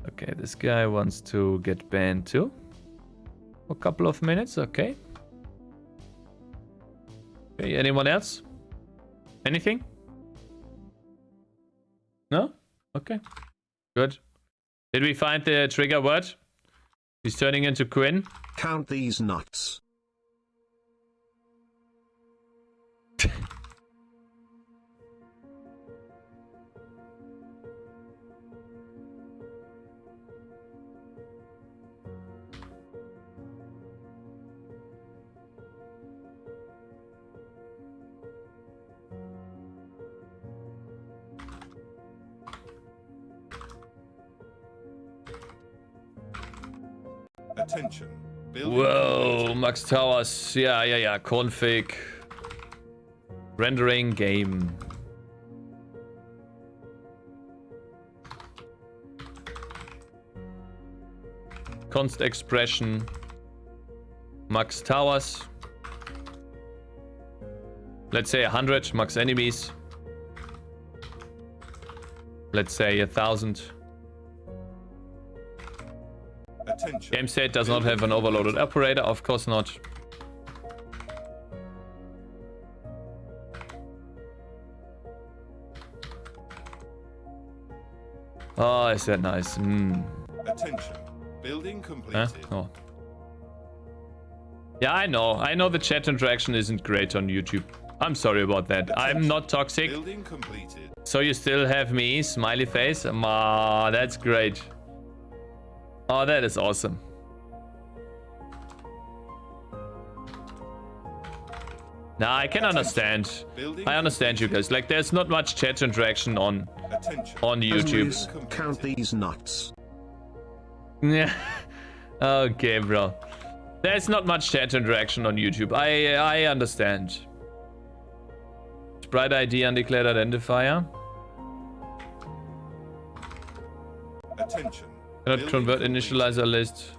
Okay, this guy wants to get banned too. For a couple of minutes, okay. Okay, anyone else? Anything? No? Okay. Good. Did we find the trigger word? He's turning into Quinn. Count these nuts. Attention. Building Whoa, completed. Max Towers. Yeah. Config. Rendering game. Const expression. Max Towers. Let's say 100 max enemies. Let's say 1,000. Attention. Game state does not have an overloaded operator, of course not. Oh, is that nice? Attention. Building Huh? completed. Oh. Yeah, I know. I know the chat interaction isn't great on YouTube. I'm sorry about that. I'm not toxic. Building completed. So you still have me, smiley face. Ah, that's great. Oh, that is awesome. Nah, I can understand. Building I understand you guys. Like, there's not much chat interaction on Attention. YouTube. Please count these nuts. Yeah. Okay, bro. There's not much chat interaction on YouTube. I understand. Sprite ID undeclared identifier. Attention. Cannot Building convert completed. initializer list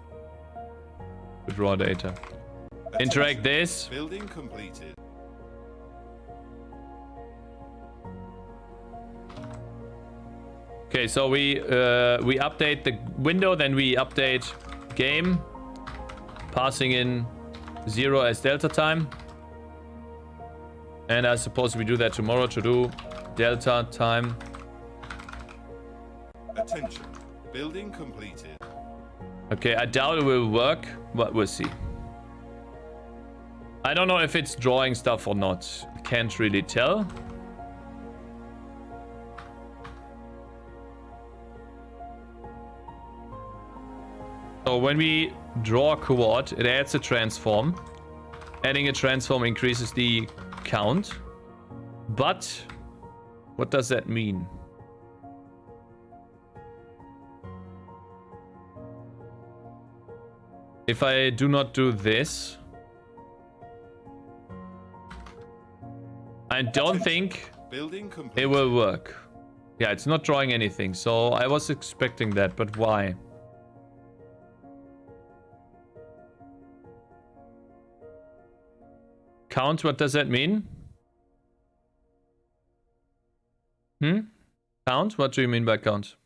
with raw data. Interact this. Building completed. Okay, so we update the window, then we update game, passing in 0 as delta time. And I suppose we do that tomorrow to do delta time. Attention. Building completed. Okay, I doubt it will work, but we'll see. I don't know if it's drawing stuff or not. Can't really tell. So when we draw a coord, it adds a transform. Adding a transform increases the count. But what does that mean? If I do not do this, I don't think Building it completed. will work. Yeah, it's not drawing anything, so I was expecting that, but why? Count, what does that mean? Count? What do you mean by count?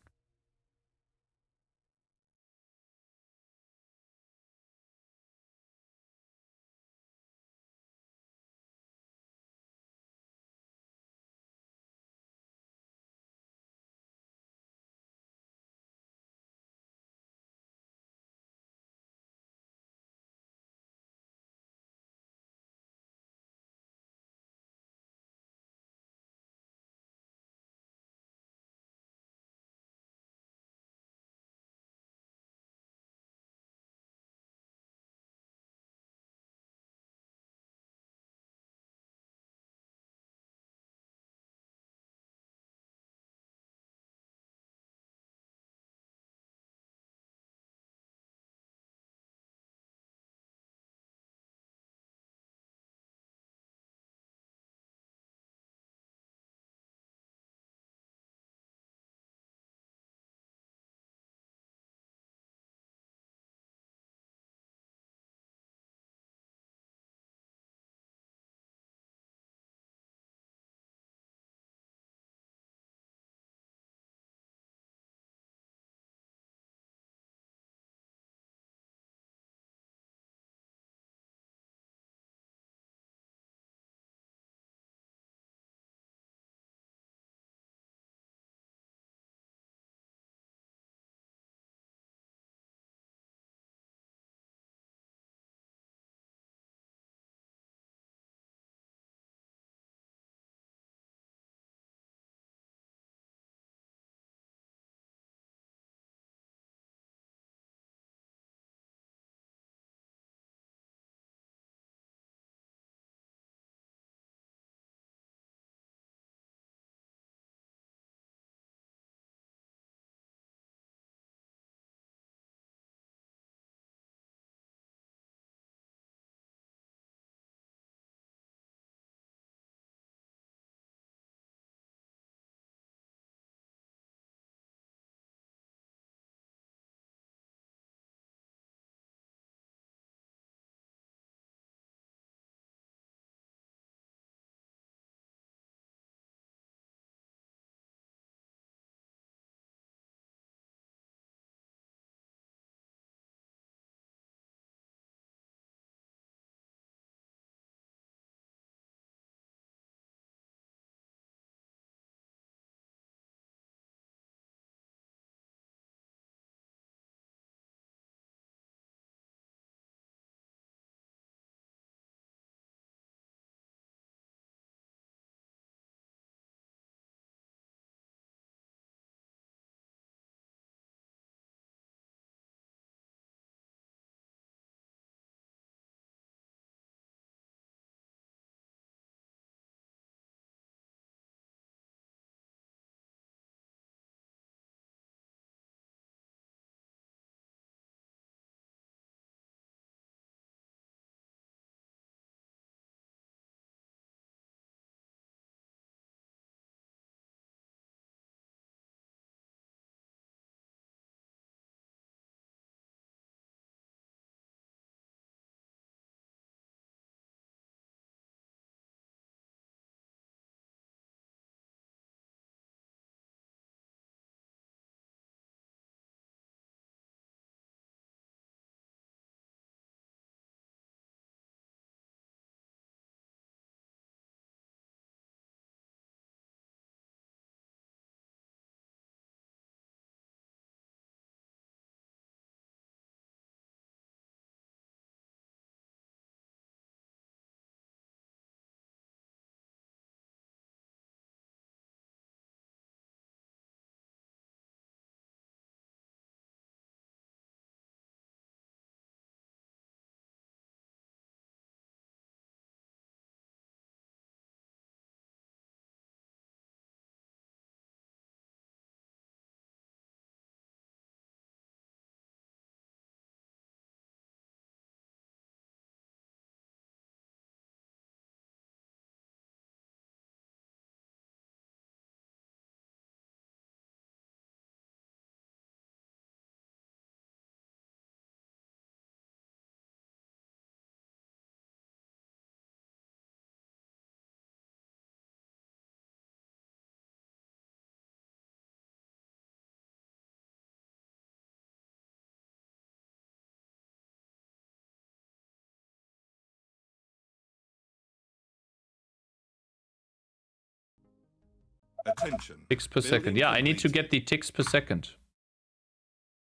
Attention. Ticks per second. Building Yeah, I need to completed. get the ticks per second.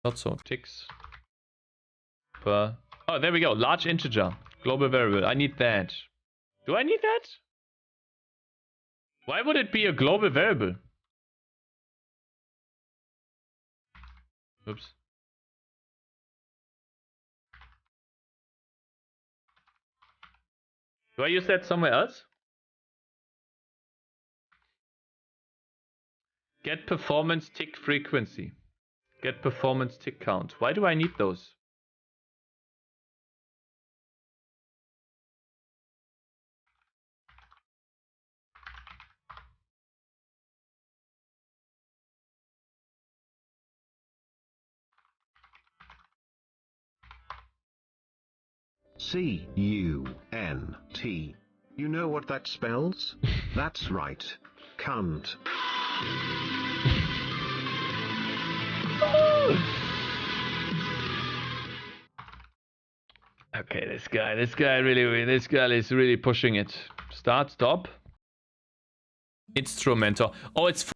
Not so. Ticks per... Oh, there we go. Large integer. Global variable. I need that. Do I need that? Why would it be a global variable? Oops. Do I use that somewhere else? Get performance tick frequency. Get performance tick count. Why do I need those? C-U-N-T. You know what that spells? That's right. Cunt. Okay, this guy is really pushing it. Start, stop. Instrumental. Oh, it's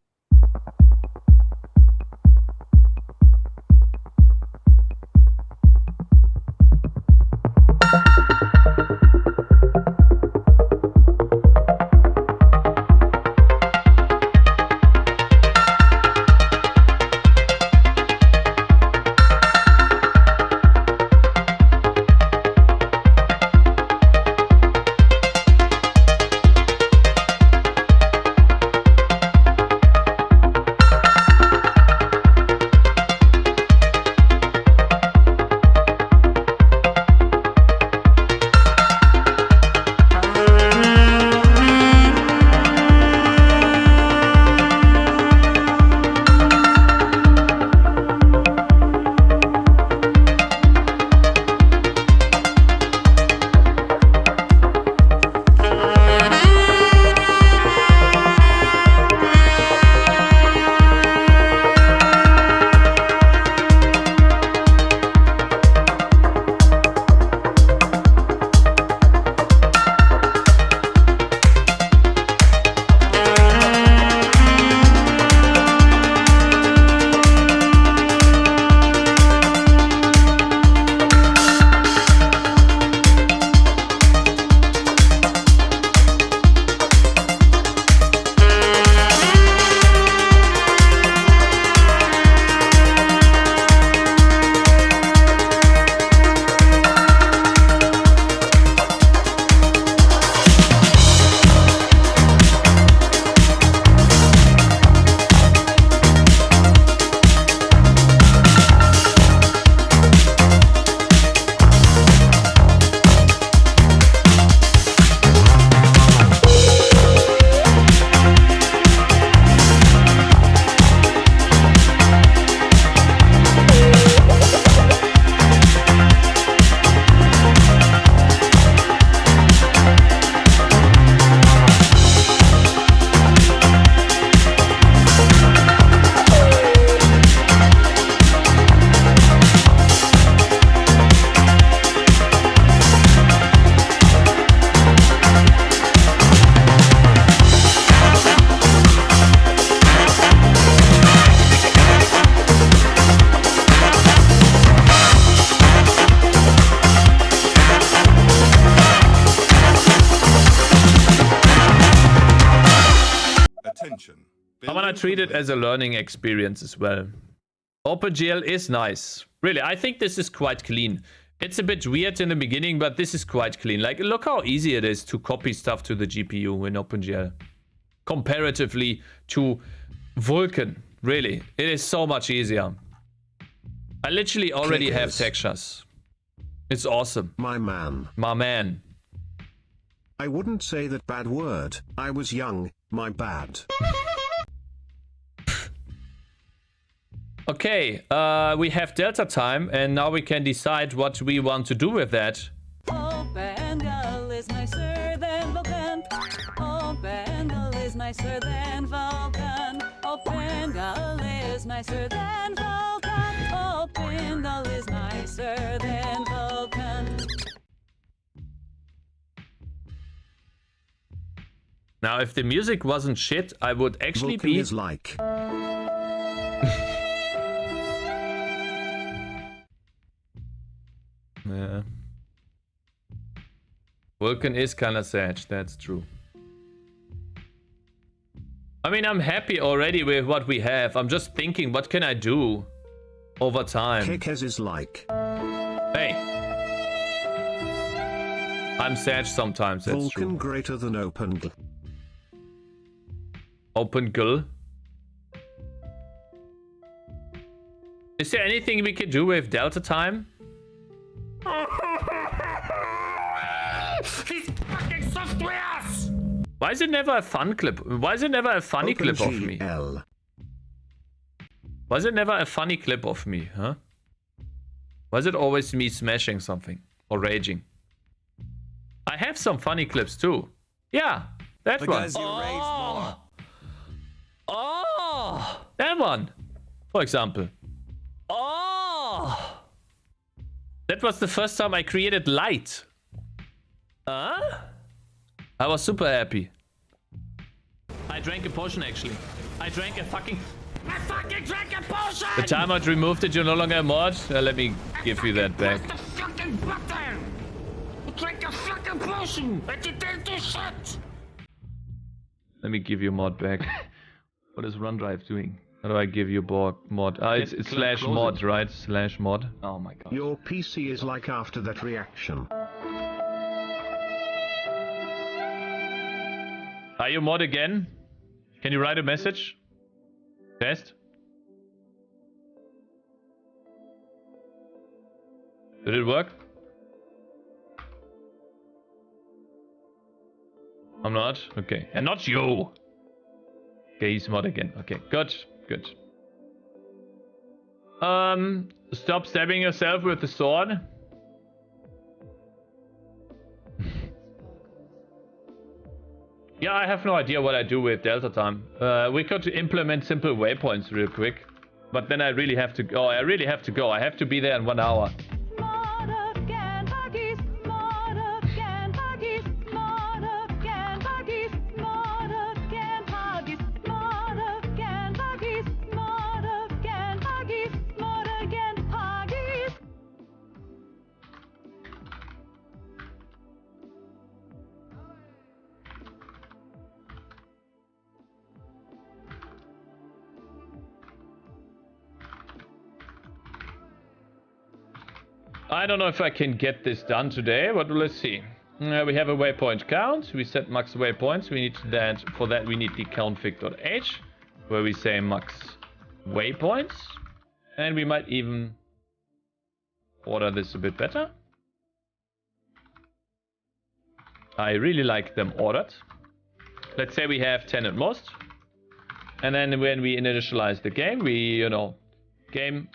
I want to treat it as a learning experience as well. OpenGL is nice. Really, I think this is quite clean. It's a bit weird in the beginning, but this is quite clean. Like, look how easy it is to copy stuff to the GPU in OpenGL. Comparatively to Vulkan. Really, it is so much easier. I literally already have textures. It's awesome. My man. My man. I wouldn't say that bad word. I was young. My bad. Okay, we have delta time, and now we can decide what we want to do with that. OpenGL is nicer than Vulkan. OpenGL is nicer than Vulkan. OpenGL is nicer than Vulkan. OpenGL is nicer than Vulkan. Now, if the music wasn't shit, I would actually Vulcan be... is like. Yeah. Vulcan is kinda sad, that's true. I mean, I'm happy already with what we have. I'm just thinking, what can I do over time? Cakez is like. Hey. I'm sad sometimes, that's Vulcan true. greater than OpenGL. OpenGL. Is there anything we can do with Delta time? These fucking softwares! Why is it never a fun clip? Why is it never a funny clip of me? OpenGL. Why is it never a funny clip of me, huh? Why is it always me smashing something or raging? I have some funny clips too. Yeah, that one. Because you rage more. Oh, that one, for example. Oh, that was the first time I created light. Huh? I was super happy. I drank a potion actually. I fucking drank a potion! The time I removed it, you're no longer a mod. Let me give you that back. Press the fucking button! You drank a fucking potion! And you didn't do shit! Let me give you mod back. What is run drive doing? How do I give you mod? Ah, it's slash mod, right? Slash mod. Oh my god. Your PC is like after that reaction. Are you mod again? Can you write a message? Test? Did it work? I'm not? Okay. And not you! Okay, he's mod again. Okay, good. Good. Stop stabbing yourself with the sword. Yeah, I have no idea what I do with Delta time. We could implement simple waypoints real quick. But then I really have to go. I really have to go. I have to be there in 1 hour. I don't know if I can get this done today, but let's see. We have a waypoint count. We set max waypoints. We need that. For that, we need the config.h, where we say max waypoints. And we might even order this a bit better. I really like them ordered. Let's say we have 10 at most. And then when we initialize the game, we, you know, game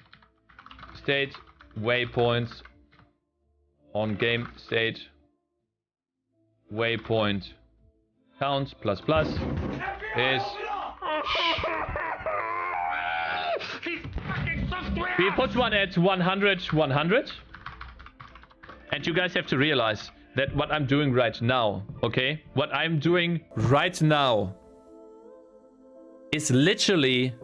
state waypoints on game state waypoint count plus plus is we put one at 100 and you guys have to realize that what I'm doing right now, okay, what I'm doing right now is literally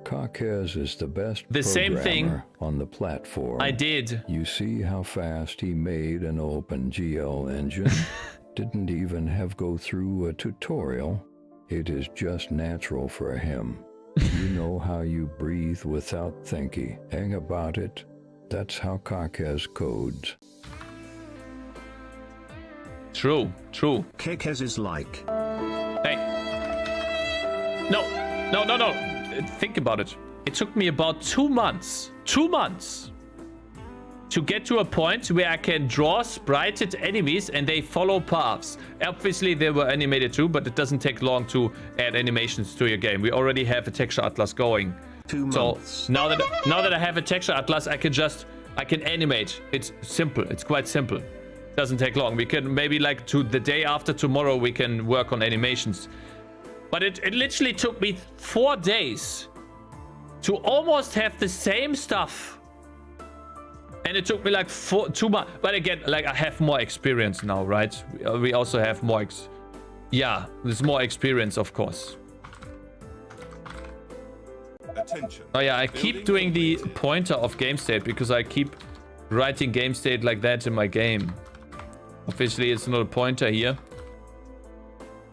Cakez is the best the same thing programmer on the platform. I did. You see how fast he made an OpenGL engine? Didn't even have go through a tutorial. It is just natural for him. You know how you breathe without thinking about it. That's how Cakez codes. True. Cakez is like. Hey. No. Think about it. It took me about 2 months. 2 months. To get to a point where I can draw sprited enemies and they follow paths. Obviously, they were animated too, but it doesn't take long to add animations to your game. We already have a texture atlas going. 2 months. So now that I have a texture atlas, I can animate. It's simple. It's quite simple. Doesn't take long. We can maybe like to the day after tomorrow we can work on animations. But it literally took me 4 days to almost have the same stuff. And it took me like 2 months. But again, like I have more experience now, right? We also have more Yeah, there's more experience, of course. Attention. Oh yeah, I keep doing the pointer of game state because I keep writing game state like that in my game. Obviously, it's not a pointer here.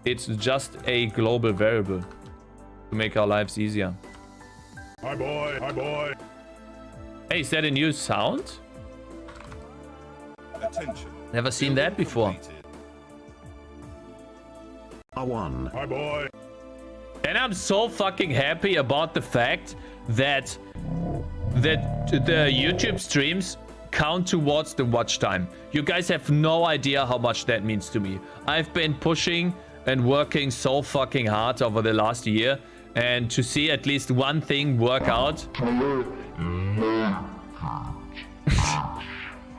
It's just a global variable to make our lives easier. Hi boy, hi boy. Hey, is that a new sound? Attention. Never seen that before. Completed. A1. Hi boy. And I'm so fucking happy about the fact that the YouTube streams count towards the watch time. You guys have no idea how much that means to me. I've been pushing and working so fucking hard over the last year, and to see at least one thing work out,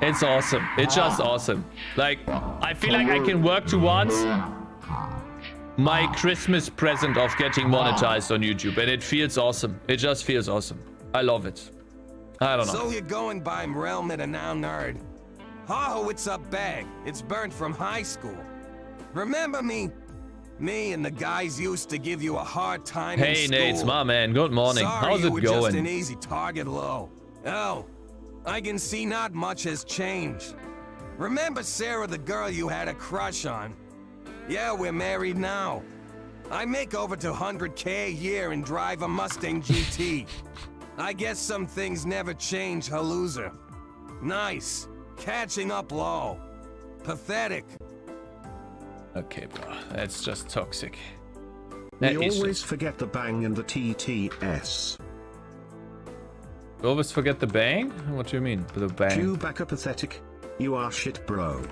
it's awesome. It's just awesome. Like, I feel like I can work towards my Christmas present of getting monetized on YouTube, and it feels awesome. It just feels awesome. I love it. I don't know. So you're going by Realm and a now nerd. It's a bag. It's burnt from high school. Remember me? Me and the guys used to give you a hard time Hey, in school. Nate, my man. Good morning. Sorry, How's you it were just an going? easy target low. Oh, I can see not much has changed. Remember Sarah, the girl you had a crush on? Yeah, we're married now. I make over 200K a year and drive a Mustang GT. I guess some things never change, Haluza. Nice. Catching up low. Pathetic. Okay, bro. That's just toxic. We That is always forget the bang and the TTS. You always forget the bang? What do you mean, the bang? Q back up pathetic. You are shit, bro.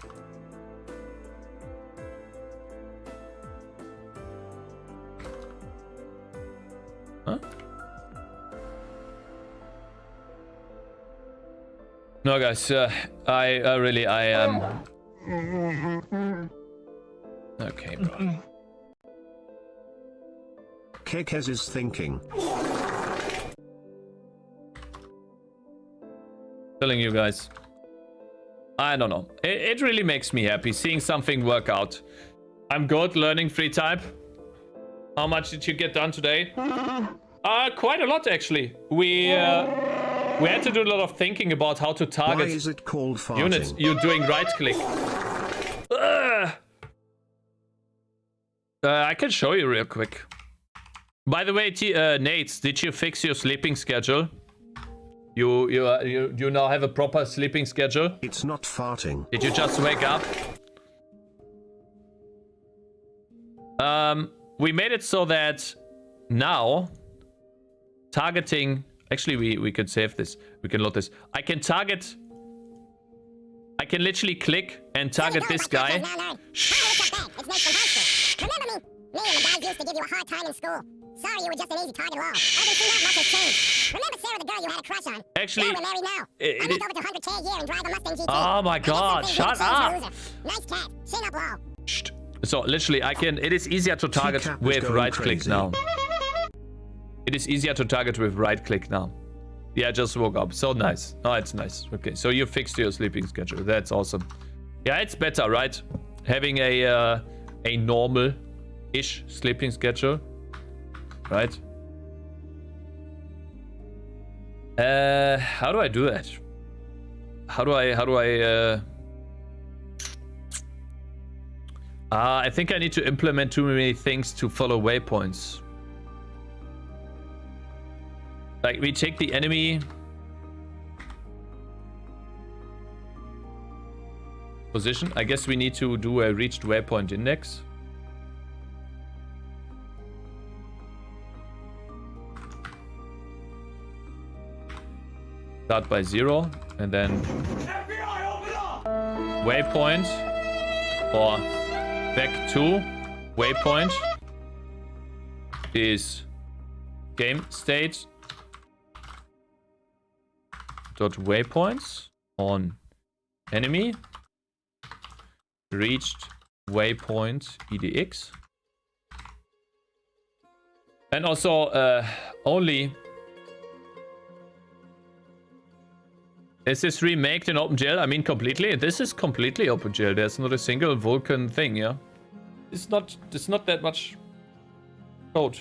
Huh? No, guys, I am. Okay, bro. Cakez is thinking. Telling you guys. I don't know. It really makes me happy seeing something work out. I'm good learning free type. How much did you get done today? Quite a lot, actually. We had to do a lot of thinking about how to target Why is it called farting? units. You're doing right click. I can show you real quick. By the way, Nate, did you fix your sleeping schedule? You now have a proper sleeping schedule? It's not farting. Did you just wake up? We made it so that now targeting. Actually, we could save this. We can load this. I can target. I can literally click and target this guy. Shh. Remember me? Me and the guys used to give you a hard time in school. Sorry, you were just an easy target low. I haven't seen that much has changed. Remember Sarah, the girl you had a crush on? Actually, yeah, we're married now. I make over 200K a year and drive a Mustang GT. Oh my god, shut up. Nice cat. Chin up low. Shh. So literally, I can. It is easier to target T-Cap is with going right click crazy. now. It is easier to target with right click now. Yeah, I just woke up. So nice. Oh, it's nice. Okay, so you fixed your sleeping schedule. That's awesome. Yeah, it's better, right? Having a normal-ish sleeping schedule, right? How do I do that? How do I I think I need to implement too many things to follow waypoints. Like, we take the enemy position. I guess we need to do a reached waypoint index. Start by 0 and then waypoint or back to waypoint is game state dot waypoints on enemy reached waypoint edx, and also only is this remaked in OpenGL? I mean, completely. This is completely OpenGL. There's not a single Vulkan thing, yeah. it's not that much code.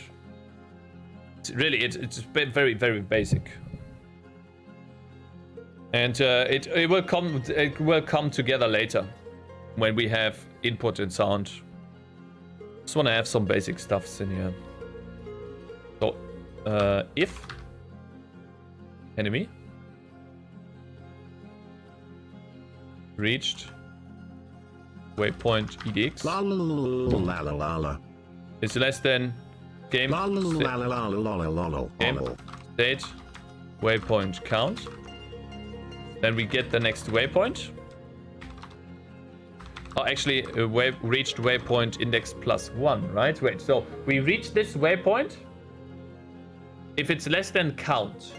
It's very, very basic. And it will come together later when we have input and sound. Just want to have some basic stuffs in here. So if enemy reached waypoint edx La la la la la la la. is less than game La la la la la la la la. game state waypoint count, then we get the next waypoint. Oh, actually, reached waypoint index +1, right? Wait, so we reach this waypoint if it's less than count.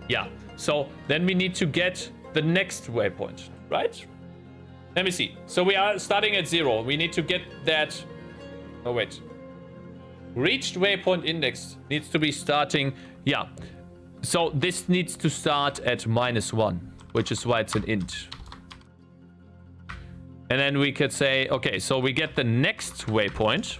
Yeah, so then we need to get the next waypoint, right? Let me see. So we are starting at 0. We need to get that. Oh, wait. Reached waypoint index needs to be starting. Yeah. So this needs to start at -1, which is why it's an int. And then we could say, okay, so we get the next waypoint.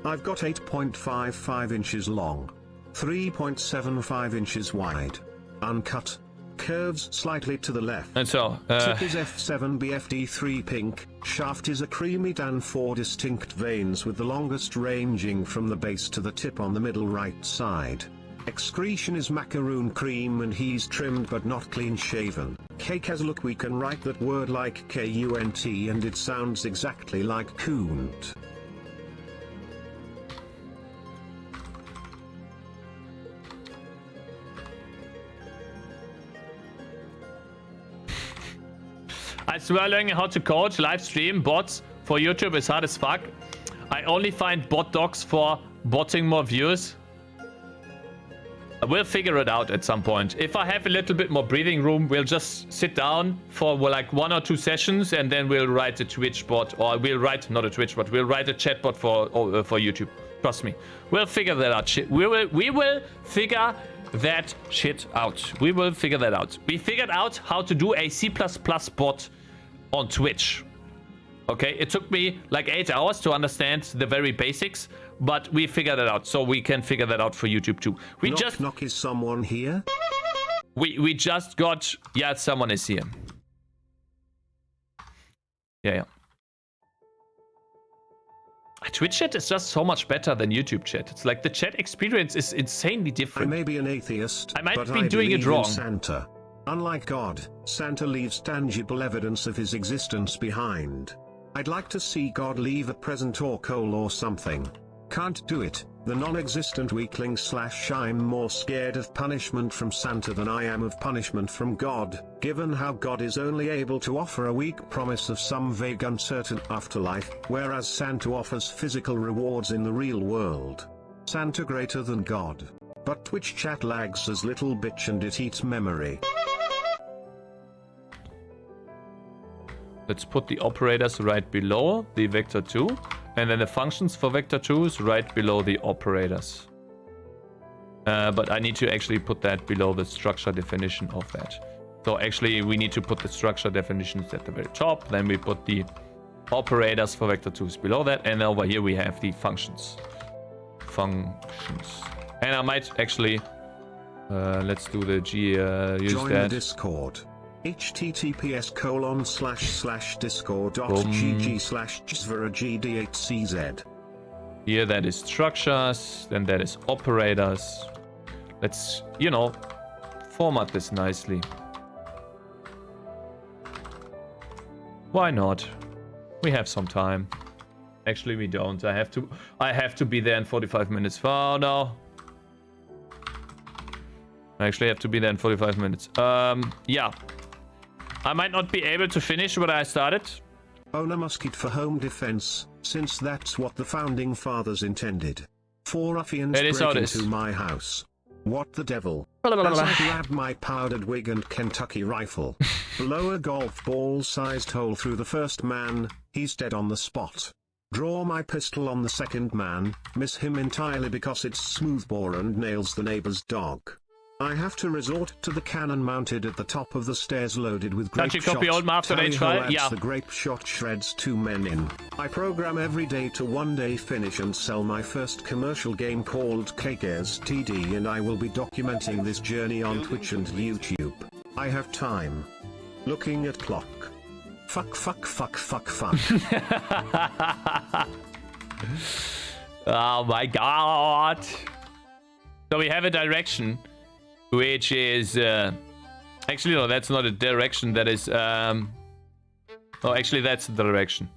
I've got 8.55 inches long, 3.75 inches wide, uncut, curves slightly to the left. And so, tip is F7 BFD3 pink, shaft is a creamy tan, 4 distinct veins with the longest ranging from the base to the tip on the middle right side. Excretion is macaroon cream and he's trimmed but not clean shaven. Cakez, look, we can write that word like KUNT and it sounds exactly like coont. I swear learning how to code, live stream, bots for YouTube is hard as fuck. I only find bot docs for botting more views. We'll figure it out at some point. If I have a little bit more breathing room, we'll just sit down for like 1 or 2 sessions and then we'll write a Twitch bot, or we'll write, not a Twitch bot, we'll write a chat bot for YouTube. Trust me. We'll figure that out. We will figure that shit out. We will figure that out. We figured out how to do a C++ bot on Twitch. Okay, it took me like 8 hours to understand the very basics, but we figured it out, so we can figure that out for YouTube too. We knock, just knock, is someone here? We just got, yeah, someone is here. Yeah. Twitch chat is just so much better than YouTube chat. It's like the chat experience is insanely different. I may be an atheist, I might but be doing it believe wrong. in Santa. Unlike God, Santa leaves tangible evidence of his existence behind. I'd like to see God leave a present or coal or something. Can't do it, the non-existent weakling / I'm more scared of punishment from Santa than I am of punishment from God, given how God is only able to offer a weak promise of some vague uncertain afterlife, whereas Santa offers physical rewards in the real world. Santa greater than God. But Twitch chat lags as little bitch and it eats memory. Let's put the operators right below the vector 2. And then the functions for vector 2 is right below the operators. But I need to actually put that below the structure definition of that. So actually we need to put the structure definitions at the very top. Then we put the operators for vector 2s below that. And over here we have the functions. And I might actually... let's do the G... use Join that. the Discord. https://discord.gg/gd8cz. Here that is structures, then that is operators. Let's, you know, format this nicely. Why not? We have some time. Actually, we don't. I have to be there in 45 minutes. Oh no. I actually have to be there in 45 minutes. Yeah. I might not be able to finish what I started. Own a musket for home defense, since that's what the founding fathers intended. 4 ruffians break into my house. What the devil? As I grab my powdered wig and Kentucky rifle. Blow a golf ball-sized hole through the first man, he's dead on the spot. Draw my pistol on the second man, miss him entirely because it's smoothbore and nails the neighbor's dog. I have to resort to the cannon mounted at the top of the stairs loaded with grape Can't you copy shot. old master Tally H ho, file? lads, Yeah. The grape shot shreds 2 men in. I program every day to one day finish and sell my first commercial game called Cakez TD, and I will be documenting this journey on Twitch and YouTube. I have time. Looking at clock. Fuck. Oh my god. So we have a direction, which is... actually, no, that's not a direction. That is... Oh, actually, that's the direction.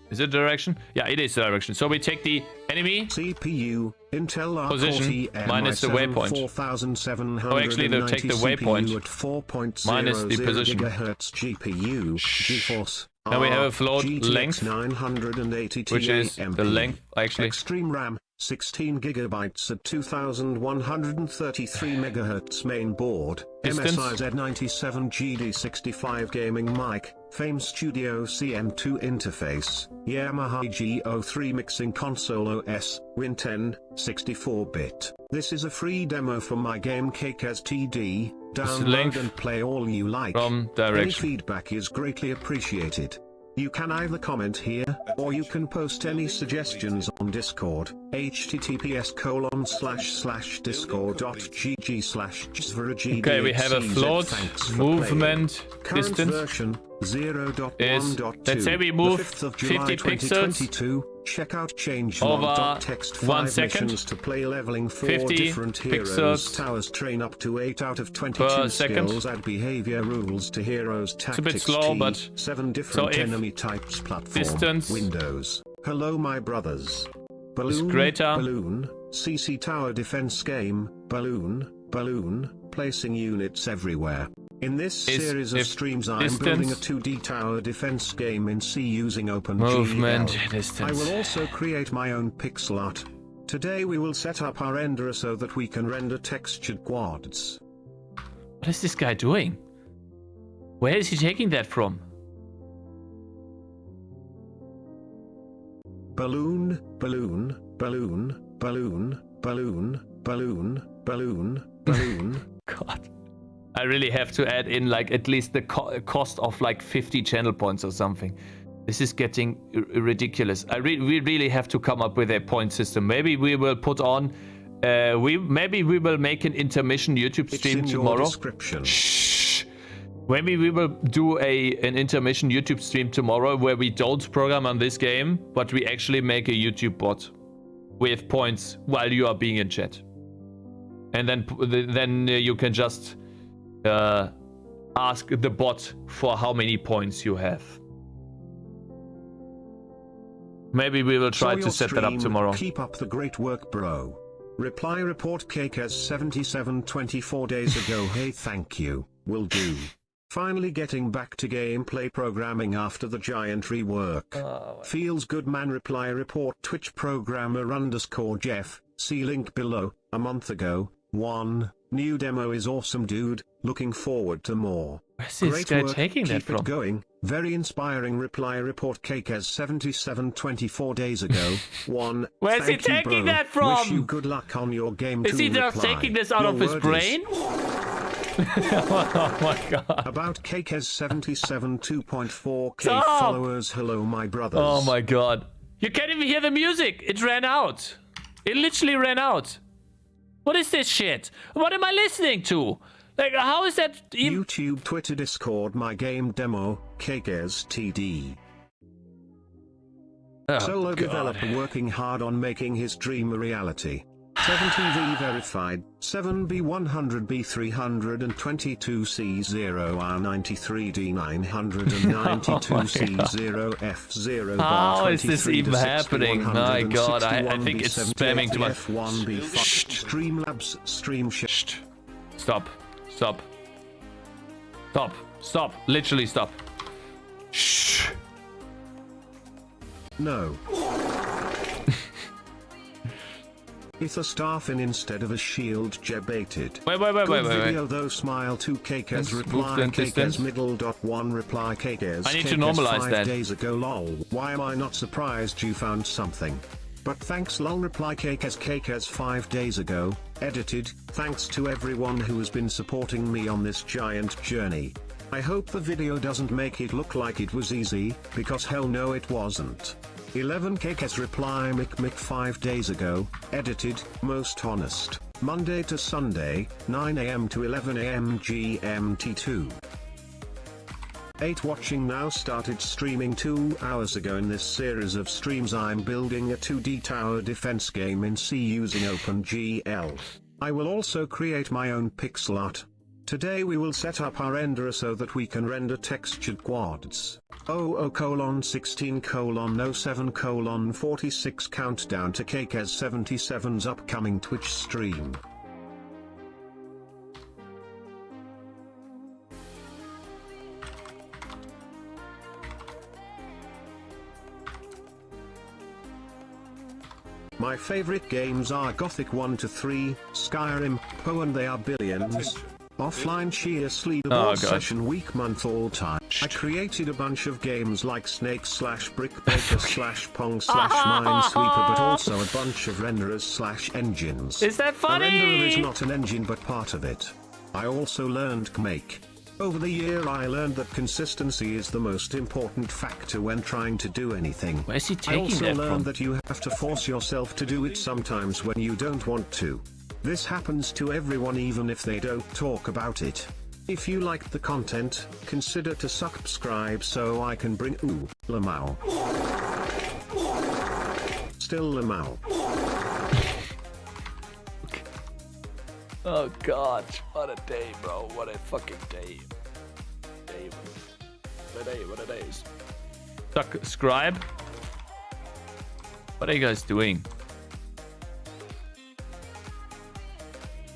Is it direction? Yeah, it is the direction. So we take the enemy CPU, Intel position R40 minus the waypoint. 4790 Oh, actually, they'll take the waypoint at 4.00 minus the position. GHz GPU, GeForce. Now we have a float GTX length, 980 which is MP. the length, actually. Extreme RAM, 16 gigabytes at 2133 megahertz main board. Distance. MSI Z97 GD65 gaming mic. Fame Studio CM2 interface. Yamaha G03 mixing console OS. Win 10, 64-bit. This is a free demo for my game Cakez TD. Download and play all you like. From Any direction. feedback is greatly appreciated. You can either comment here, or you can post any suggestions on Discord. https://discord.gg/jsvaragd. Okay, we have a float movement Current distance. version 0.1.2. Let's say we move 5th of July 50 pixels 2022. Check out over changelog.text 1 5 second. missions to play leveling 4 50 different heroes. pixels Towers train up to 8 out of 22 per second. skills. Add behavior rules to heroes It's a tactics. bit slow, T. but 7 different if enemy types. Platform. distance Windows. Hello my brothers. Balloon. greater. Balloon. CC tower defense game. Balloon. Balloon. Placing units everywhere. In this Is series of if streams I'm distance- building a 2D tower defense game in C using OpenGL. Movement I distance. will also create my own pixel art. Today we will set up our renderer so that we can render textured quads. What is this guy doing? Where is he taking that from? Balloon, balloon, balloon, balloon, balloon, balloon, balloon, balloon. God. I really have to add in like at least the cost of like 50 channel points or something. This is getting ridiculous. We really have to come up with a point system. Maybe we will put on maybe we will make an intermission YouTube stream It's in tomorrow. Your description. Shh. Maybe we will do an intermission YouTube stream tomorrow where we don't program on this game, but we actually make a YouTube bot with points while you are being in chat. And then you can just ask the bot for how many points you have. Maybe we will try to set that up tomorrow. Keep up the great work, bro. Reply report Cakez 77 24 days ago. Hey, thank you. Will do. Finally getting back to gameplay programming after the giant rework. Feels good, man. Reply report Twitch programmer _ Jeff. See link below. A month ago. 1. New demo is awesome, dude. Looking forward to more. Where's this Great guy work. taking that Keep it from? going. Very inspiring. Reply report Cakez 77 24 days ago. 1. Where's he Thank you, taking bro. that from? Wish you good luck on your game. Is he just reply. taking this out Your of his word brain? Oh my god. About Cakez 77 2.4k Stop! followers. Hello, my brothers. Oh my god. You can't even hear the music. It ran out. It literally ran out. What is this shit? What am I listening to? Like, how is that even... YouTube, Twitter, Discord, my game demo, Cakez TD. Oh, Solo God. developer working hard on making his dream a reality. 7TV verified, 7B100B300 and 22C0R93D992C0F0 How is this even 23 to happening? My God, I think it's 61B78 spamming too much. F1B5 Streamlabs stream Shh. Stop. Stop. Stop. Stop. Literally stop. Shh. No. It's a staffin instead of a shield jebaited. Wait. Good video though. Smile to Cakez reply movement distance. Cakez middle.1 reply Cakez. I need to Cakez normalize 5 that. days ago lol. Why am I not surprised you found something? But thanks long reply Cakez 5 days ago, edited, thanks to everyone who has been supporting me on this giant journey. I hope the video doesn't make it look like it was easy, because hell no it wasn't. 11 Cakez reply Mick 5 days ago, edited, most honest, Monday to Sunday, 9 AM to 11 AM GMT2. 8 watching now started streaming 2 hours ago. In this series of streams I'm building a 2D tower defense game in C using OpenGL. I will also create my own pixel art. Today we will set up our renderer so that we can render textured quads. 00:16:07:46 countdown to Cakez 77's upcoming Twitch stream. My favorite games are Gothic 1 to 3, Skyrim, Poe, and they are billions. Attention. Offline sheer sleep Oh, God. session week month all time. I created a bunch of games like Snake / Brickbreaker / Pong / Minesweeper, but also a bunch of renderers / engines. Is that A funny? renderer is not an engine but part of it. I also learned Make. Over the year I learned that consistency is the most important factor when trying to do anything. Where's he I taking also that learned from? that you have to force yourself to do it sometimes when you don't want to. This happens to everyone even if they don't talk about it. If you liked the content, consider to subscribe so I can bring Lamau. Still Lamau. Oh god, what a day, bro. What a fucking day. What a day. Subscribe. What are you guys doing?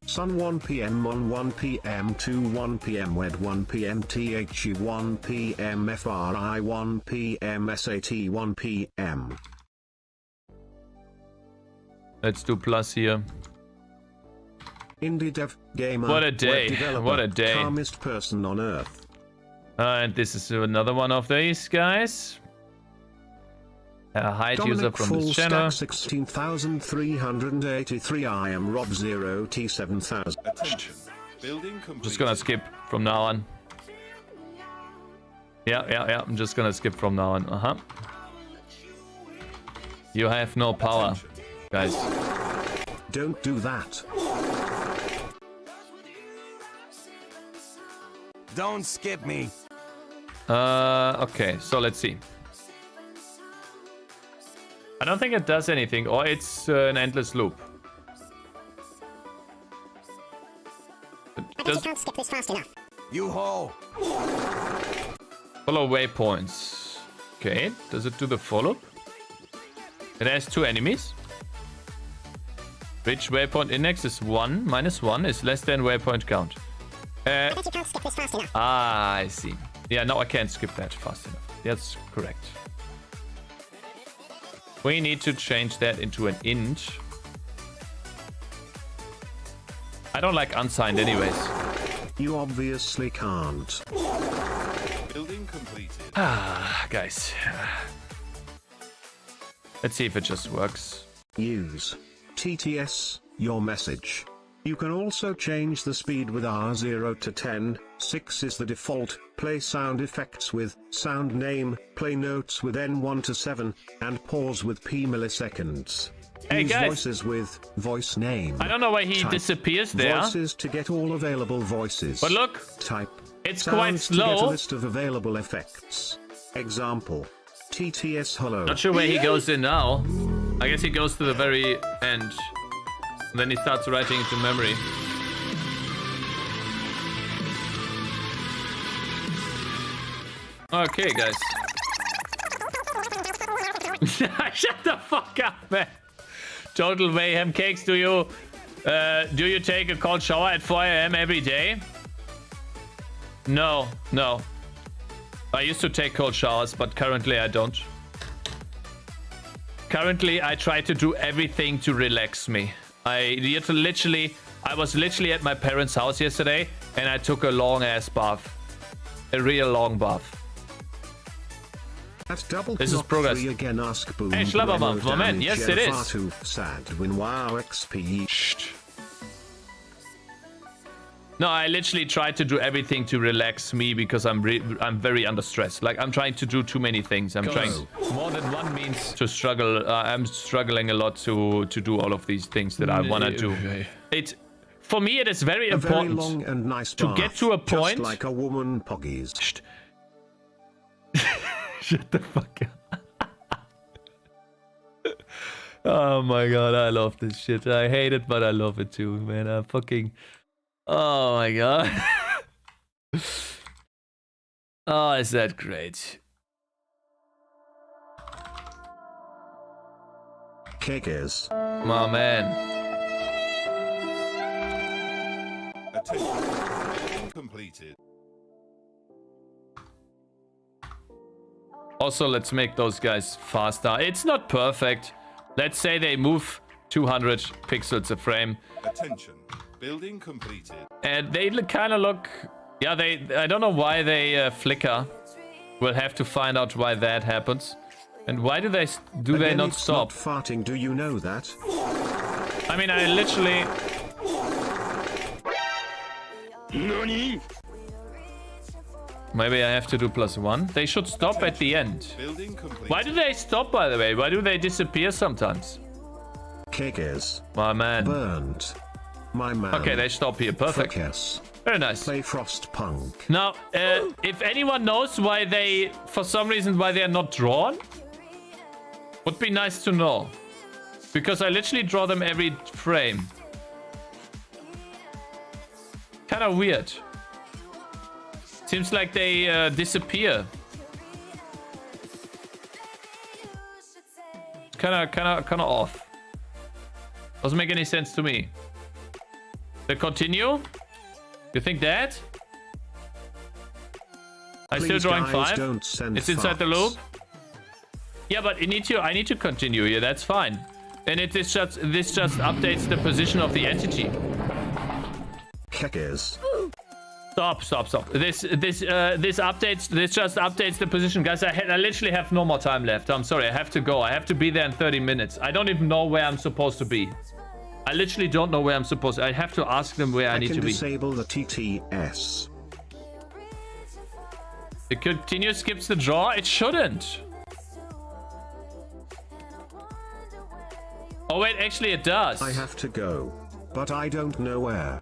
Sun 1 PM on 1 PM to 1 PM Wed 1 PM THU 1 PM FRI 1 PM SAT 1 PM. Let's do plus here. indiedev gamer. What a day, web developer, what a day. Calmest person on earth. And this is another one of these guys. A hide user Dominic from full this channel. stack 16,383. I am Rob 0T7000. Attention. Building completed. Just gonna skip from now on. Yeah. I'm just gonna skip from now on. You have no power, guys. Don't do that. Don't skip me. Okay, so let's see. I don't think it does anything, or it's an endless loop. I bet you can't skip this fast enough. You ho. Follow waypoints. Okay, does it do the follow? It has 2 enemies. Which waypoint index is 1 minus 1 is less than waypoint count. I bet you can't skip this fast enough. I see. Yeah, no, I can't skip that fast enough. That's correct. We need to change that into an int. I don't like unsigned anyways. You obviously can't. Building completed. Guys. Let's see if it just works. Use TTS, your message. You can also change the speed with R0 to 10, 6 is the default, play sound effects with sound name, play notes with N1 to 7, and pause with P milliseconds. Hey, Use guys. voices with voice name. I don't know why he Type disappears there. Voices to get all available voices. But look, Type it's sounds quite to get a slow. list of available effects. Example. TTS hello. Not sure where he goes in now. I guess he goes to the very end. And then he starts writing into memory. Okay, guys. Shut the fuck up, man. Total mayhem. Cakes, do you take a cold shower at 4 AM every day? No. I used to take cold showers, but currently I don't. Currently, I try to do everything to relax me. I was literally at my parents' house yesterday, and I took a long ass bath. A real long bath. At double This is clock progress. 3 again, ask Boom. Hey, Schlabbermump, my man. Yes, it is. Far too sad win wow XP. No, I literally tried to do everything to relax me because I'm very under stress. Like, I'm trying to do too many things. I'm trying more than one means to struggle. I'm struggling a lot to do all of these things that I want to do. For me, it is very important very long and nice to bath, get to a point. Just like a woman poggies. Shut the fuck up. Oh my god, I love this shit. I hate it, but I love it too, man. I'm fucking... Oh my god. Oh, is that great? Cakez. My man. Attention. Completed. Also, let's make those guys faster. It's not perfect. Let's say they move 200 pixels a frame. Attention. Building completed. And they kind of look... Yeah, I don't know why they flicker. We'll have to find out why that happens. And why do they not it's stop? Not farting, do you know that? I mean, I literally... NANI? Maybe I have to do +1. They should stop at the end. Building complete. Why do they stop, by the way? Why do they disappear sometimes? Cakez. My man. Burnt. My man. Okay, they stop here. Perfect. Cakez. Very nice. Play Frostpunk. Now, if anyone knows why they, for some reason, why they are not drawn, would be nice to know. Because I literally draw them every frame. Kind of weird. Seems like they disappear. Kind of off. Doesn't make any sense to me. They continue? You think that? I'm still drawing 5. It's inside the loop. Yeah, but I need to continue here. That's fine. And this just updates the position of the entity. Cakez. Stop. This just updates the position. Guys, I literally have no more time left. I'm sorry, I have to go. I have to be there in 30 minutes. I don't even know where I'm supposed to be. I literally don't know where I'm supposed to. I have to ask them where I need to be. Disable the TTS. It continues, skips the draw. It shouldn't. Oh wait, actually it does. I have to go, but I don't know where.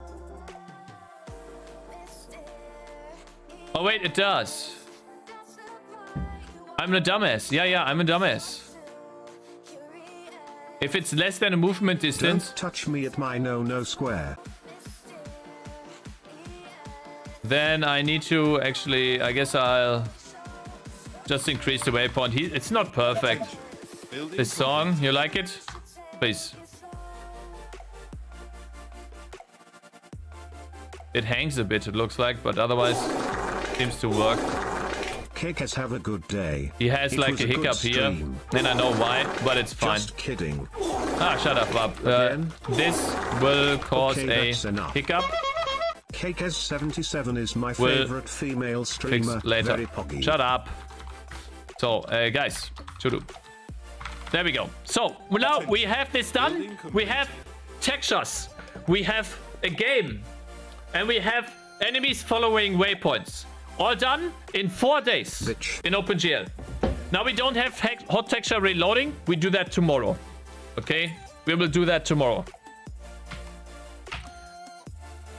Oh wait, it does. I'm a dumbass. Yeah, I'm a dumbass. If it's less than a movement distance... Don't touch me at my no square. Then I need to actually... I guess I'll just increase the waypoint. It's not perfect. This song, you like it? Please. It hangs a bit, it looks like, but otherwise seems to work. Cakez, have a good day. He has like a hiccup here, and I know why, but it's fine. Just kidding. Ah, shut up, Bob. This will cause a hiccup. Cakez77 is my favorite female streamer. Fix later. Very poggy. Shut up. So, guys, there we go. So now we have this done. We have textures. We have a game, and we have enemies following waypoints. All done in 4 days in OpenGL. Now we don't have hot texture reloading. We do that tomorrow. Okay? We will do that tomorrow.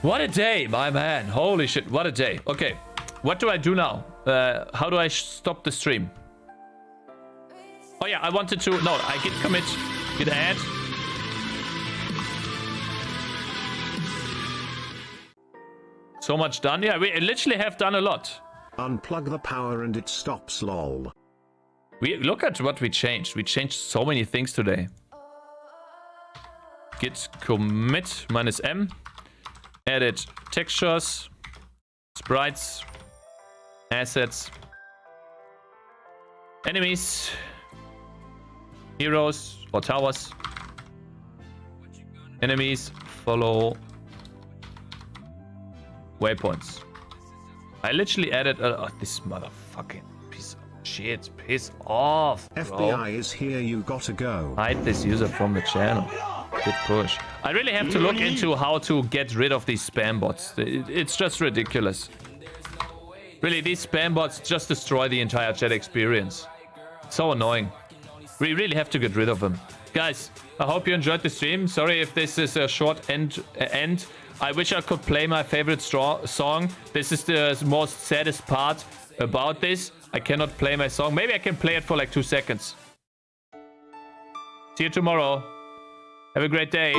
What a day, my man. Holy shit, what a day. Okay, what do I do now? How do I stop the stream? Oh yeah, I wanted to... No, I git commit, git add. So much done. Yeah, we literally have done a lot. Unplug the power and it stops, lol. We look at what we changed. We changed so many things today. Git commit -m. Edit textures, sprites, assets, enemies, heroes or towers. Enemies follow waypoints. I literally added this motherfucking piece of... Shit, piss off, bro. FBI is here, you gotta go. Hide this user from the channel. Good push. I really have to look into how to get rid of these spam bots. It's just ridiculous. Really, these spam bots just destroy the entire chat experience. So annoying. We really have to get rid of them. Guys, I hope you enjoyed the stream. Sorry if this is a short end. I wish I could play my favorite song. This is the most saddest part about this. I cannot play my song. Maybe I can play it for like 2 seconds. See you tomorrow. Have a great day.